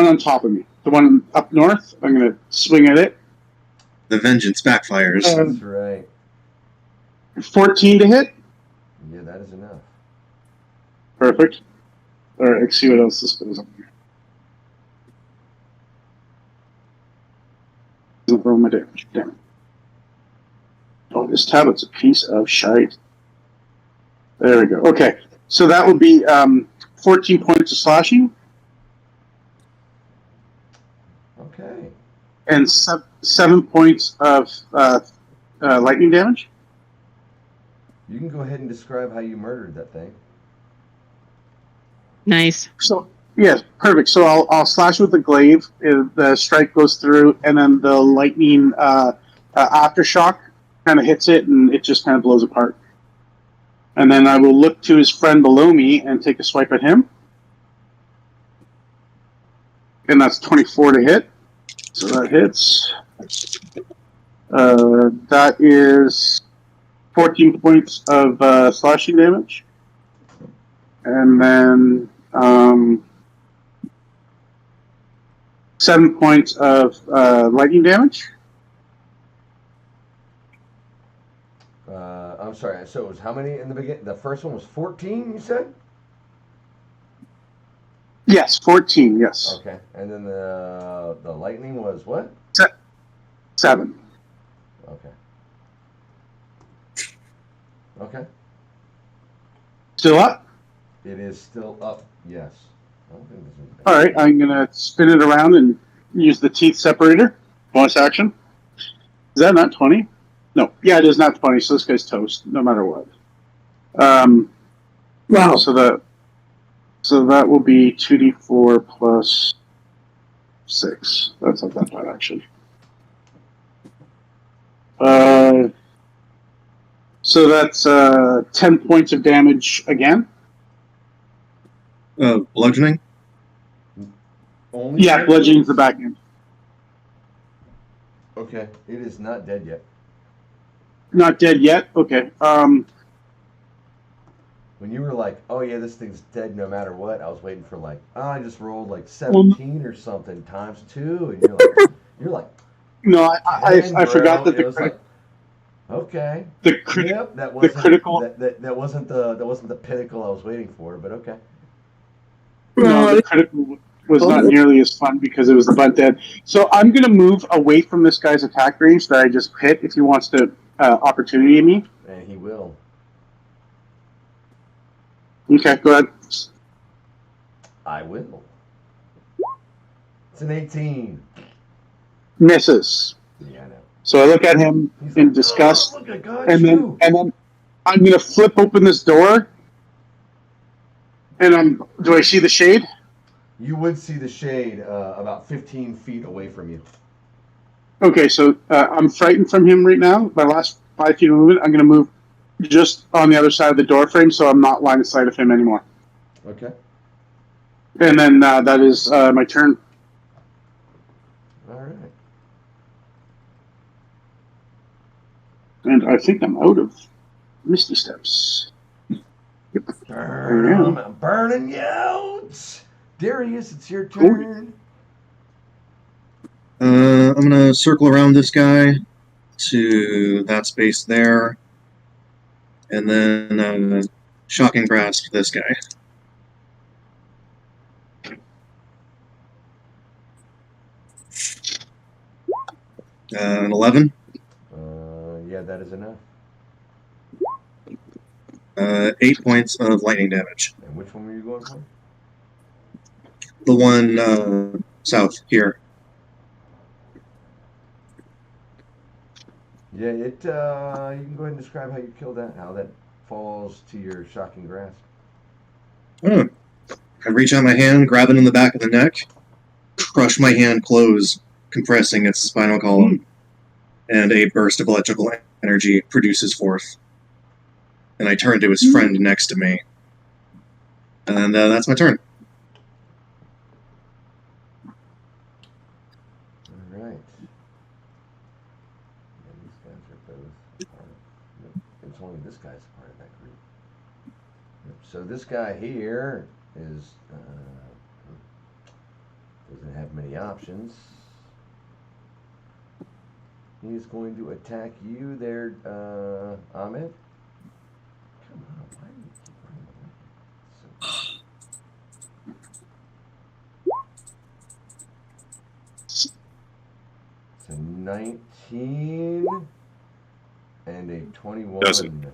on top of me. The one up north, I'm going to swing at it. The vengeance backfires. That's right. 14 to hit. Yeah, that is enough. Perfect. All right, let's see what else this goes on here. Doesn't roll my damage. Damn it. Oh, this tablet's a piece of shite. There we go. Okay, so that will be 14 points of slashing Okay. and 7 points of lightning damage. You can go ahead and describe how you murdered that thing. Nice. So yes, perfect. So I'll slash with the glaive. The strike goes through, and then the lightning aftershock kind of hits it, and it just kind of blows apart. And then I will look to his friend below me and take a swipe at him, and that's 24 to hit. So that hits. That is 14 points of slashing damage, and then 7 points of lightning damage. I'm sorry. So it was how many in the beginning? The first one was 14. You said. Yes, 14. Yes, Okay. And then the lightning was what? 7. Okay. Okay. Still up. It is still up. Yes. I don't think this is All right, I'm gonna spin it around and use the teeth separator. Bonus action. Is that not 20? No. Yeah, it is not 20. So this guy's toast, no matter what. Wow. So that will be 2d4 plus 6. That's not that bad, actually. So that's 10 points of damage again. Bludgeoning? only. Yeah, 10 bludgeoning's the points? back end. Okay. It is not dead yet. Not dead yet. Okay. When you were like, "Oh yeah, this thing's dead no matter what," I was waiting for like, "Oh, I just rolled like 17 or something times 2," and you're like, No, 10, I forgot bro. that It was like, okay, the yep, that the wasn't critical. that wasn't the pinnacle I was waiting for, but okay. No, the critical was not nearly as fun because it was the butt dead. So I'm going to move away from this guy's attack range that I just hit if he wants to opportunity me. And he will. Okay, go ahead. I will. It's an 18. Misses. Yeah, I know. So I look at him He's in like, disgust, "Oh, look, I got and you." then I'm going to flip open this door. And do I see the shade? You would see the shade about 15 feet away from you. Okay, so I'm frightened from him right now. My last 5 feet of movement, I'm going to move just on the other side of the door frame, so I'm not line of sight of him anymore. Okay. And then that is my turn. All right. And I think I'm out of Misty Steps. Yep. I'm burning you out. Darius, it's your turn. I'm gonna circle around this guy to that space there, and then shocking grasp this guy. An 11. Yeah, that is enough. 8 points of lightning damage. And which one were you going for? The one south here. Yeah, it. You can go ahead and describe how you killed that. How that falls to your shocking grasp. Oh. I reach out my hand, grab it in the back of the neck, crush my hand close, compressing its spinal column, and a burst of electrical energy produces forth. And I turn to his friend next to me. And that's my turn. All right. Yeah, these guys are both part of. Nope, it's only this guy's part of that group. Yep, so this guy here is doesn't have many options. He's going to attack you there, Ahmed. Come on, why do you keep running away? It's a 19 and a 21. Doesn't.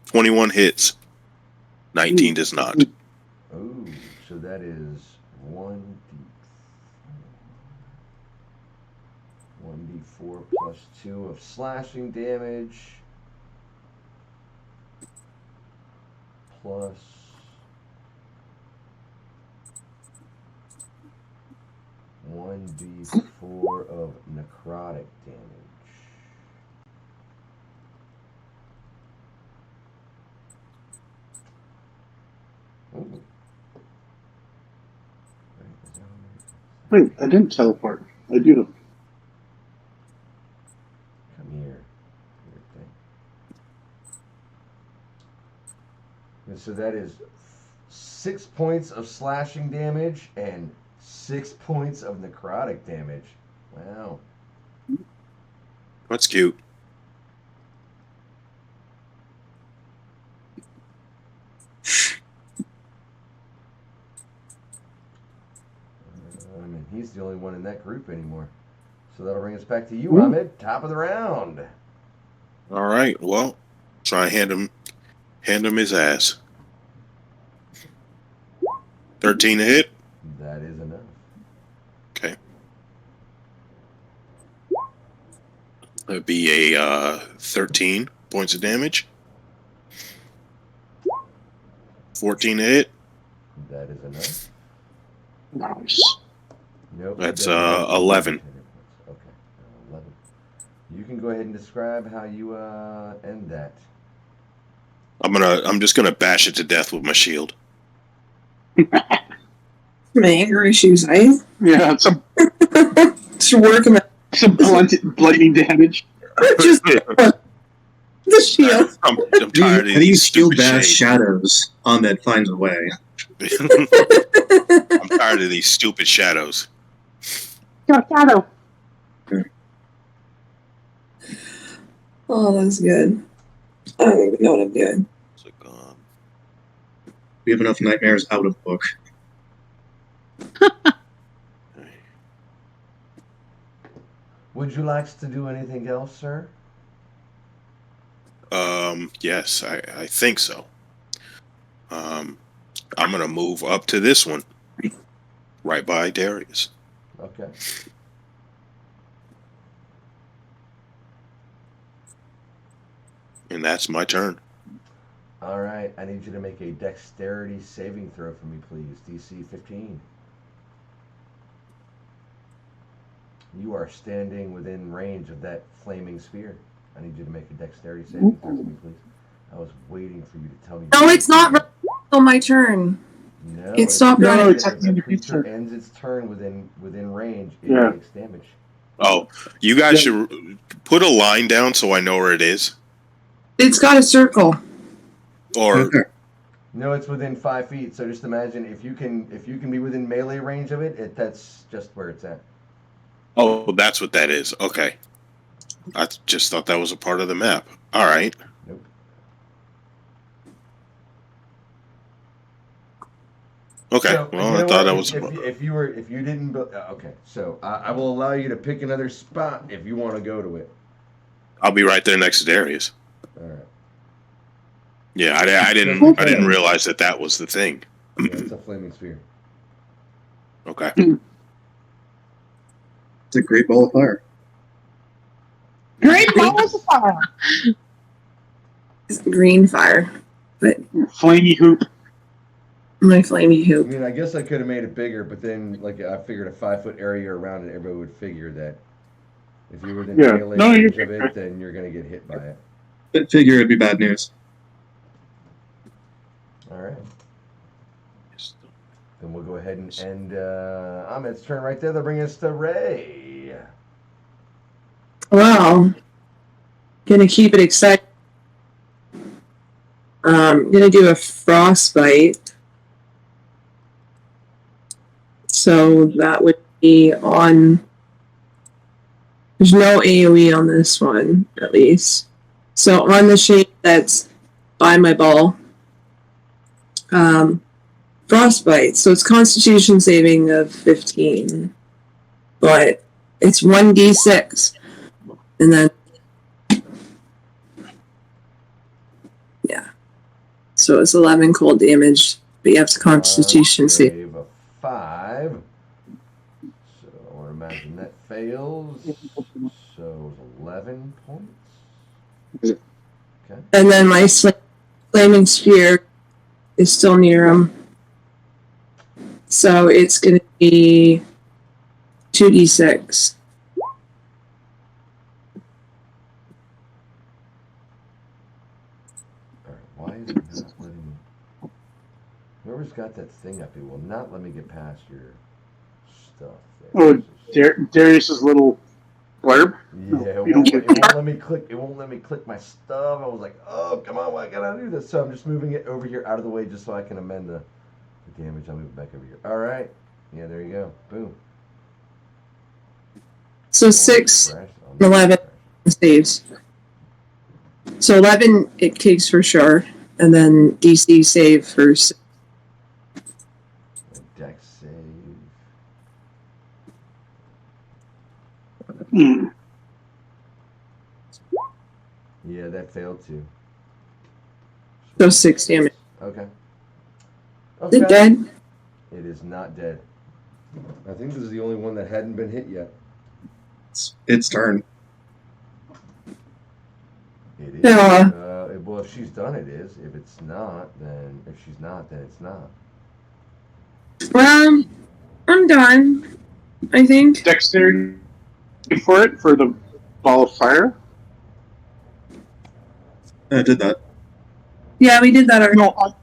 21 hits. 19 does not. Oh, so that is 1d4 plus 2 of slashing damage plus 1d4 of necrotic damage. Ooh. Wait, I didn't teleport. I do. Come here. Weird thing. And so that is 6 points of slashing damage and 6 points of necrotic damage. Wow. That's cute. I mean, he's the only one in that group anymore. So that'll bring us back to you, Ooh. Ahmed. Top of the round. All right. Well, try and hand him his ass. 13 to hit. That is enough. Okay. That'd be a 13 points of damage. 14 to hit. That is enough. Nice. Nope. That's it doesn't have 11. Okay, 11. You can go ahead and describe how you end that. I'm just gonna bash it to death with my shield. Some anger issues, eh? Yeah, some Just working bludgeoning damage. just the shield. I'm tired of How do you these steel stupid bash shades. shadows? Ahmed finds a way. I'm tired of these stupid shadows. Shadow. Oh, that's good. I don't even know what I'm doing. It's like, We have enough nightmares out of book. Would you like to do anything else, sir? yes, I think so. I'm gonna move up to this one, right by Darius, Okay. and that's my turn. All right. I need you to make a dexterity saving throw for me, please. DC 15. You are standing within range of that flaming spear. I need you to make a dexterity saving throw for me, please. I was waiting for you to tell me. No, it's not on my turn. No, It stopped No, running. it's if at the the end of creature your ends its turn within range, it Yeah. takes damage. Oh, you guys Yeah. should put a line down so I know where it is. It's got a circle. Or No, it's within 5 feet. So just imagine if you can be within melee range of it, that's just where it's at. oh, that's what that is. Okay, I just thought that was a part of the map. All right. Nope. Okay. So, Well, you I know thought what? I was. If you didn't, okay. So I will allow you to pick another spot if you want to go to it. I'll be right there next to Darius. All right. Yeah, I didn't realize that was the thing. Yeah, it's a flaming sphere. Okay. It's a great ball of fire. Great balls of fire. It's green fire, but Flamey hoop. my flamey I hoop. mean, I guess I could have made it bigger, but then like I figured a 5-foot area around it, everybody would figure that if you're within Yeah. melee No, range you're of it, right. then you're gonna get hit by it. I figure it'd be bad news. All right. Then we'll go ahead and end Ahmed's turn right there. They'll bring us to Ray. Wow. Gonna keep it exciting. Gonna do a frostbite. So that would be on There's no AoE on this one, at least. So on the shape that's by my ball, frostbite. So it's Constitution saving of 15, but it's 1d6, and then yeah. So it's 11 cold damage, but you have to Constitution save. Save a 5. So I want to imagine that fails. So it's 11 points. Okay. And then my flaming sphere is still near him. So it's going to be 2d6. Alright, why is it not letting me? Whoever's got that thing up, it will not let me get past your stuff there. Oh, Darius's little blurb. Yeah, it won't let me click. It won't let me click my stuff. I was like, "Oh, come on! Why can't I do this?" So I'm just moving it over here out of the way just so I can amend the damage. I'll move it back over here. All right. Yeah, there you go. Boom. So 6, 11 saves. So 11 it takes for sure, and then DC save for 6. Dex save. Hmm. Yeah, that failed too. So 6 damage. Okay. Is it dead? It is not dead. I think this is the only one that hadn't been hit yet. Its turn. It is. Yeah. Well, if she's done, it is. If it's not, then if she's not, then it's not. I'm done. I think. Dexterity for it for the ball of fire. I did that. Yeah, we did that already. No,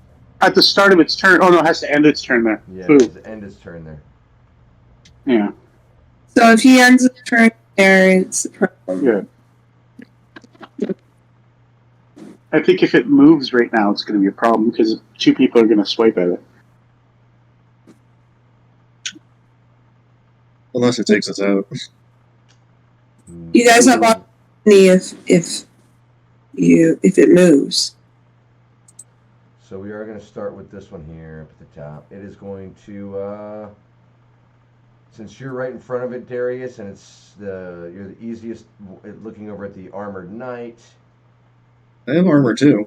at the start of its turn. Oh no, it has to end its turn there. Yeah, Ooh. it end his turn there. Yeah. So if he ends his turn there, it's a problem. Yeah. I think if it moves right now, it's going to be a problem because 2 people are going to swipe at it. Unless it takes us out. You guys have opportunity if it moves. So we are going to start with this one here up at the top. It is going to, since you're right in front of it, Darius, and you're the easiest looking over at the armored knight. I have armor too.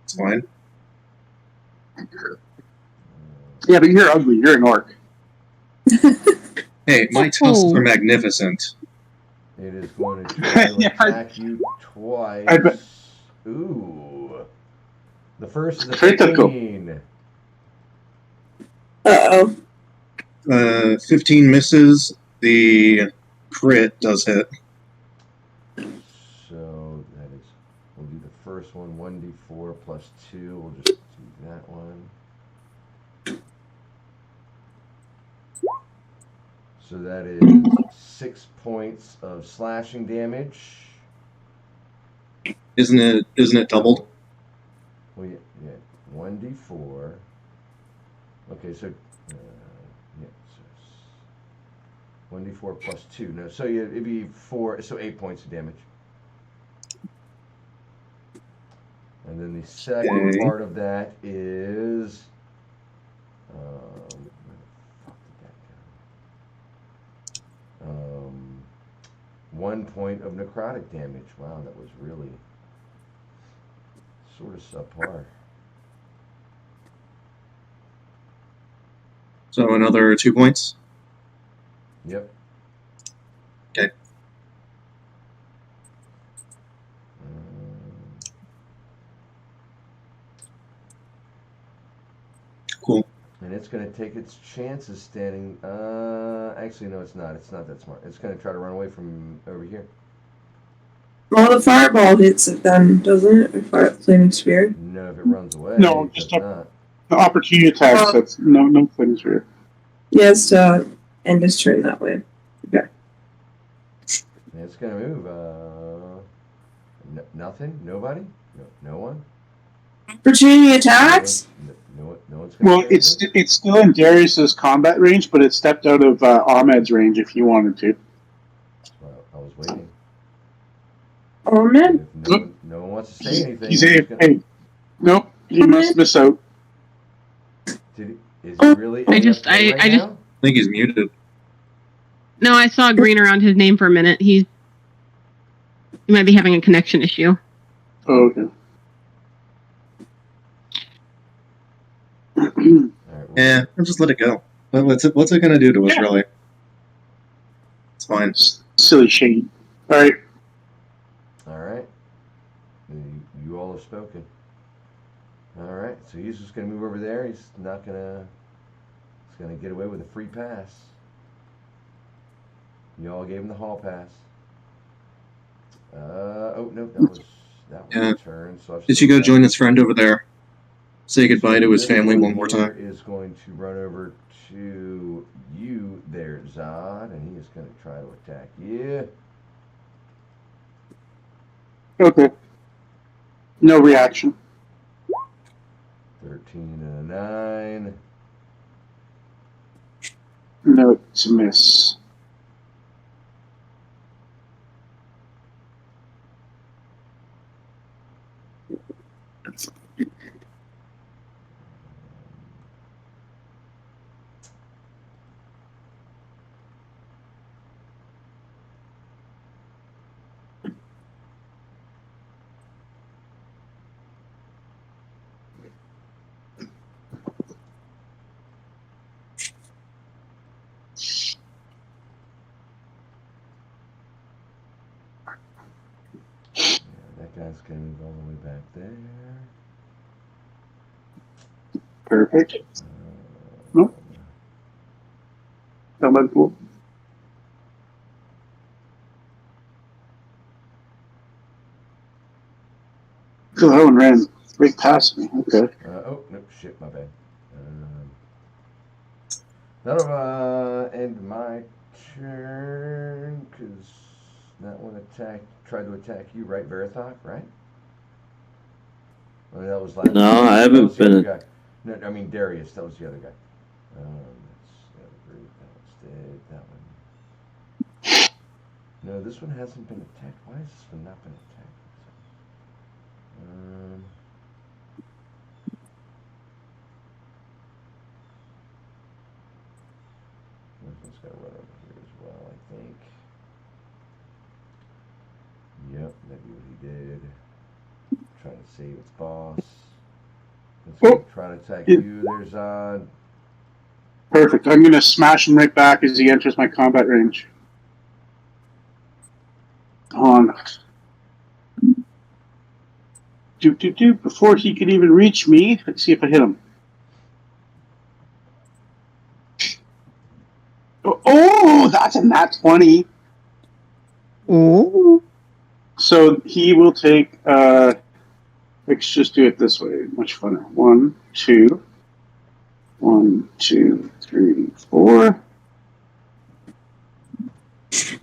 It's fine. Yeah, but you're ugly. You're an orc. Hey, my tusks are magnificent. It is going to try to attack you twice. I bet. Ooh. The first is a Critical. 15. Uh-oh. 15 misses. The crit does hit. So that is, we'll do the first one, 1d4 plus 2. We'll just do that one. So that is 6 points of slashing damage. Isn't it doubled? Well, yeah, 1d4. Okay, so yeah, so 1d4 plus 2. No, so yeah, it'd be 4. So 8 points of damage. And then the second part of that is. Where the fuck did that go? 1 point of necrotic damage. Wow, that was really sort of subpar. So another 2 points? Yep. Okay. Cool. And it's going to take its chances standing. Actually, no, it's not. It's not that smart. It's going to try to run away from over here. Well, the fireball hits it then, doesn't it? Or flaming spear? No, if it runs away. No, it just does not. the opportunity attacks. That's no things for. Yes, to end his turn that way. Okay. And it's going to move. Nothing? Nobody? No one? Opportunity attacks? No one's gonna Well, say anything? it's still in Darius's combat range, but it stepped out of Ahmed's range if you wanted to. Well, I was waiting. Oh And man. if no one wants to say anything, He's I'm just gonna. AFK. Nope, he must miss out. Is he really AFK right now? I think he's muted. No, I saw green around his name for a minute. He might be having a connection issue. Oh, okay. All right, well, Yeah, I'll just let it go. What's it gonna do to us, Yeah. really? It's fine. Silly shade. All right. all right. You all have spoken. All right, so he's just gonna move over there. He's not gonna. He's gonna get away with a free pass. You all gave him the hall pass. Oh no, that was Yeah. a turn. So I've Did still you go got- join his friend over there? Say goodbye to his This family one more here time. is going to run over to you there, Zod, and he is going to try to attack you. Okay. No reaction. 13 and a 9. No, it's a miss. Yeah, that guy's going to move all the way back there. Perfect. Uh, Nope. That might be cool. So that one ran right past me. Okay. oh, no, shit, my bad. That'll end my turn, because that one tried to attack you, right, Verathok, right? I mean, that was last. No, I that haven't was the other been. guy. No, I mean Darius. That was the other guy. That's the other group. That one's dead. That one. No, this one hasn't been attacked. Why has this one not been attacked? This one's got to run over here as well, I think. Yep, that'd be what he did. Trying to save its boss. It's going to try to attack you. There's Perfect. I'm going to smash him right back as he enters my combat range. On. Doop. Before he could even reach me, let's see if I hit him. Oh, that's a nat 20. Oh. So he will take, let's just do it this way. Much funner. 1, 2. 1, 2, 3, 4. I feel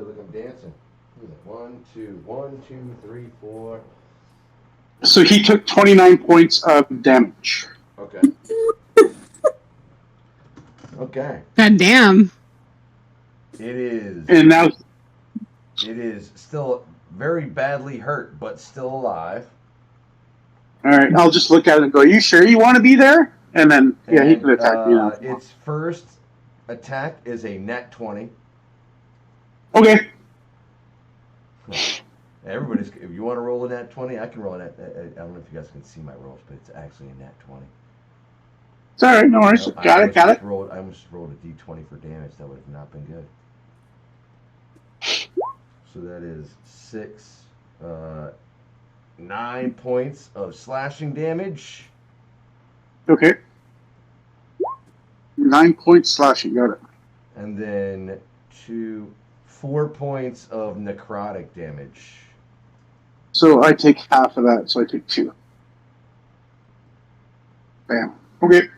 like I'm dancing. 1, 2, 1, 2, 3, 4. So he took 29 points of damage. Okay. Okay. God damn. It is. And now It is still very badly hurt, but still alive. all right, I'll just look at it and go, you sure you want to be there? And then, yeah, he can attack me now. Its first attack is a nat 20. Okay. Everybody's. If you want to roll a nat 20, I can roll a nat. I don't know if you guys can see my rolls, but it's actually a nat 20. It's all right, no worries. I Got it. almost rolled a d20 for damage. That would have not been good. So that is 9 points of slashing damage. Okay. 9 points slashing, got it. And then 4 points of necrotic damage. So I take half of that, so I take 2. Bam. Okay.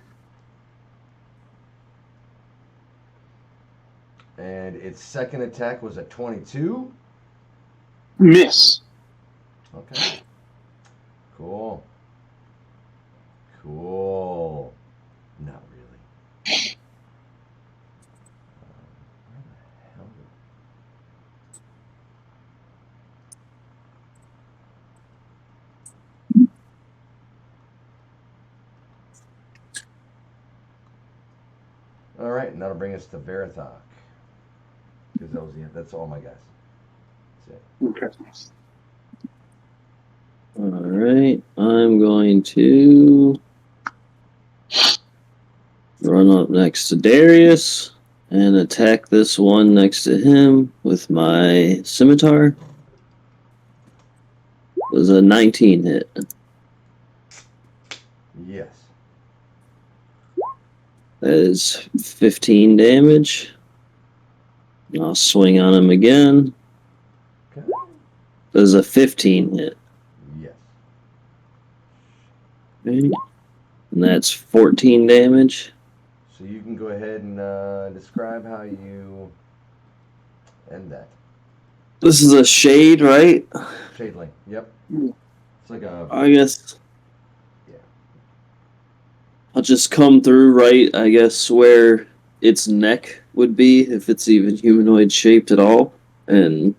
And its second attack was a 22. Miss. Okay. Cool. Cool. Not really. Where the hell did... All right, and that'll bring us to Verathok. Because that's all my guys. That's it. Okay. Alright, I'm going to run up next to Darius and attack this one next to him with my scimitar. It was a 19 hit. Yes. That is 15 damage. And I'll swing on him again. Okay. That is a 15 hit. Yes. Okay. And that's 14 damage. So you can go ahead and describe how you end that. This is a shade, right? Shade link. Yep. It's like a... I guess. Yeah. I'll just come through right, I guess, where its neck would be, if it's even humanoid shaped at all. And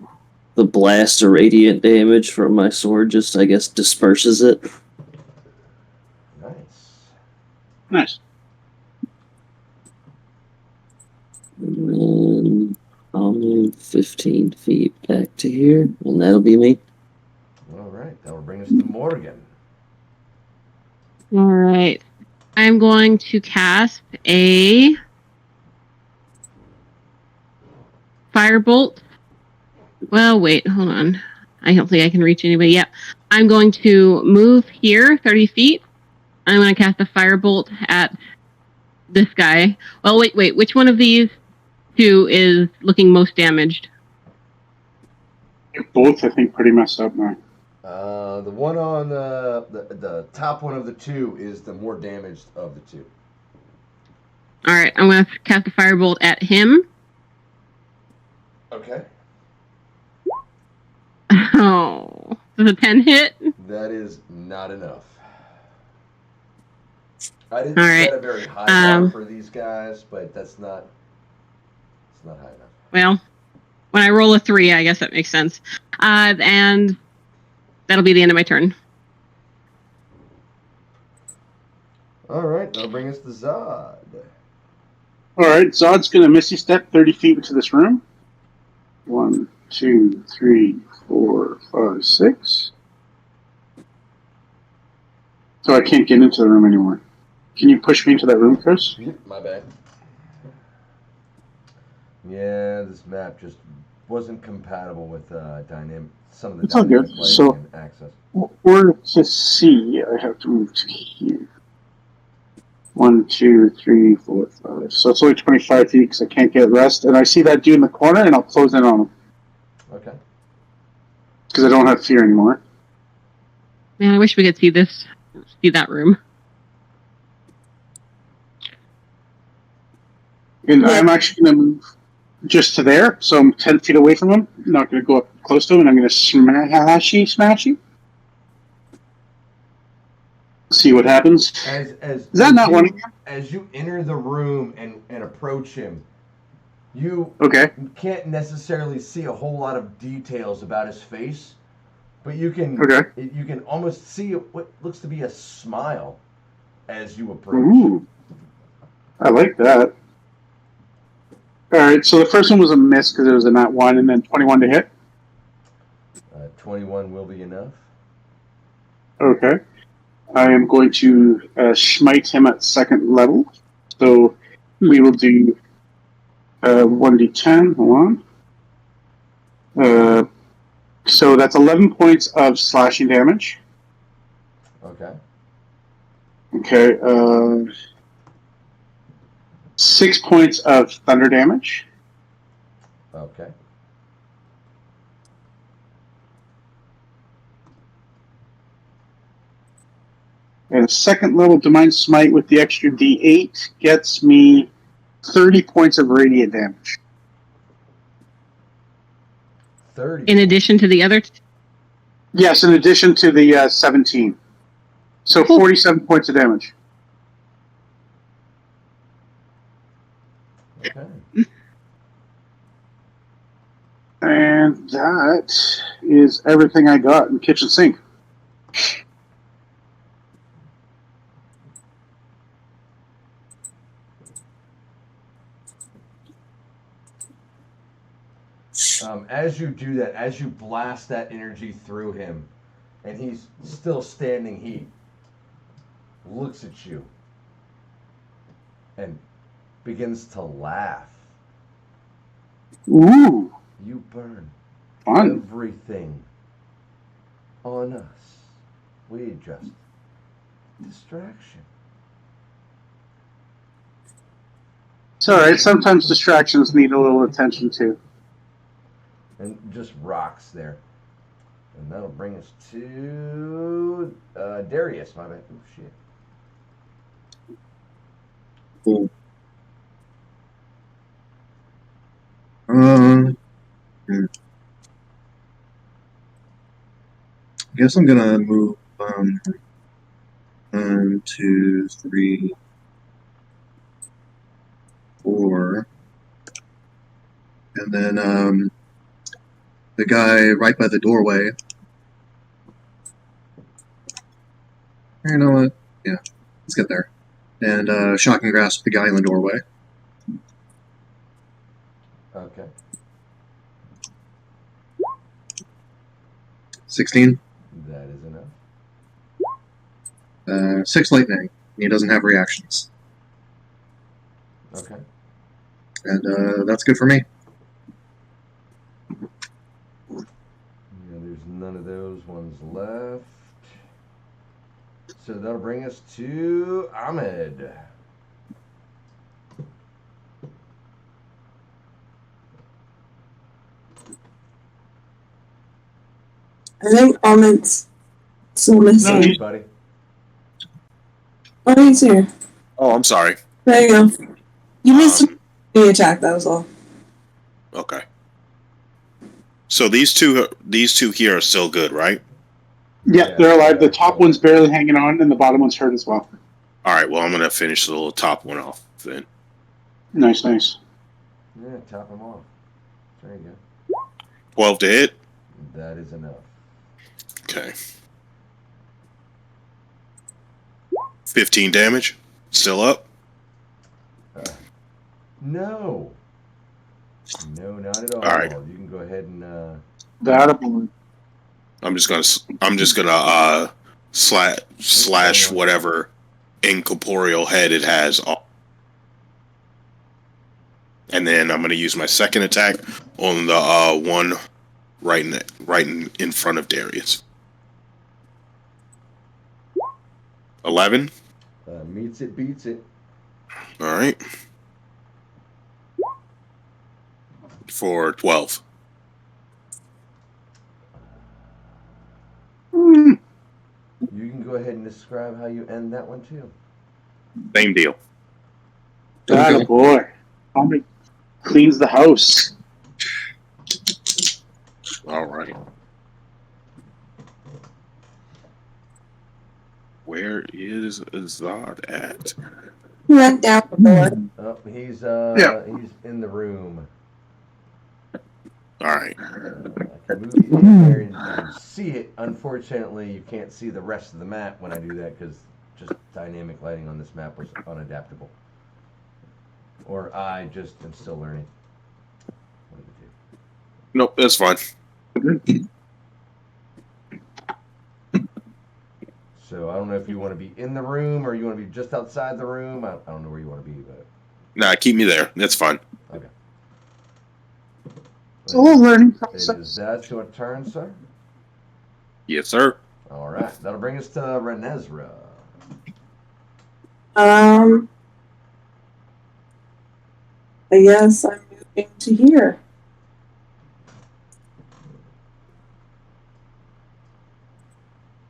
the blast of radiant damage from my sword just, I guess, disperses it. Nice. Nice. And then I'll move 15 feet back to here, and that'll be me. All right. That will bring us to Morgan. All right. I'm going to cast a firebolt. Well, wait, hold on. I don't think I can reach anybody. Yep. I'm going to move here 30 feet. I'm going to cast a firebolt at this guy. Well, wait. Which one of these two is looking most damaged? They're both, I think, pretty messed up now. The one on the top one of the two is the more damaged of the two. All right. I'm going to cast a firebolt at him. Okay. Oh. Does a 10 hit? That is not enough. I didn't All set right. a very high bar for these guys, but it's not high enough. Well, when I roll a 3, I guess that makes sense. And that'll be the end of my turn. All right, that'll bring us to Zod. All right, Zod's going to Misty Step 30 feet into this room. 1, 2, 3, 4, 5, 6. So I can't get into the room anymore. Can you push me into that room, Chris? Yep, my bad. Yeah, this map just wasn't compatible with some of the It's all dynamic good. lighting So- and access. Or to see, I have to move to here. 1, 2, 3, 4, 5. So it's only 25 feet because I can't get rest. And I see that dude in the corner, and I'll close in on him Okay. because I don't have fear anymore. Man, I wish we could see that room. And I'm actually going to move just to there, so I'm 10 feet away from him. I'm not going to go up close to him, and I'm going to smashy. See what happens. Is that not one again? As you enter the room and approach him, you Okay. can't necessarily see a whole lot of details about his face, but you can almost see what looks to be a smile as you approach. Ooh. I like that. All right, so the first one was a miss because it was a nat 1, and then 21 to hit. 21 will be enough. Okay. I am going to smite him at second level. So we will do 1d10. Hold on. So that's 11 points of slashing damage. Okay. Okay. 6 points of thunder damage. Okay. And a second level Divine Smite with the extra d8 gets me 30 points of radiant damage. 30. In addition to the other... Yes, in addition to the 17. So 47 points of damage. Okay. And that is everything I got in kitchen sink. As you do that, as you blast that energy through him, and he's still standing, he looks at you and begins to laugh. Ooh, You burn fun. everything on us. We just distraction. It's alright, sometimes distractions need a little attention too. And just rocks there. And that'll bring us to Darius, my bad. Oh, shit. Cool. I guess I'm gonna move 1, 2, 3, 4, and then the guy right by the doorway. You know what? Yeah, let's get there. And shocking grasp the guy in the doorway. Okay. 16. That is enough. 6 lightning. He doesn't have reactions. Okay. And that's good for me. Yeah, there's none of those ones left. So that'll bring us to Ahmed. I think Ahmed's still missing. No, Buddy. Oh, he's here. Oh, I'm sorry. There you go. You missed the attack, that was all. Okay. So these two here are still good, right? Yeah, they're alive. The top one's barely hanging on, and the bottom one's hurt as well. All right. Well, I'm gonna finish the little top one off then. Nice, nice. Yeah, top them off. There you go. 12 to hit. That is enough. Okay. 15 damage. Still up. No. No, not at all. All right. You can go ahead and. That I'm just gonna slash whatever incorporeal head it has off. And then I'm gonna use my second attack on the one right in front of Darius. 11. Meets it, beats it. All right. For 12. You can go ahead and describe how you end that one too. Same deal. a boy. Homie cleans the house. All right. Where is Zod at? He went down the board. Oh, he's in the room. All right. I can move you in there and you can see it. Unfortunately, you can't see the rest of the map when I do that because just dynamic lighting on this map was unadaptable. Or I just am still learning. One of the two. Nope, that's fine. So I don't know if you want to be in the room or you want to be just outside the room. I don't know where you want to be, but Nah, keep me there. That's fine. okay. It's a little learning Is process. that your turn, sir? Yes, sir. All right, that'll bring us to Renezra. I guess I'm moving to here.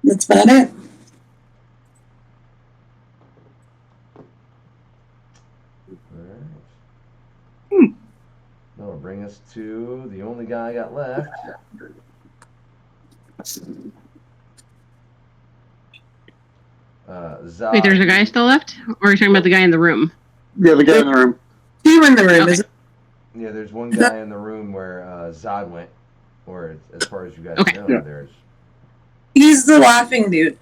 That's about it. All right. That'll bring us to the only guy I got left. Zod. Wait, there's a guy still left? Or are you talking about the guy in the room? Yeah, the guy in the room. Two in the room, Okay. is it? Yeah, there's one guy in the room where Zod went, or as far as you guys Okay. know, Yeah. there's. He's the laughing dude.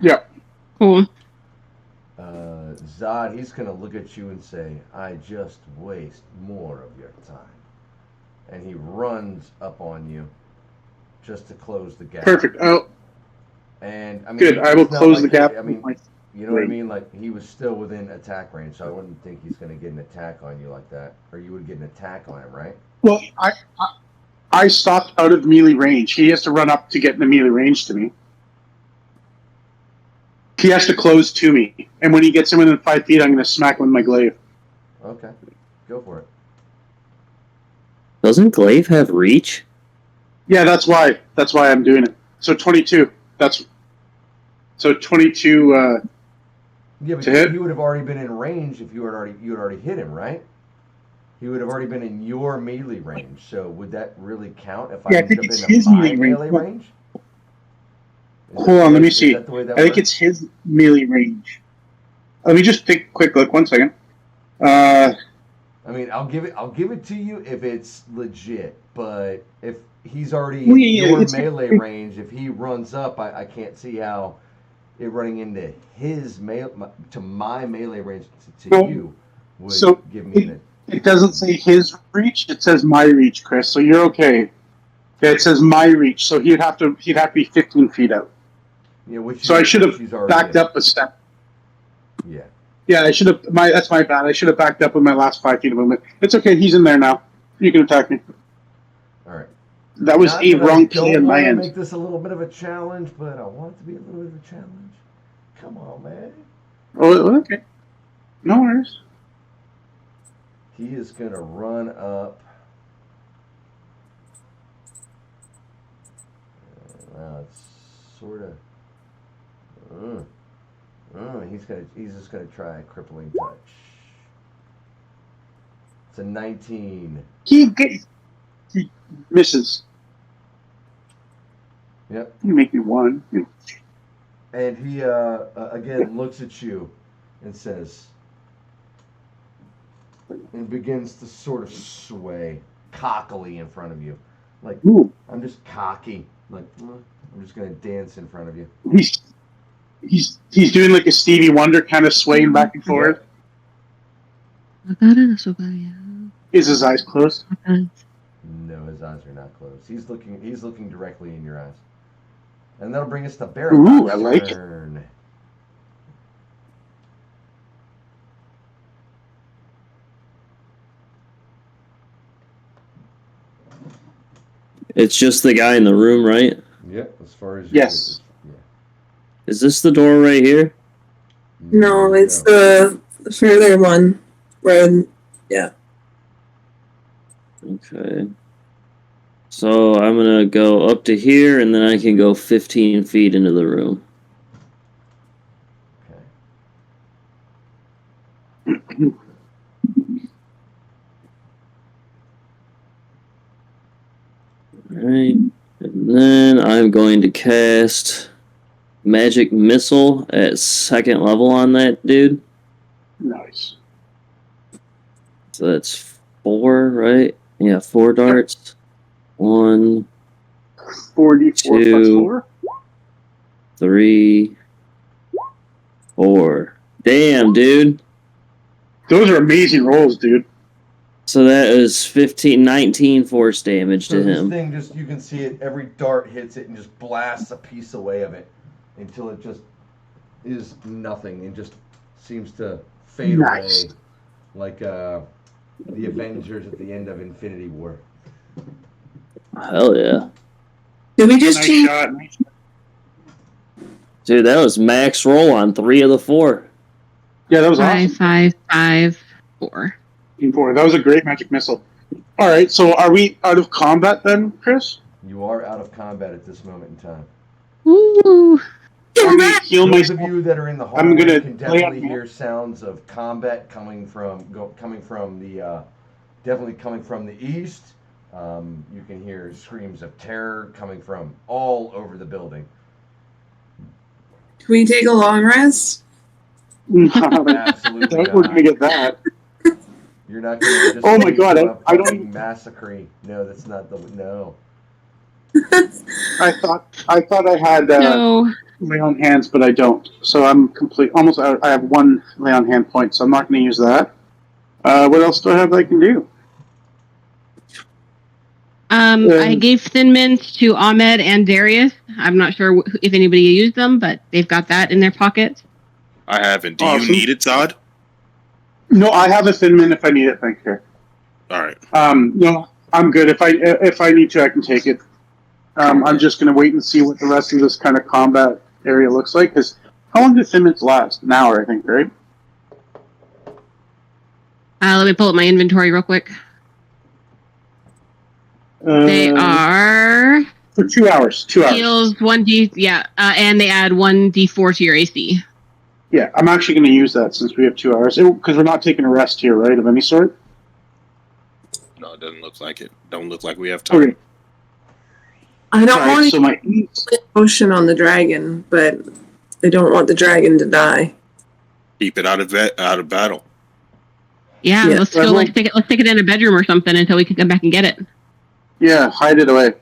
Yeah. Cool. Zod, he's gonna look at you and say, "I just waste more of your time," and he runs up on you just to close the gap. Perfect. Oh, And I mean, good. I will it's not close like the gap. I mean, with you know what I mean? Like he was still within attack range, so I wouldn't think he's gonna get an attack on you like that, or you would get an attack on him, right? Well, I stopped out of melee range. He has to run up to get in the melee range to me. He has to close to me, and when he gets in within 5 feet, I'm going to smack him with my glaive. Okay, go for it. Doesn't Glaive have reach? Yeah, that's why. That's why I'm doing it. So 22. So 22. Yeah, but To hit? he would have already been in range if you had already hit him, right? He would have already been in your melee range. So would that really count if Yeah, I I think moved it's up into his my melee range. range? Hold on, let me see. Is that the way that I think works? it's his melee range. Let me just take a quick look. 1 second. I mean, I'll give it to you if it's legit. But if he's already in your melee range, if he runs up, I can't see how it running into his to my melee range to No, you would so give me It doesn't say his reach. It says my reach, Chris. So you're okay. Yeah, it says my reach. So he'd have to be 15 feet out. Yeah, which So I should have he's already backed in. up a step. Yeah. Yeah, I should have. That's my bad. I should have backed up with my last 5 feet of movement. It's okay. He's in there now. You can attack me. All right. That was Not a that I wrong play don't on my wanna end. make this a little bit of a challenge, but I want it to be a little bit of a challenge. Come on, man. Oh, okay. No worries. He is gonna run up. Wow, it's sort of. He's just gonna try a crippling touch. It's a 19. He misses. Yep. You make me one. And he again looks at you and says, and begins to sort of sway cockily in front of you, like Ooh. I'm just cocky, like I'm just gonna dance in front of you. He's doing like a Stevie Wonder kind of swaying back and forth. Is his eyes closed? No, his eyes are not closed. He's looking directly in your eyes. And that'll bring us to Barrett's Ooh, I like it. turn. It's just the guy in the room, right? Yep, as far as Yes. Yeah. Is this the door right here? No, it's the further one. Where, yeah. Okay. So I'm gonna go up to here, and then I can go 15 feet into the room. Okay. Alright. And then I'm going to cast Magic Missile at 2nd level on that dude. Nice. So that's 4, right? Yeah, 4 darts. 1, 44 plus 2, 4. 3, 4. Damn, dude. Those are amazing rolls, dude. So that is 19 force damage So to this him. thing just, you can see it, every dart hits it and just blasts a piece away of it until it just is nothing and just seems to fade Nice. away like the Avengers at the end of Infinity War. Hell yeah. Did we just Nice change? shot. Dude, that was max roll on 3 of the 4. Yeah, that was 5, awesome. 5, 5, 4. 4. That was a great magic missile. All right, so are we out of combat then, Chris? You are out of combat at this moment in time. Ooh. I'm gonna heal Those myself. of you that are in the I'm hallway gonna can lay definitely on- hear sounds of combat coming from the definitely coming from the east. You can hear screams of terror coming from all over the building. Can we take a long rest? Absolutely We're gonna not. get that. You're not going to just Oh my God, I don't even- massacre. No, that's not the no. I thought I had So lay on hands, but I don't. So I'm complete. Almost out. I have one lay on hand point, so I'm not going to use that. What else do I have that I can do? I gave Thin Mints to Ahmed and Darius. I'm not sure if anybody used them, but they've got that in their pockets. I haven't. Do Awesome. you need it, Zod? No, I have a Thin Mint if I need it. Thank you. All right. No, I'm good. If I need to, I can take it. I'm just going to wait and see what the rest of this kind of combat area looks like. Because how long do Thin Mints last? An hour, I think, right? Let me pull up my inventory real quick. They are for 2 hours. 2 hours. heals 1d, yeah, and they add 1d4 to your AC. Yeah, I'm actually going to use that since we have 2 hours because we're not taking a rest here, right, of any sort. No, it doesn't look like it. Don't look like we have time. Okay. I don't want So my potion on the dragon, but I don't want the dragon to die. Keep it out of battle. Yeah, let's go. Let's take it in a bedroom or something until we can come back and get it. Yeah, hide it away.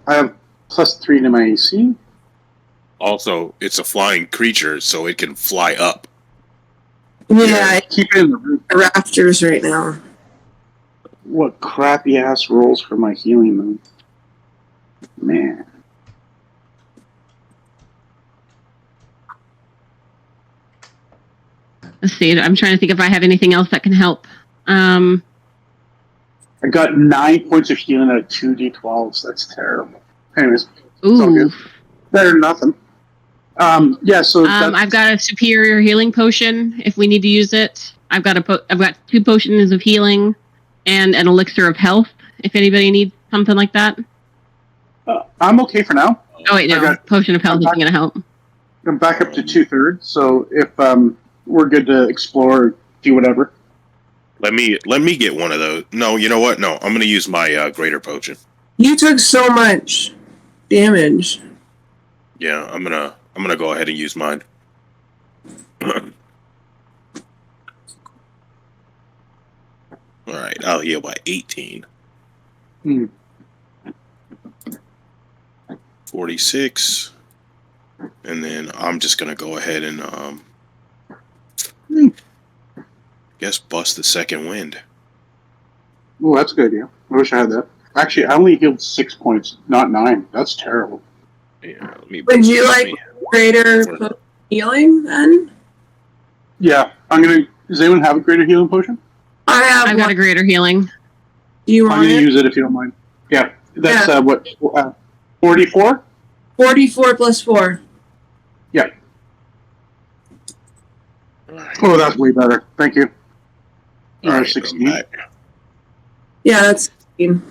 I have +3 to my AC. Also, it's a flying creature, so it can fly up. Yeah, I keep it in the roof. Rafters right now. What crappy ass rolls for my healing though. Man. Let's see. I'm trying to think if I have anything else that can help. I got 9 points of healing out of 2d12s. That's terrible. Anyways, it's all good. Better than nothing. Yeah. So I've got a superior healing potion if we need to use it. I've got 2 potions of healing and an elixir of health if anybody needs something like that. I'm okay for now. Oh wait, no, potion of health isn't going to help. I'm back up to 2/3. So if we're good to explore, do whatever. Let me get one of those. No, you know what? No, I'm going to use my greater potion. You took so much damage. Yeah, I'm gonna go ahead and use mine. All right, I'll heal by 18. 46, and then I'm just gonna go ahead and guess bust the second wind. Oh, that's a good idea. I wish I had that. Actually, I only healed 6 points, not 9. That's terrible. Yeah, would you like greater healing then? Yeah, does anyone have a greater healing potion? I've got a greater healing. Do you want I'm going to use it if you don't mind. Yeah, that's what 44. 44 plus 4. Yeah. Oh, that's way better. Thank you. All right, 16. Yeah, that's 16.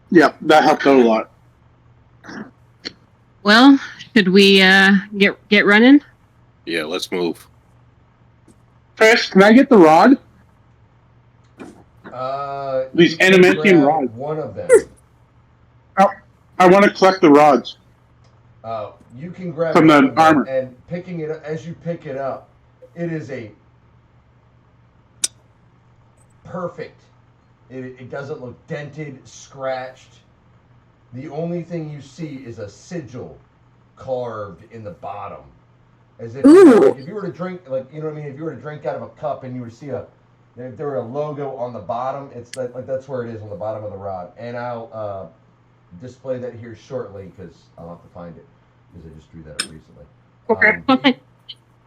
Yeah, that helped out a lot. Well, should we get running? Yeah, let's move. First, can I get the rod? These you can adamantium grab rods. One of them. I want to collect the rods. You can grab from one the of them, armor. and picking it up, as you pick it up, it is a perfect. It doesn't look dented, scratched. The only thing you see is a sigil carved in the bottom, as if if you were to drink, like, you know what I mean. If you were to drink out of a cup and you were to see if there were a logo on the bottom, it's like that's where it is on the bottom of the rod. And I'll display that here shortly because I'll have to find it because I just drew that up recently. Okay.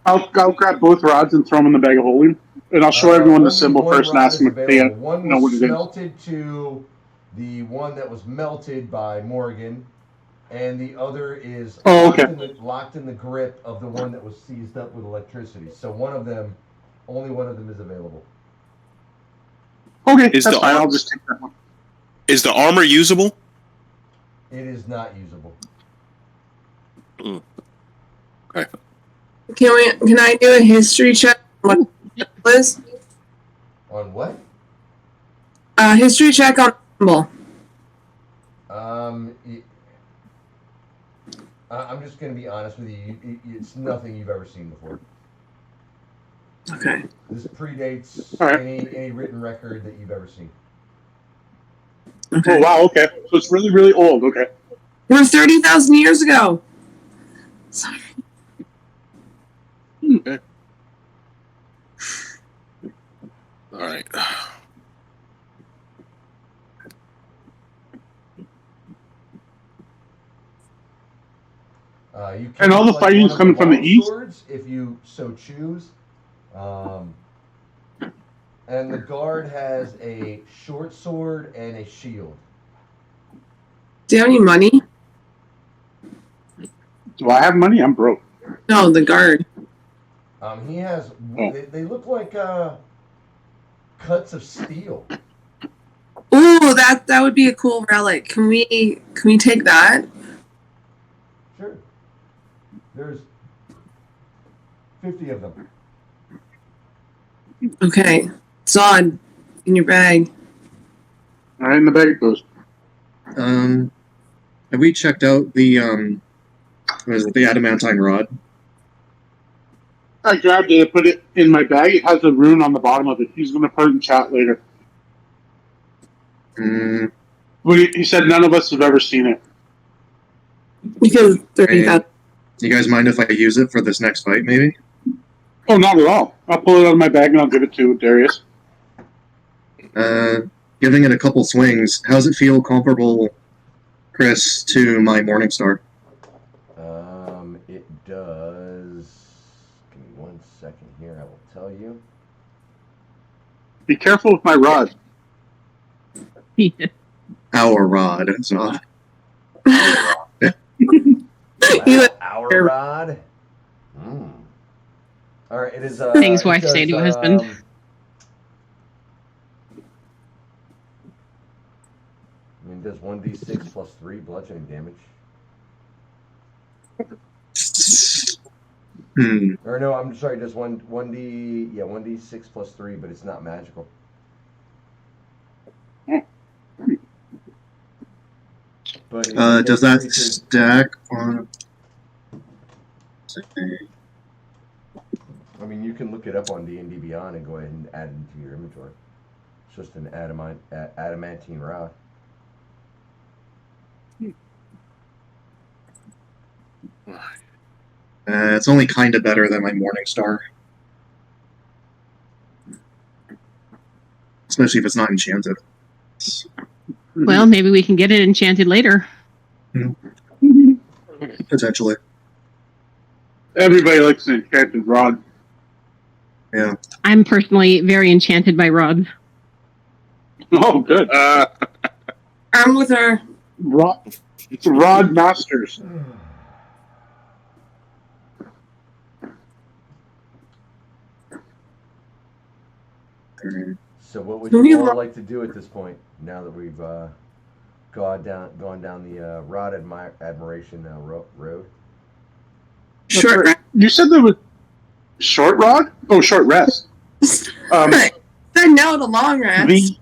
I'll grab both rods and throw them in the bag of holding, and I'll show everyone the symbol first and ask them if they know what it is. One was smelted to the one that was melted by Morgan, and the other is locked in the grip of the one that was seized up with electricity. So only one of them is available. Okay, that's fine. I'll just take that one. Is the armor usable? It is not usable. Okay. Can I do a history check on what was? On what? History check on symbol. I'm just going to be honest with you. It's nothing you've ever seen before. Okay. This predates All right. any written record that you've ever seen. Okay. Oh wow. Okay. So it's really really old. Okay. We're 30,000 years ago. Sorry. Okay. All right. You can And all the select fighting's one of coming from the long east? swords if you so choose. And the guard has a short sword and a shield. Do you have any money? Do I have money? I'm broke. No, the guard. He has. Oh. They look like cuts of steel. Ooh, that would be a cool relic. Can we take that? Sure. There's 50 of them. Okay. Zod, in your bag. All right, in the bag it goes. Have we checked out the what is it, the adamantine rod? I grabbed it, put it in my bag. It has a rune on the bottom of it. He's going to put it in chat later. Well, he said none of us have ever seen it. Because 30,000. You guys mind if I use it for this next fight, maybe? Oh, not at all. I'll pull it out of my bag and I'll give it to Darius. Giving it a couple swings, how's it feel comparable, Chris, to my Morningstar? It does. Give me 1 second here. I will tell you. Be careful with my rod. Our rod. It's not. Our rod. All right. It is. Things wife say to a husband. It does 1d6 plus 3 bludgeoning damage. Or no, I'm sorry, just 1d6 plus 3, but it's not magical. But does that stack on? I mean, you can look it up on D&D Beyond and go ahead and add it into your inventory. It's just an adamantine rod. It's only kind of better than my Morningstar. Especially if it's not enchanted. Well, maybe we can get it enchanted later. Potentially. Everybody likes an enchanted rod. Yeah. I'm personally very enchanted by rods. Oh, good. I'm with her. Rod masters. So what would you all like to do at this point, now that we've gone down the rod admiration road? Short rest. You said there was short rod? Oh, short rest. Said no to long rest.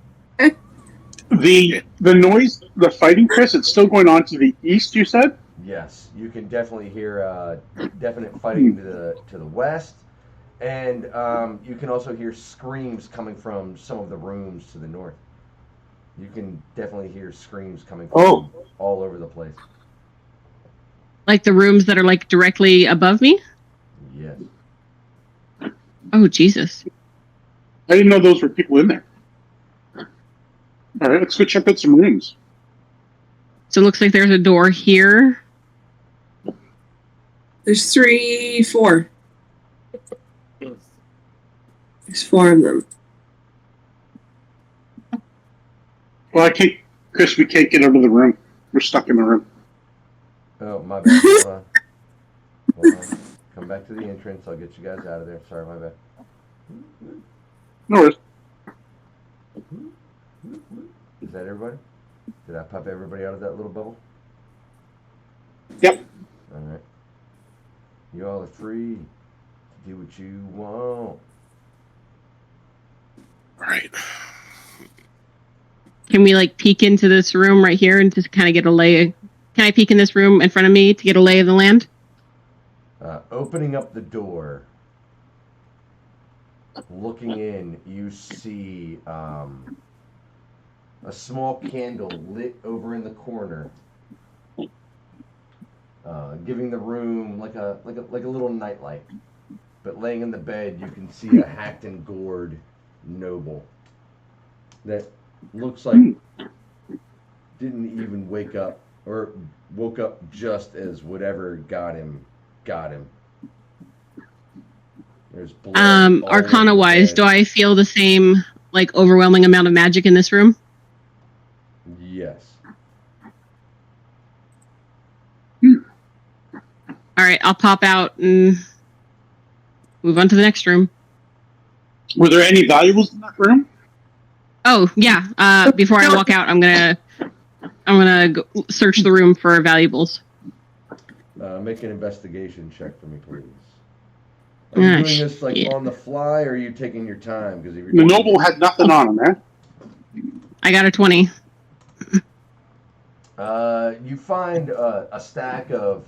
The noise, the fighting, Chris, it's still going on to the east, you said? Yes, you can definitely hear definite fighting to the west, and you can also hear screams coming from some of the rooms to the north. You can definitely hear screams coming from all over the place. Like the rooms that are like directly above me? Yes. Oh, Jesus. I didn't know those were people in there. All right, let's go check out some rooms. So it looks like there's a door here. There's 4. There's 4 of them. Well, Chris, we can't get out of the room. We're stuck in the room. Oh, my bad. Hold on. Come back to the entrance. I'll get you guys out of there. Sorry, my bad. No worries. Is that everybody? Did I pop everybody out of that little bubble? Yep. All right. You all are free to do what you want. All right. Can we like peek into this room right here and just kind of get a lay? Can I peek in this room in front of me to get a lay of the land? Opening up the door, looking in, you see a small candle lit over in the corner, giving the room like a little nightlight. But laying in the bed, you can see a hacked and gored noble that looks like didn't even wake up, or woke up just as whatever got him. There's blood all Arcana over the wise, bed. do I feel the same like overwhelming amount of magic in this room? Yes. All right, I'll pop out and move on to the next room. Were there any valuables in that room? Oh yeah. Before I walk out, I'm gonna go search the room for valuables. Make an investigation check for me, please. Are you doing this like on the fly, or are you taking your time? Because if you're The noble had nothing on him, eh? I got a 20. You find a stack of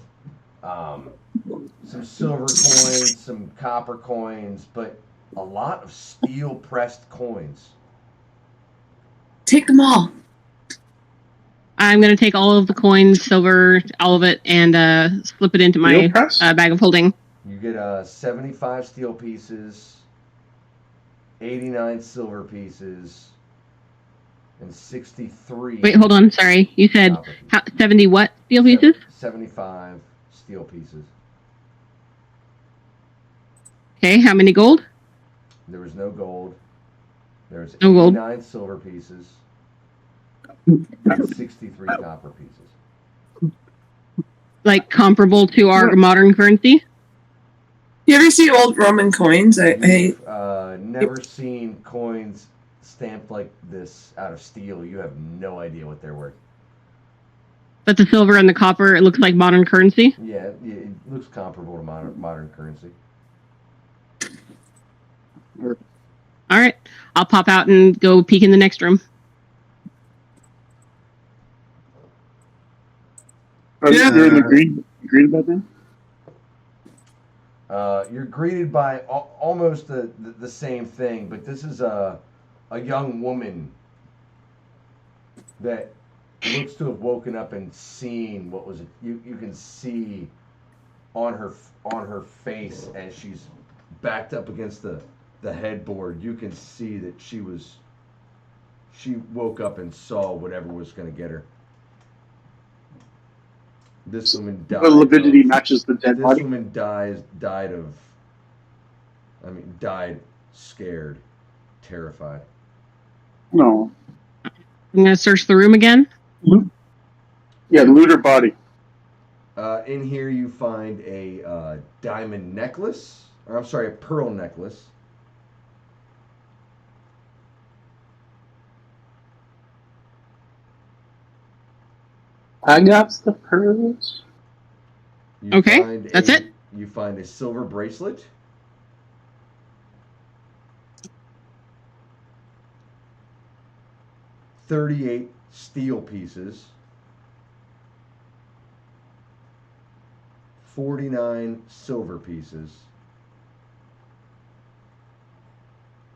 some silver coins, some copper coins, but a lot of steel pressed coins. Take them all. I'm gonna take all of the coins, silver, all of it, and slip it into my bag of holding. You get 75 steel pieces, 89 silver pieces, and 63. Wait, hold on. Sorry, you said 70 what steel pieces? 75 steel pieces. Okay, how many gold? There was no gold. There was No gold. 89 silver pieces and 63 copper pieces. Like comparable to our modern currency? You ever see old Roman coins? You've never seen coins stamped like this out of steel. You have no idea what they're worth. But the silver and the copper, it looks like modern currency? Yeah, it looks comparable to modern currency. All right, I'll pop out and go peek in the next room. You're in the green bedroom? You're greeted by almost the same thing, but this is a young woman that looks to have woken up and seen what was you can see on her face as she's backed up against the headboard. You can see that she woke up and saw whatever was going to get her. This woman died. The lividity matches the dead body. This woman died scared, terrified. No. I'm going to search the room again. Yeah, loot her body. In here you find a diamond necklace. Or I'm sorry, a pearl necklace. I got the pearls. Okay, that's it. You find a silver bracelet. $38 steel pieces. 49 silver pieces.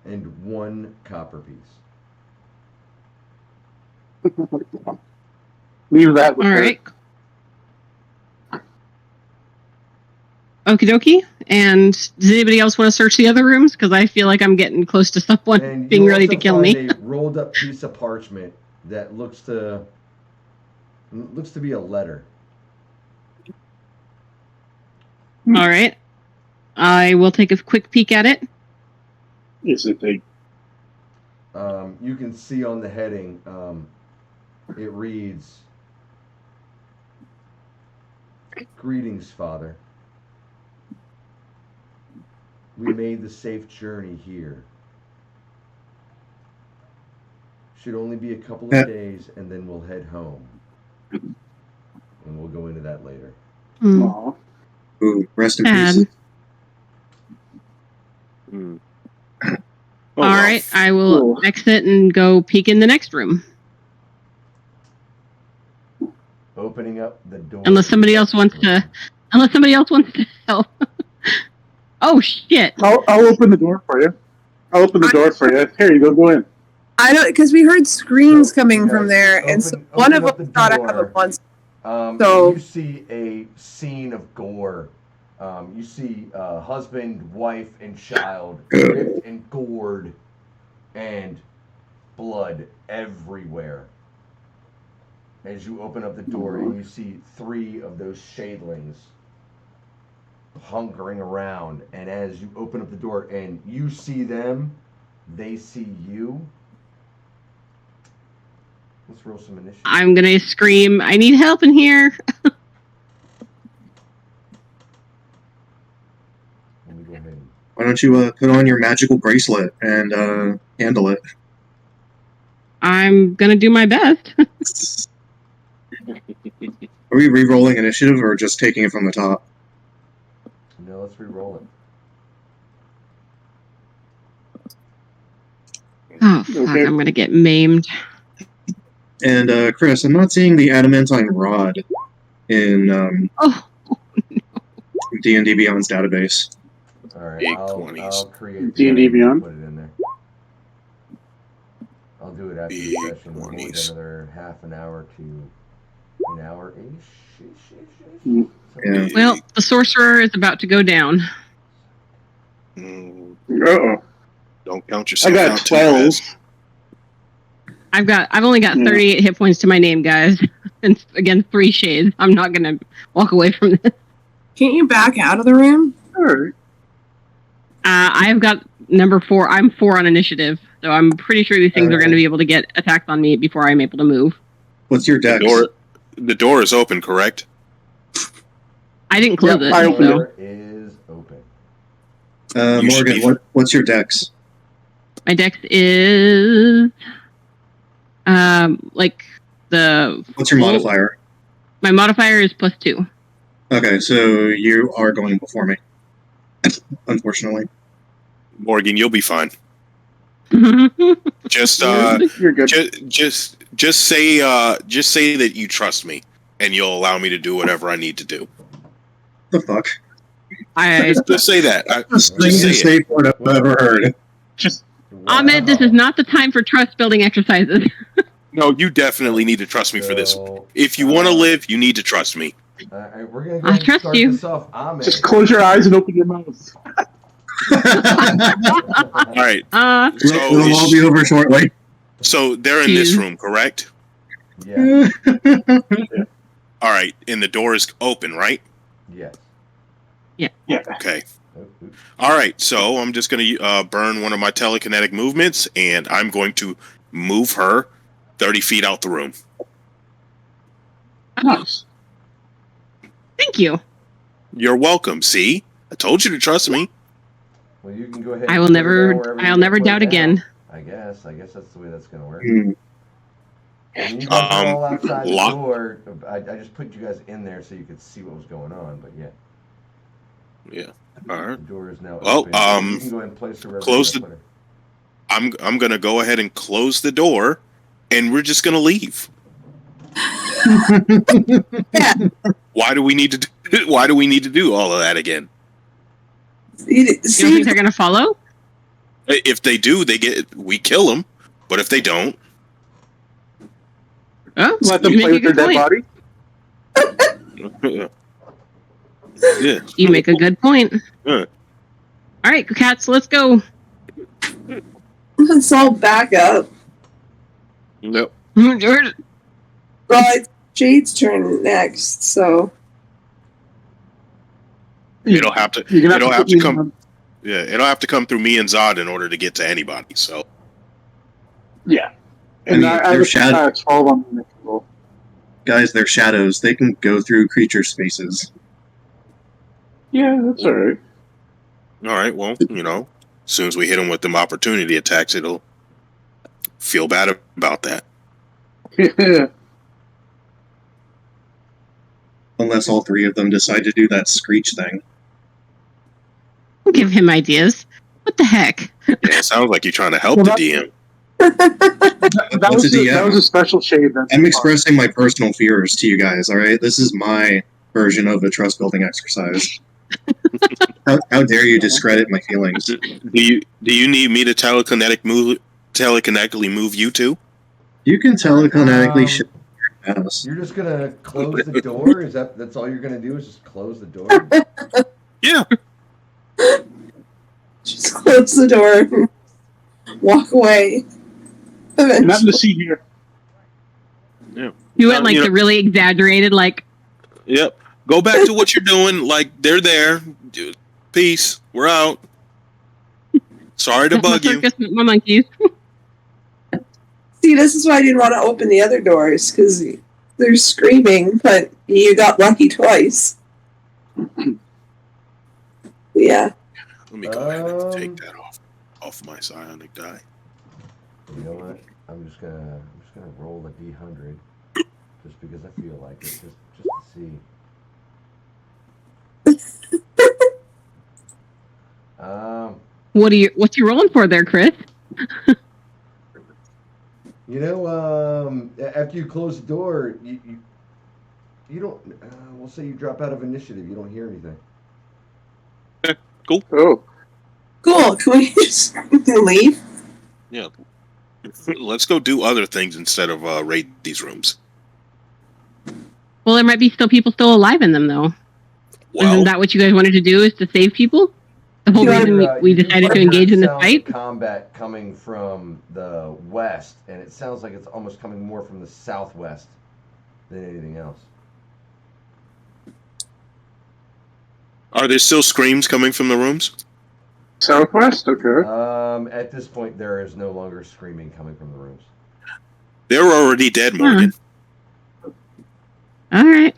And 1 copper piece. Leave that with All her. right. Okie dokie. And does anybody else want to search the other rooms? Because I feel like I'm getting close to someone being ready to kill me. A rolled up piece of parchment that looks to be a letter. All right. I will take a quick peek at it. Is it big? You can see on the heading, it reads, "Greetings, Father. We made the safe journey here. Should only be a couple of days, and then we'll head home. And we'll go into that later." Aww. Ooh, rest in peace. All right, I will exit and go peek in the next room. Opening up the door. Unless somebody else wants to help. Oh shit! I'll open the door for you. I'll open the door for you. Here you go. Go in. I don't, because we heard screams So, coming you from guys there, and so open one of up them the thought I door. have it once. And So- you see a scene of gore. You see husband, wife, and child ripped and gored, and blood everywhere. As you open up the door, and you see 3 of those shadlings hunkering around, and as you open up the door and you see them, they see you. Let's roll some initiative. I'm gonna scream, I need help in here. Let me go ahead and Why don't you put on your magical bracelet and handle it? I'm gonna do my best. Are we re-rolling initiative or just taking it from the top? no, let's re-roll it. Oh, fuck, Okay. I'm gonna get maimed. And Chris, I'm not seeing the adamantine rod in Oh, D&D Beyond's database. All right, Big I'll 20s. create D&D the and Beyond? put it in there. I'll do it after the Big session. We'll wait 20s. another half an hour to an hour-ish. Mm. Yeah. well, the sorcerer is about to go down. Uh-oh. Don't count I yourself got out too 12. fast. I've only got Yeah. 38 hit points to my name, guys. And again, 3 shades. I'm not gonna walk away from this. Can't you back out of the room? All right. I've got number 4. I'm 4 on initiative, so I'm pretty sure these things are going to be able to get attacks on me before I'm able to move. What's your dex? The door is open, correct? I didn't close Yep, it. I opened so. Door is open. You should Morgan, be- what's your dex? My dex is like the. What's your modifier? My modifier is +2. Okay, so you are going before me. Unfortunately. Morgan, you'll be fine. Just You're good. just say that you trust me and you'll allow me to do whatever I need to do. The fuck? Just say that. Just Just say it. safe word I've ever heard. Ahmed, this is not the time for trust building exercises. No, you definitely need to trust me for this. So, If you want to live, you need to trust me. we're gonna go I ahead and trust start you. this off. Ahmed. Just close your eyes and open your mouth. All right. So, It'll all be over shortly. so they're in this Jeez. room, correct? Yeah. All right, and the door is open, right? Yes. Yeah. Okay. Oh, oops. All right, so I'm just going to burn one of my telekinetic movements, and I'm going to move her 30 feet out the room. Nice. Thank you. You're welcome. See, I told you to trust me. Well, you can go ahead. I and will put it never. down wherever you I'll wanna never put it doubt down. again. I guess that's the way that's gonna work. Hmm. And you guys are all outside the lock- door. I just put you guys in there so you could see what was going on. But yeah, Yeah. All the right. door is now Well, open. You can go ahead and place her wherever close you wanna put her. I'm going to go ahead and close the door, and we're just going to leave. Why do we need to do, Why do we need to do all of that again? You don't think they're gonna follow? If they do, we kill them. But if they don't, Oh, Let them you play make with a their good dead point. body. yeah. You make a good point. Yeah. All right, cats, let's go. Let's all back up. Nope. Well, it's Jade's turn next, so It'll have to. You're gonna It'll put have to me come. on- Yeah, it'll have to come through me and Zod in order to get to anybody. So Yeah. I mean, I they're was shadow- 12 on the next roll. Guys, they're shadows. They can go through creature spaces. Yeah, that's alright. all right. Well, as soon as we hit them with them opportunity attacks, it'll feel bad about that. Yeah. Unless all 3 of them decide to do that screech thing. Don't give him ideas. What the heck? Yeah, it sounds like you're trying to help Well, the that- DM. That What's was, a DM? that was a special shade. That's I'm expressing my personal fears to you guys, alright? This is my version of a trust building exercise. How dare you discredit my feelings? Do you need me to telekinetically move you two? You can telekinetically shift your house. You're just gonna close the door? That's all you're gonna do is just close the door? Yeah. Just close the door. Walk away. Nothing to see here. Yeah. You went like the really exaggerated, like. Yep. Go back to what you're doing. Like, they're there. Peace. We're out. Sorry to bug you. My monkeys. See, this is why I didn't want to open the other doors, because they're screaming, but you got lucky twice. Yeah. Let me go ahead and take that off my psionic die. You know what? I'm just gonna roll a D100 just because I feel like it, just to see. What's you rolling for there, Chris? You know, after you close the door, you don't. We'll say you drop out of initiative. You don't hear anything. Cool. Oh. Cool. Can we just leave? Yeah. Let's go do other things instead of raid these rooms. Well, there might be people still alive in them, though. Well, Isn't that what you guys wanted to do? Is to save people? The whole reason we decided to engage in this fight? Combat coming from the west, and it sounds like it's almost coming more from the southwest than anything else. are there still screams coming from the rooms? Southwest, okay. At this point, there is no longer screaming coming from the rooms. They're already dead, Morgan. All right.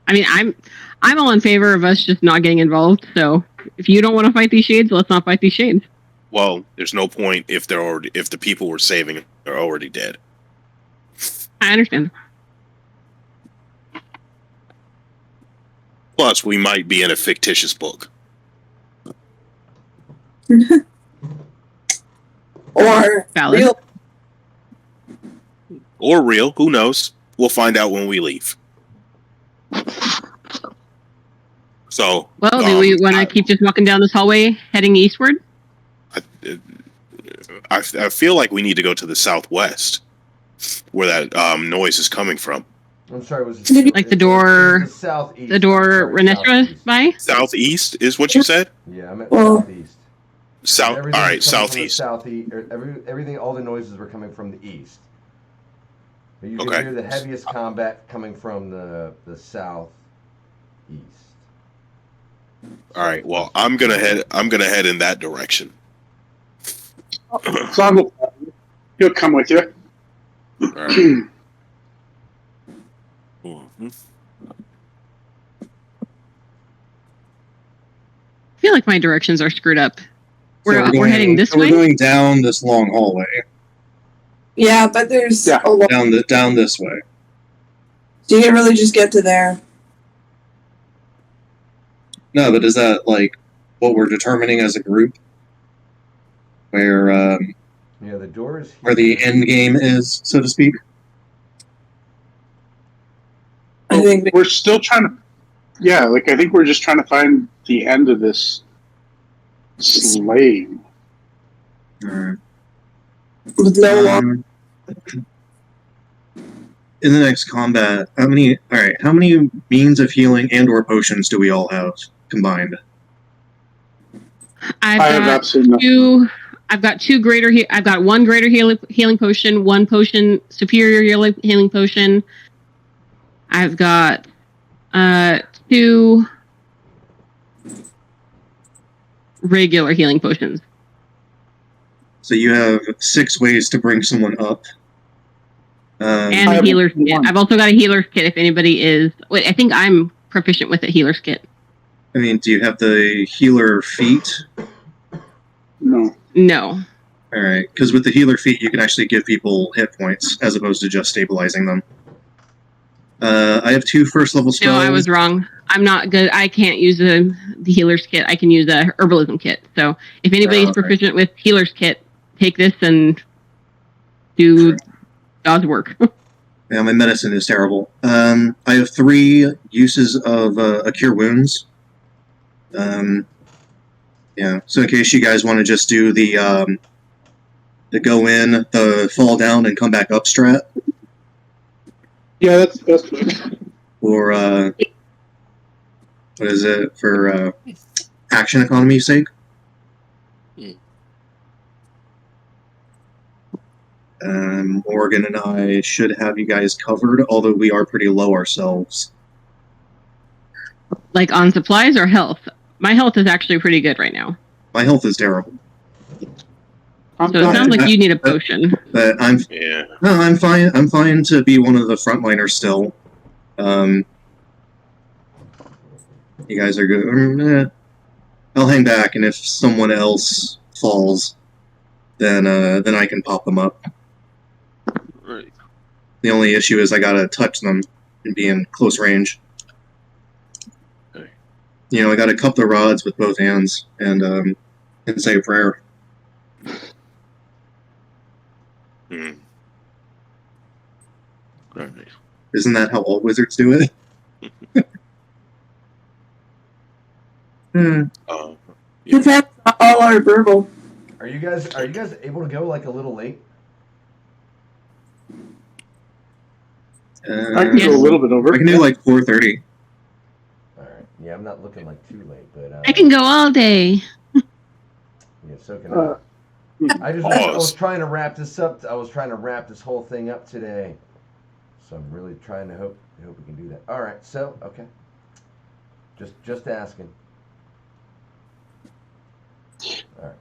I mean, I'm all in favor of us just not getting involved. So if you don't want to fight these shades, let's not fight these shades. Well, there's no point if the people we're saving are already dead. I understand. Plus, we might be in a fictitious book. Or Valid. real. Or real, who knows? We'll find out when we leave. So, Well, do we want to keep just walking down this hallway, heading eastward? I feel like we need to go to the southwest, where that noise is coming from. I'm sorry, was Like the door, southeast? the door Renestra by? Southeast is what you said? Yeah, I meant Well, southeast. South. All right, southeast. Southeast. Everything, all the noises were coming from the east. But you Okay. can hear the heaviest combat coming from the southeast. All right. Well, I'm gonna head in that direction. Zod he'll come with you. All right. Mhm. I feel like my directions are screwed up. We're going- heading this way? We're going down this long hallway. Yeah, but there's Yeah. a lot. Down this way. So you can really just get to there. No, but is that like what we're determining as a group? Where Yeah, the door is here. where the end game is, so to speak? I think We're still trying to. Yeah, I think we're just trying to find the end of this slave. Alright. with no long. In the next combat, how many means of healing and/or potions do we all have combined? I have I've absolutely got I've got one greater healing potion, one potion superior healing potion. I've got 2 regular healing potions. So you have 6 ways to bring someone up. And I a have healer's kit. one. I've also got a healer's kit if anybody is. Wait, I think I'm proficient with a healer's kit. I mean, do you have the healer feat? No. No. Alright, because with the healer feat, you can actually give people hit points as opposed to just stabilizing them. I have 2 first level spells. No, I was wrong. I'm not good. I can't use the healer's kit. I can use a herbalism kit. So if anybody's okay. proficient with healer's kit, take this and do God's work. Yeah, my medicine is terrible. I have 3 uses of a cure wounds. Yeah. So in case you guys want to just do the go in, the fall down, and come back up strat, Yeah, that's good. or what is it for action economy's sake? Morgan and I should have you guys covered, although we are pretty low ourselves. Like on supplies or health? My health is actually pretty good right now. My health is terrible. So it sounds like you need a potion. But I'm fine. I'm fine to be one of the frontliners still. You guys are good. I'll hang back, and if someone else falls, then I can pop them up. Right. The only issue is I gotta touch them and be in close range. Okay. You know, I gotta cup the rods with both hands and say a prayer. Right. Isn't that how all wizards do it? Yeah. Depends on all our verbal. Are you guys able to go like a little late? I can go a little bit over. I can do like 4:30. All right. Yeah, I'm not looking like too late, but I can go all day. Yeah, so can I. I was trying to wrap this up. I was trying to wrap this whole thing up today, so I'm really trying to hope we can do that. All right. So okay. Just asking. All right.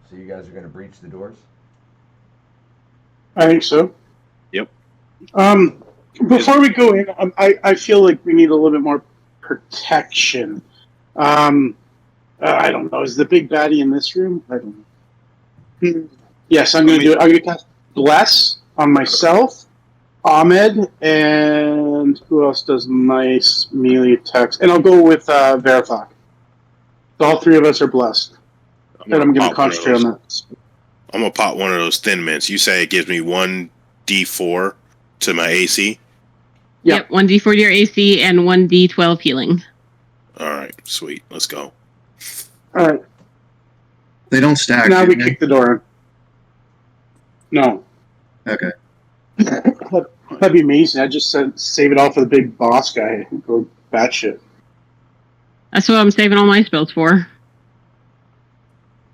So you guys are going to breach the doors? I think so. Yep. Before we go in, I feel like we need a little bit more protection. I don't know. Is the big baddie in this room? I don't know. Yes, I'm going to do it. I'm going to cast Bless on myself, Ahmed, and who else does nice melee attacks? And I'll go with Verify. All three of us are blessed. And I'm going to concentrate on that. I'm going to pop one of those Thin Mints. You say it gives me 1d4 to my AC? Yep, 1d4 to your AC and 1d12 healing. Alright, sweet. Let's go. Alright. They don't stack. Now we kick the door in. No. Okay. That'd be amazing. I just said save it all for the big boss guy and go batshit. That's what I'm saving all my spells for.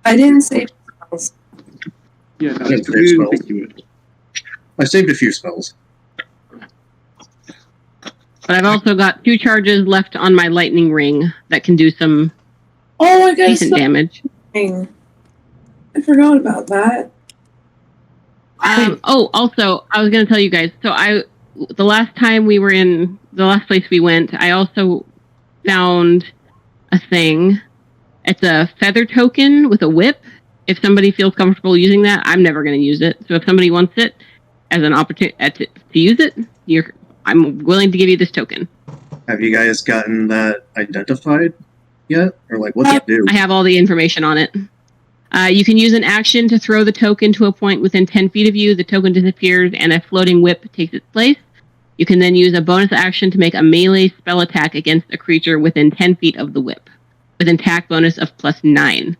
I didn't save spells. Yeah, no, I didn't save spells. I saved a few spells. But I've also got 2 charges left on my lightning ring that can do some decent damage. I forgot about that. Also, I was going to tell you guys. So the last time we were in the last place we went, I also found a thing. It's a feather token with a whip. If somebody feels comfortable using that, I'm never going to use it. So if somebody wants it as an opportunity to use it, I'm willing to give you this token. Have you guys gotten that identified yet? Or like, what's it do? I have all the information on it. You can use an action to throw the token to a point within 10 feet of you. The token disappears and a floating whip takes its place. You can then use a bonus action to make a melee spell attack against a creature within 10 feet of the whip, with an attack bonus of +9.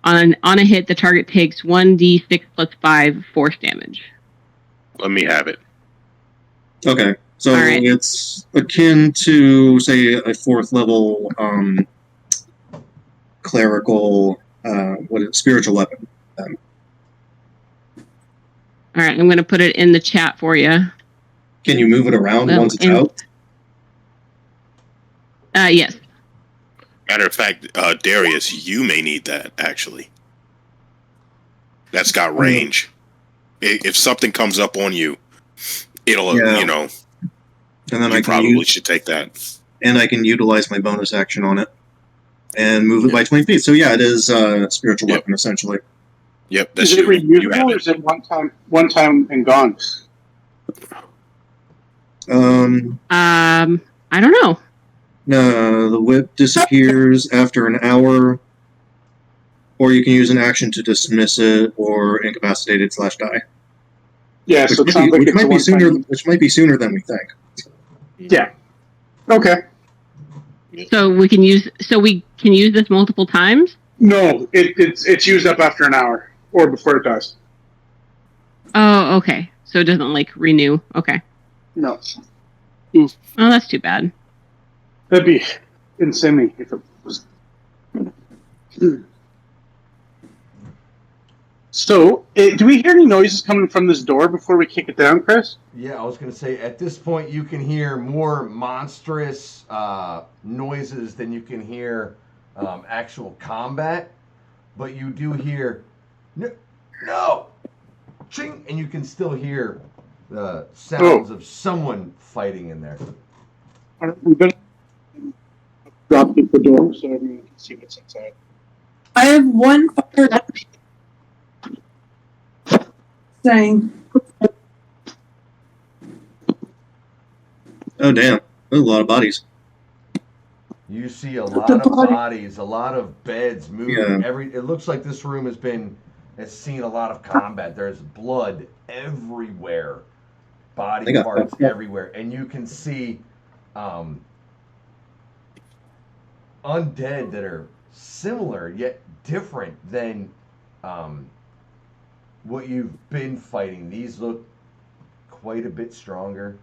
On a hit, the target takes 1d6 + 5 force damage. Let me have it. Okay. So it's akin to, say, a 4th level clerical spiritual weapon. All right, I'm going to put it in the chat for you. Can you move it around once it's out? Yes. Matter of fact, Darius, you may need that, actually. That's got range. If something comes up on you, it'll, you know, and then you probably should take that. And I can utilize my bonus action on it and move it by 20 feet. So yeah, it is a spiritual weapon, essentially. Yep, that's is it reusable or is it one time and gone? I don't know. No, the whip disappears after an hour, or you can use an action to dismiss it or incapacitate it /die. Yeah, so it sounds like which might be sooner than we think. Yeah. Okay. So we can use this multiple times? No, it's used up after an hour or before it dies. Oh, okay. So it doesn't like renew. Okay. No, Oh, that's too bad. that'd be insane if it was. So, do we hear any noises coming from this door before we kick it down, Chris? Yeah, I was going to say, at this point, you can hear more monstrous noises than you can hear actual combat. But you do hear, no, ching, and you can still hear the sounds of someone fighting in there. I'm going to drop the door so everyone can see what's inside. I have one fire saying. Oh, damn. There's a lot of bodies. You see a lot of bodies, a lot of beds moving. Yeah. It looks like this room has seen a lot of combat. There's blood everywhere, body parts everywhere, and you can see undead that are similar yet different than what you've been fighting. These look quite a bit stronger,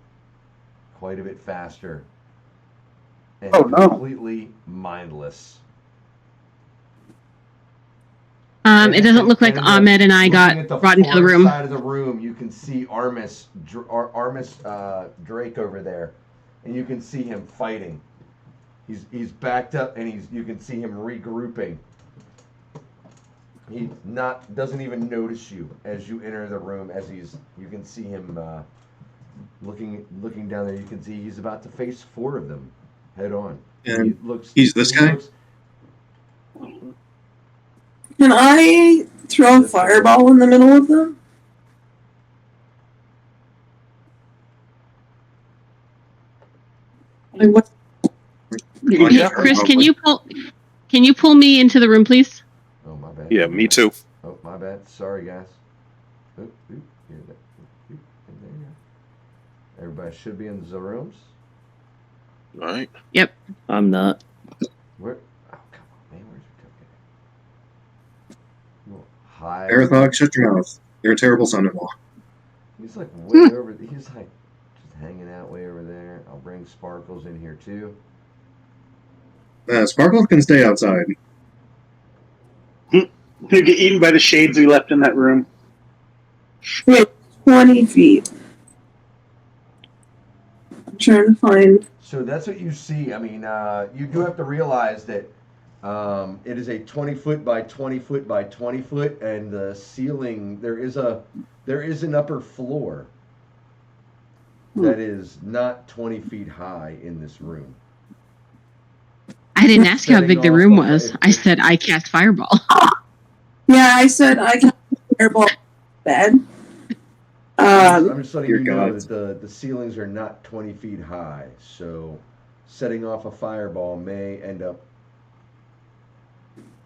quite a bit faster, and completely mindless. It doesn't look like Ahmed and I got brought into the room. Side of the room, you can see Armis Drake over there, and you can see him fighting. He's backed up, and you can see him regrouping. He doesn't even notice you as you enter the room. You can see him looking down there. You can see he's about to face 4 of them head on. And he's this guy. Can I throw a fireball in the middle of them? Like what? Hey, Chris, can you pull me into the room, please? Oh, my bad. Yeah, me too. Oh, my bad. Sorry, guys. Everybody should be in the rooms. All right. Yep. I'm not. Where? Oh, come on, man. Where's your token? Hi. Arathog, shut your mouth. You're a terrible son-in-law. He's like way over. He's like just hanging out way over there. I'll bring Sparkles in here too. Sparkles can stay outside. He'll get eaten by the shades we left in that room. Wait, 20 feet. I'm trying to find. So that's what you see. I mean, you do have to realize that it is a 20-foot by 20-foot by 20-foot, and the ceiling there is an upper floor that is not 20 feet high in this room. I didn't ask how big the room was. I said I cast fireball. Yeah, I said I cast fireball bed. I'm just letting you know that the ceilings are not 20 feet high, so setting off a fireball may end up.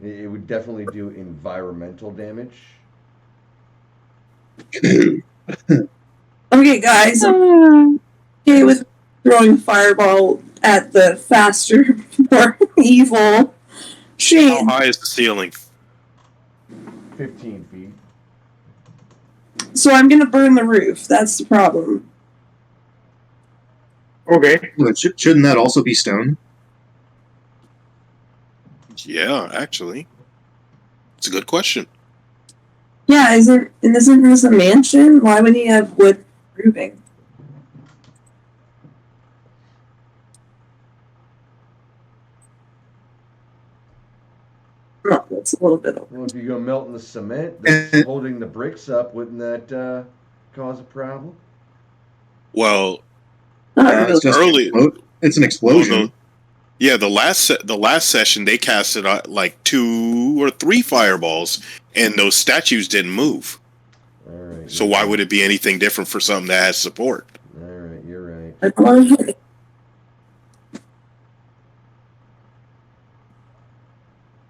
It would definitely do environmental damage. Okay, guys, I'm okay with throwing fireball at the faster, more evil shade. How high is the ceiling? 15 feet. So I'm gonna burn the roof. That's the problem. Okay. Well, shouldn't that also be stone? Yeah, actually. It's a good question. Yeah, isn't this a mansion? Why would he have wood roofing? Oh, that's a little bit over. Well, if you go melting the cement that's holding the bricks up, wouldn't that cause a problem? Well, It's just early. It's an explosion. Yeah, the last session they casted like 2 or 3 fireballs, and those statues didn't move. All right. So why would it be anything different for something that has support? All right, you're right.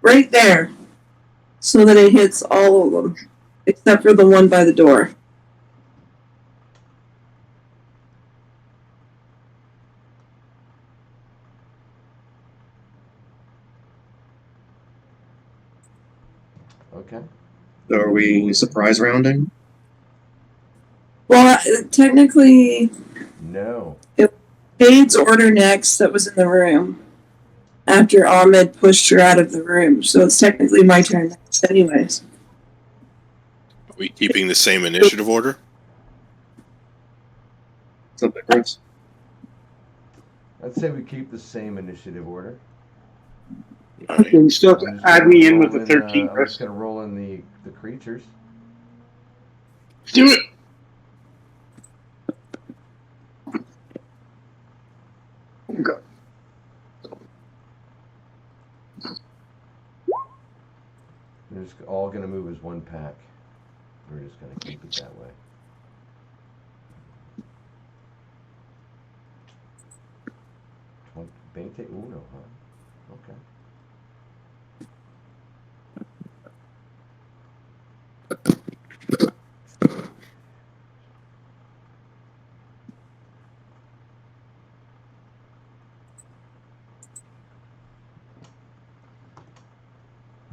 Right there, so that it hits all of them, except for the one by the door. Okay. So are we surprise rounding? Well, technically, No. Jade's order next that was in the room after Ahmed pushed her out of the room. So it's technically my turn next, anyways. Are we keeping the same initiative order? What's up, Chris? I'd say we keep the same initiative order. All right. You still have to I'm just add gonna me in roll with the 13, I'm Chris. just gonna roll in the creatures. Do it. Okay. They're just all gonna move as one pack. We're just gonna keep it that way. Veinte uno, huh? Okay.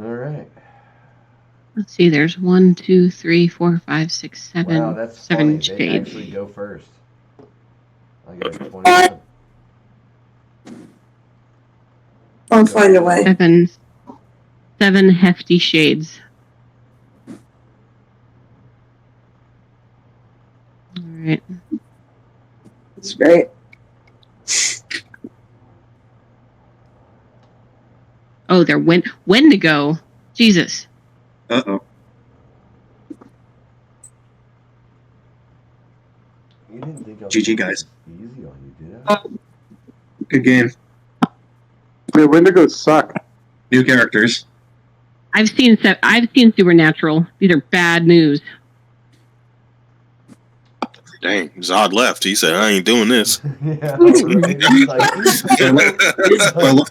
All right. Let's see. There's 1, 2, 3, 4, 5, 6, 7. Wow, that's 7 funny. They shades. actually go first. I got a 21. I'll find a way. 7 hefty shades. All right. It's great. Oh, they're Wendigo. Jesus. Uh-oh. You didn't think I was GG, guys. easy on you, did I? Good game. The Wendigos suck. New characters. I've seen Supernatural. These are bad news. Dang, Zod left. He said, I ain't doing this. Yeah, right. He's like,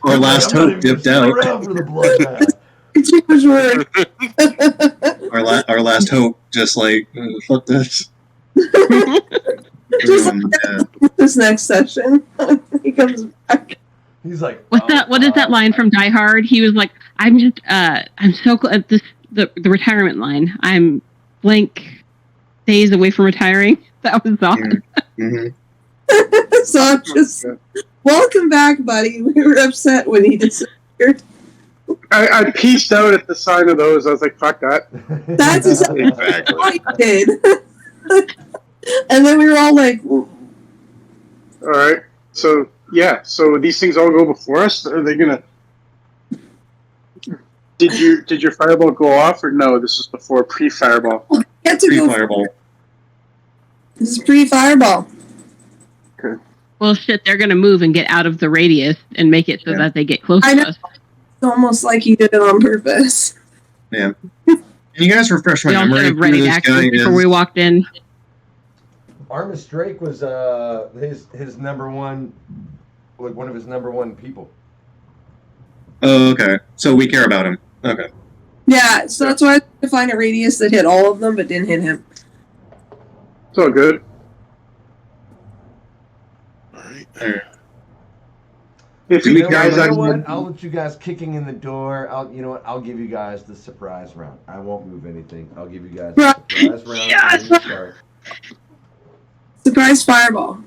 Our last I'm not hope even dipped gonna out. stick around for the bloodbath. It's too much work. Our last hope just like, fuck this. Just Yeah. this next session, he comes back. He's like, What is that line from Die Hard? He was like, I'm so close. The retirement line. I'm blank days away from retiring. That was awesome. Mm-hmm. So I'm just, welcome back, buddy. We were upset when he disappeared. I pieced out at the sign of those. I was like, fuck that. That's exactly Exactly. what he did. And then we were all like, All right. So, yeah. So these things all go before us? Are they going to... Did your fireball go off, or no? This is before pre-fireball. get to go. Pre-fireball. This is pre-fireball. Well, shit, they're gonna move and get out of the radius and make it so that they get close I to know. us. It's almost like he did it on purpose. Yeah. Can you guys refresh my We all memory? should have ready Who this guy actions before is? we walked in. Armis Drake was his number one, like one of his number one people. Oh, okay. So we care about him. Okay. Yeah, so that's why I had to find a radius that hit all of them but didn't hit him. It's all good. All right. If Do you we guys You know actually... what? I'll let you guys kicking in the door. I'll give you guys the surprise round. I won't move anything. I'll give you guys the surprise round. Yes! And then you start. Surprise fireball.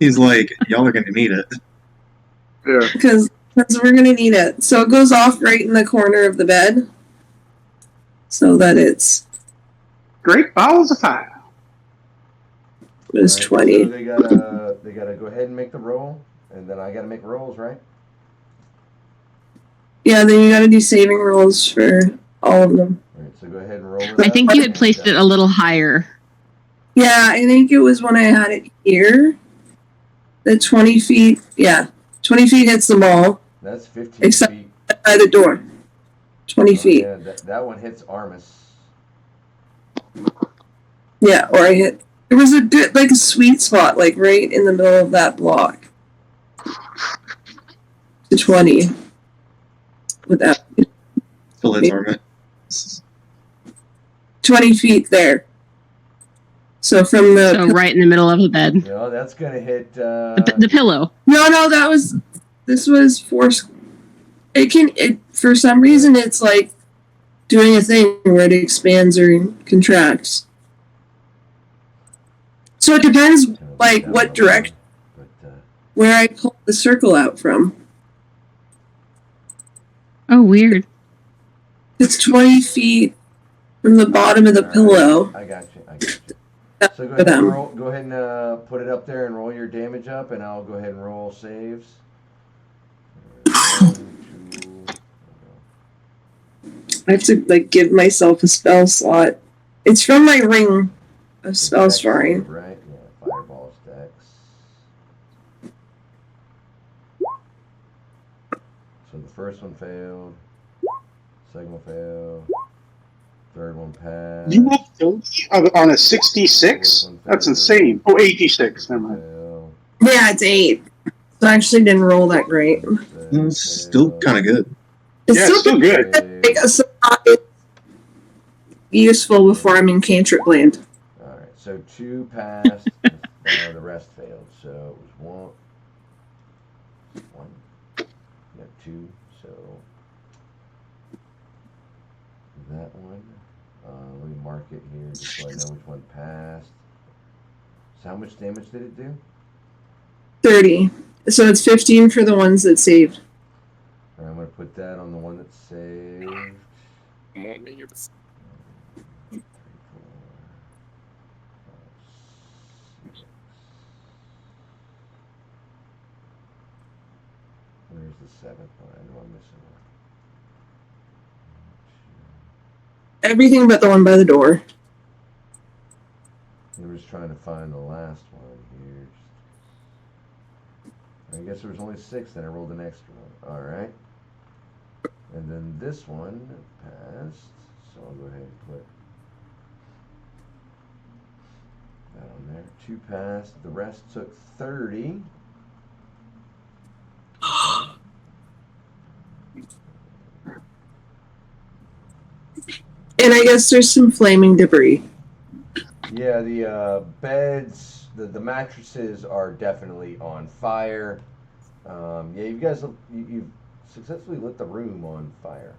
He's like, y'all are gonna need it. Yeah. Because we're going to need it. So it goes off right in the corner of the bed. So that it's Great balls of fire. It was Alright, 20. So they gotta go ahead and make the roll, and then I gotta make rolls, right? Yeah, then you gotta do saving rolls for all of them. Alright, so go ahead and roll. I think you had placed it a little higher. Yeah, I think it was when I had it here. The 20 feet, yeah. 20 feet hits the wall That's 15 Except- feet. by the door. 20 feet. Yeah, that one hits Armis. Yeah, or I hit. There was a good, like a sweet spot, like right in the middle of that block. To 20. Without Still hits Armit. 20 feet there. So from the So right in the middle of the bed. No, that's gonna hit. The pillow. no, that was. This was four. It for some reason it's like doing a thing where it expands or contracts. So it depends, like what direction, where I pull the circle out from. Oh, weird. It's 20 feet from the bottom of the pillow. I got you. So go ahead and put it up there and roll your damage up, and I'll go ahead and roll saves. 1, 2. I have to like give myself a spell slot. It's from my ring of spell scoring. Right? Yeah, fireball stacks. So the first one failed. Second one failed. Third one passed. You rolled 30 on a 66? That's insane. Oh, 86. Never mind. Yeah, it's 8. So I actually didn't roll that great. It's still kind of good. It's still good. Like a surprise useful before I'm in cantrip land. Alright, so 2 passed, the rest failed. So it was 1. Yeah, 2. So that one. Let me mark it here just so I know which one passed. So how much damage did it do? 30. So it's 15 for the ones that saved. Alright, I'm going to put that on the one that saved. 3, 4, 5, 6. Where's the 7th one? I know I'm missing one. Everything but the one by the door. I was trying to find the last one here. I guess there was only 6, then I rolled an extra one. Alright. And then this one passed. So I'll go ahead and put that on there. 2 passed. The rest took 30. And I guess there's some flaming debris. Yeah, the beds, the mattresses are definitely on fire. Yeah, you guys, you've successfully lit the room on fire.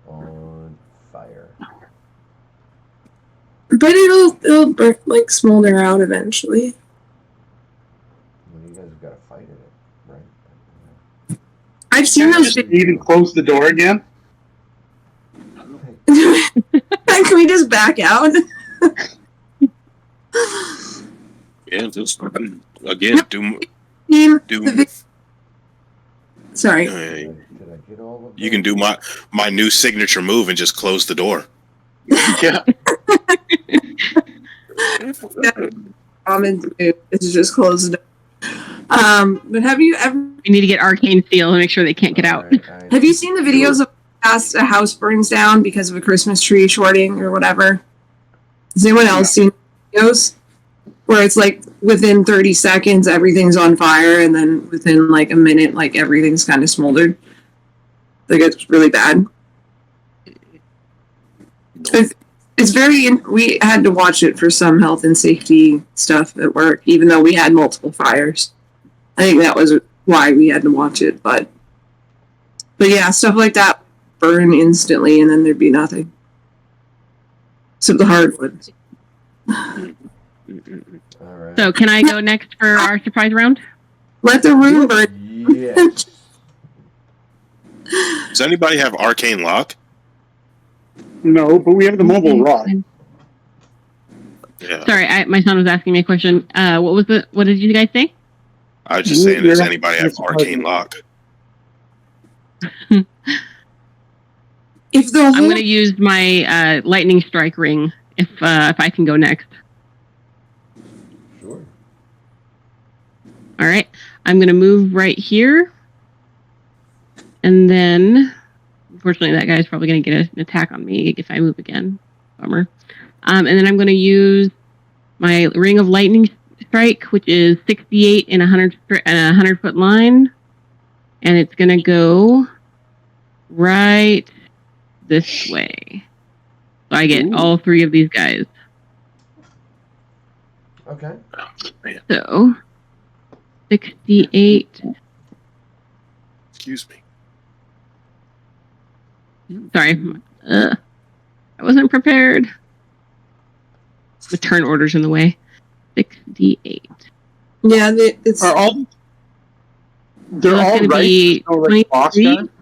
On fire. But it'll burn, like smolder out eventually. Well, you guys have got to fight in it, right? I've seen those. Just even close the door again. Can we just back out? Yeah, just again, Sorry. Did I get all of you can do my new signature move and just close the door. Yeah. Common move is just close the door. But have you ever? We need to get arcane seal and make sure they can't get out. Have you seen the videos of a house burns down because of a Christmas tree shorting or whatever? Has anyone else seen videos where it's like within 30 seconds everything's on fire, and then within like a minute like everything's kind of smoldered? Like it's really bad. It's very. We had to watch it for some health and safety stuff at work, even though we had multiple fires. I think that was why we had to watch it, but yeah, stuff like that burn instantly, and then there'd be nothing. Except the hardwood. Alright. So can I go next for our surprise round? Let the room burn. Yes. Does anybody have arcane lock? No, but we have the mobile rod. Yeah. Sorry, my son was asking me a question. What did you guys say? I was just saying, does anybody have arcane lock? I'm going to use my lightning strike ring if I can go next. Sure. All right, I'm going to move right here, and then unfortunately that guy's probably going to get an attack on me if I move again. Bummer. And then I'm going to use my ring of lightning strike, which is 68 in a 100-foot line, and it's going to go right this way. So I get all 3 of these guys. Okay. So 68 Excuse me. Sorry. I wasn't prepared. The turn order's in the way. 6d8. Yeah, it's Are all they're So that's all gonna right? be There's no, like, boss 23? guy?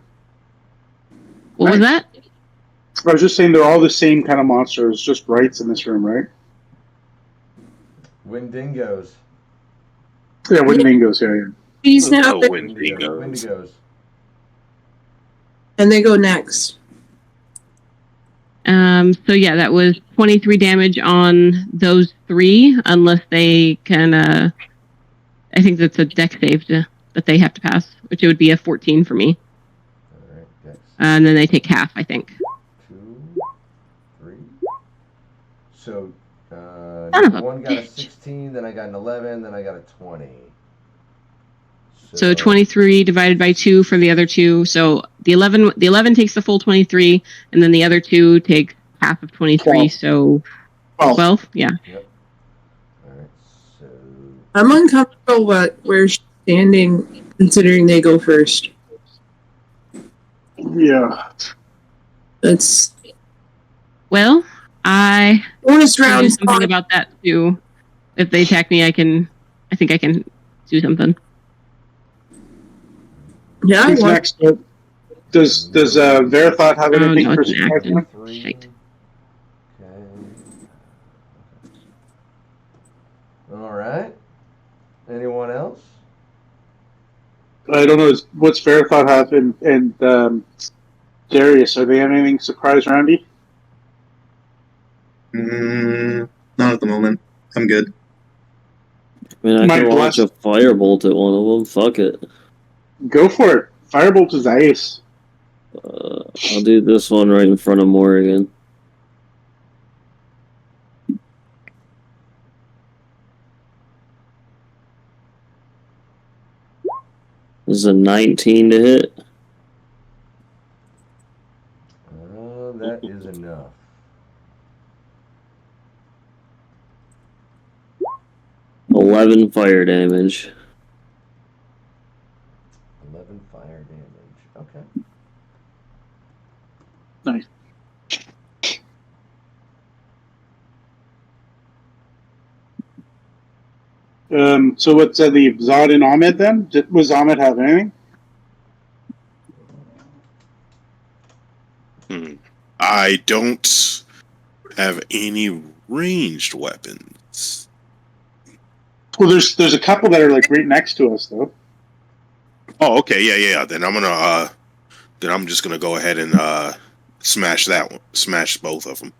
What was Nice. that? I was just saying they're all the same kind of monsters, just rights in this room, right? Windingos. Yeah, Wendigos, yeah. these now, Oh, Wendigo. Wendigos. and they go next. So yeah, that was 23 damage on those 3, unless they can. I think that's a deck save that they have to pass, which it would be a 14 for me. All right, Dex. And then they take half, I think. 2, 3. So, Son of number a 1 got a bitch. 16, then I got an 11, then I got a 20. So 23 divided by 2 for the other 2. So the 11 takes the full 23, and then the other 2 take half of 23. 12. So 12. Yeah. Yep. All right. So I'm uncomfortable where she's standing, considering they go first. Yeah. That's Well, I bonus can do round. something about that too. If they attack me, I think I can do something. Yeah, Who's next? Does Verithot have Oh, anything no, for it's an surprise? action. 3. Shite. Okay. All right. Anyone else? I don't know. What's Verithot have and Darius? Are they have anything surprise, Randy? Not at the moment. I'm good. I mean, I My can launch a bless- firebolt at one of them. Fuck it. Go for it. Firebolt is ace. I'll do this one right in front of Morrigan. This is a 19 to hit. That is enough. 11 fire damage. 11 fire damage. Okay. Nice. So what's the Zod and Ahmed then? Was Ahmed have anything? I don't have any ranged weapons. Well, there's a couple that are like right next to us though. Oh, okay, yeah. Then I'm just gonna go ahead and smash that one. Smash both of them.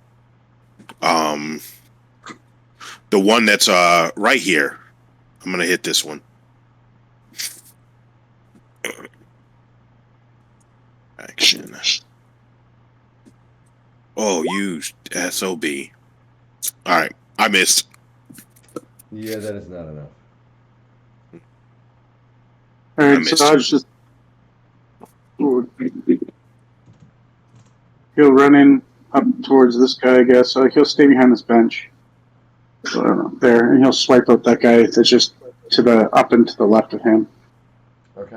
The one that's right here. I'm gonna hit this one. Action. Oh, you SOB. Alright, I missed. Yeah, that is not enough. All I right, missed. so I was just he'll run in up towards this guy, I guess. So he'll stay behind this bench. So, I don't know, there, and he'll swipe out that guy that's just to the up and to the left of him. Okay.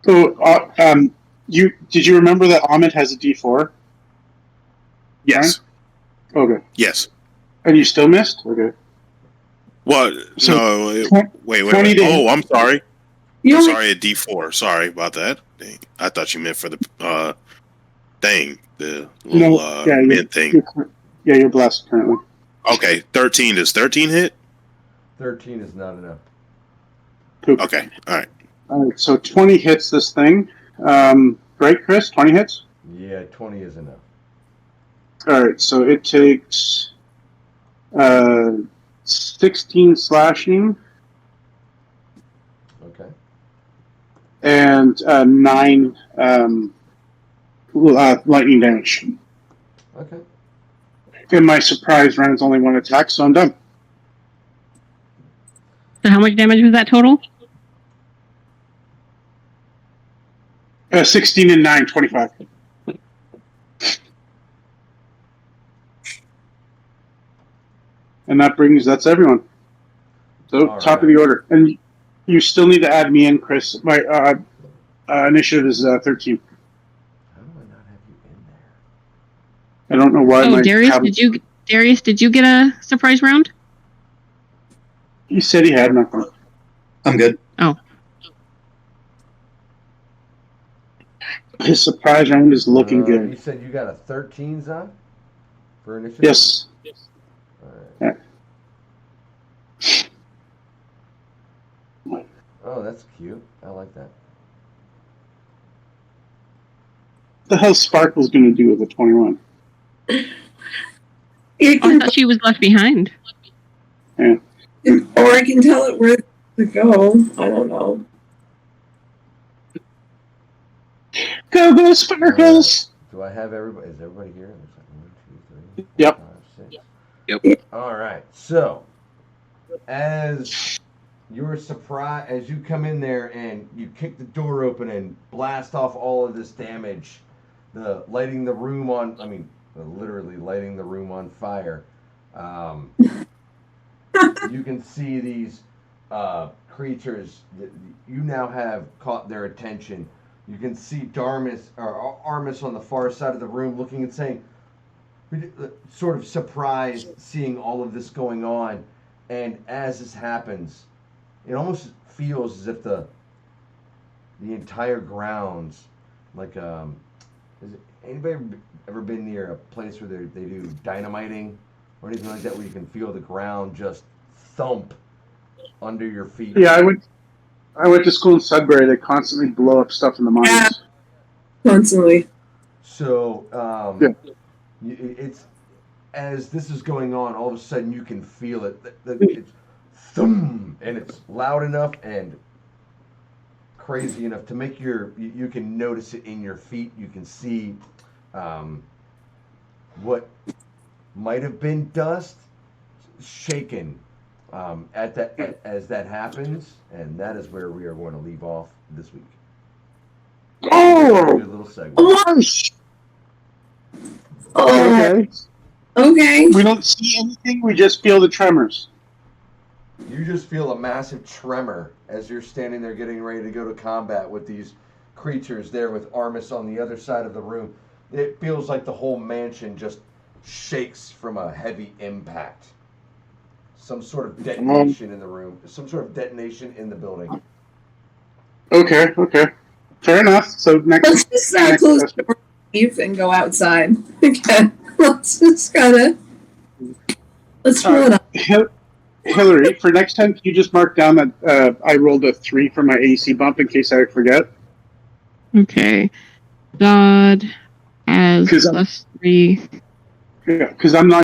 So, did you remember that Ahmed has a D4? Yes. Right? Okay. Yes. And you still missed? Okay. What? So, No. Wait. 20 to- Oh, I'm sorry. You I'm only sorry, a D4. Sorry about that. Dang. I thought you meant for the thing, the little mint thing. You're blessed currently. Okay, 13. Does 13 hit? 13 is not enough. Poop. Okay, all right. All right, so 20 hits this thing. Right, Chris? 20 hits? Yeah, 20 is enough. All right, so it takes 16 slashing Okay. and 9 lightning damage. Okay. And my surprise round is only 1 attack, so I'm done. So how much damage was that total? 16 and 9, 25. And that's everyone. So All top of right. the order, and you still need to add me in, Chris. My initiative is 13. How do I not have you in there? I don't know why. Oh, Darius, did you get a surprise round? He said he had nothing. I'm good. Oh, His surprise round is looking You good. said you got a 13, Zod? For initiative? Yes. All right. Yeah. Oh, that's cute. I like that. What the hell Sparkle's going to do with the 21? You I can, thought she was left behind. Yeah. or I can tell it where to go. I don't know. Go, Sparkles! Do I have everybody? Is everybody here? There's like 1, 2, 3, 4, Yep. 5, 6. Yep. All right. So, as you're surprised, as you come in there and you kick the door open and blast off all of this damage, lighting the room on, literally lighting the room on fire. You can see these creatures that you now have caught their attention. You can see Armis on the far side of the room looking and saying, sort of surprised seeing all of this going on. And as this happens, it almost feels as if the entire grounds, like, has anybody ever been near a place where they do dynamiting or anything like that, where you can feel the ground just thump under your feet? Yeah, I went to school in Sudbury. They constantly blow up stuff in the mines. Yeah. Constantly. So, Yeah. it's, as this is going on, all of a sudden you can feel it. It's thum, and it's loud enough and crazy enough to make you can notice it in your feet. You can see what might have been dust shaken as that happens, and that is where we are going to leave off this week. Oh! Good little segment. Okay. Okay. We don't see anything. We just feel the tremors. You just feel a massive tremor as you're standing there getting ready to go to combat with these creatures there with Armis on the other side of the room. It feels like the whole mansion just shakes from a heavy impact. Some sort of detonation in the room. Some sort of detonation in the building. Okay. Fair enough. So Let's just close the door and go outside. Again. Let's just let's roll it up. Hillary, for next time, can you just mark down that I rolled a 3 for my AC bump in case I forget? Okay. Zod has +3. Yeah, because I'm not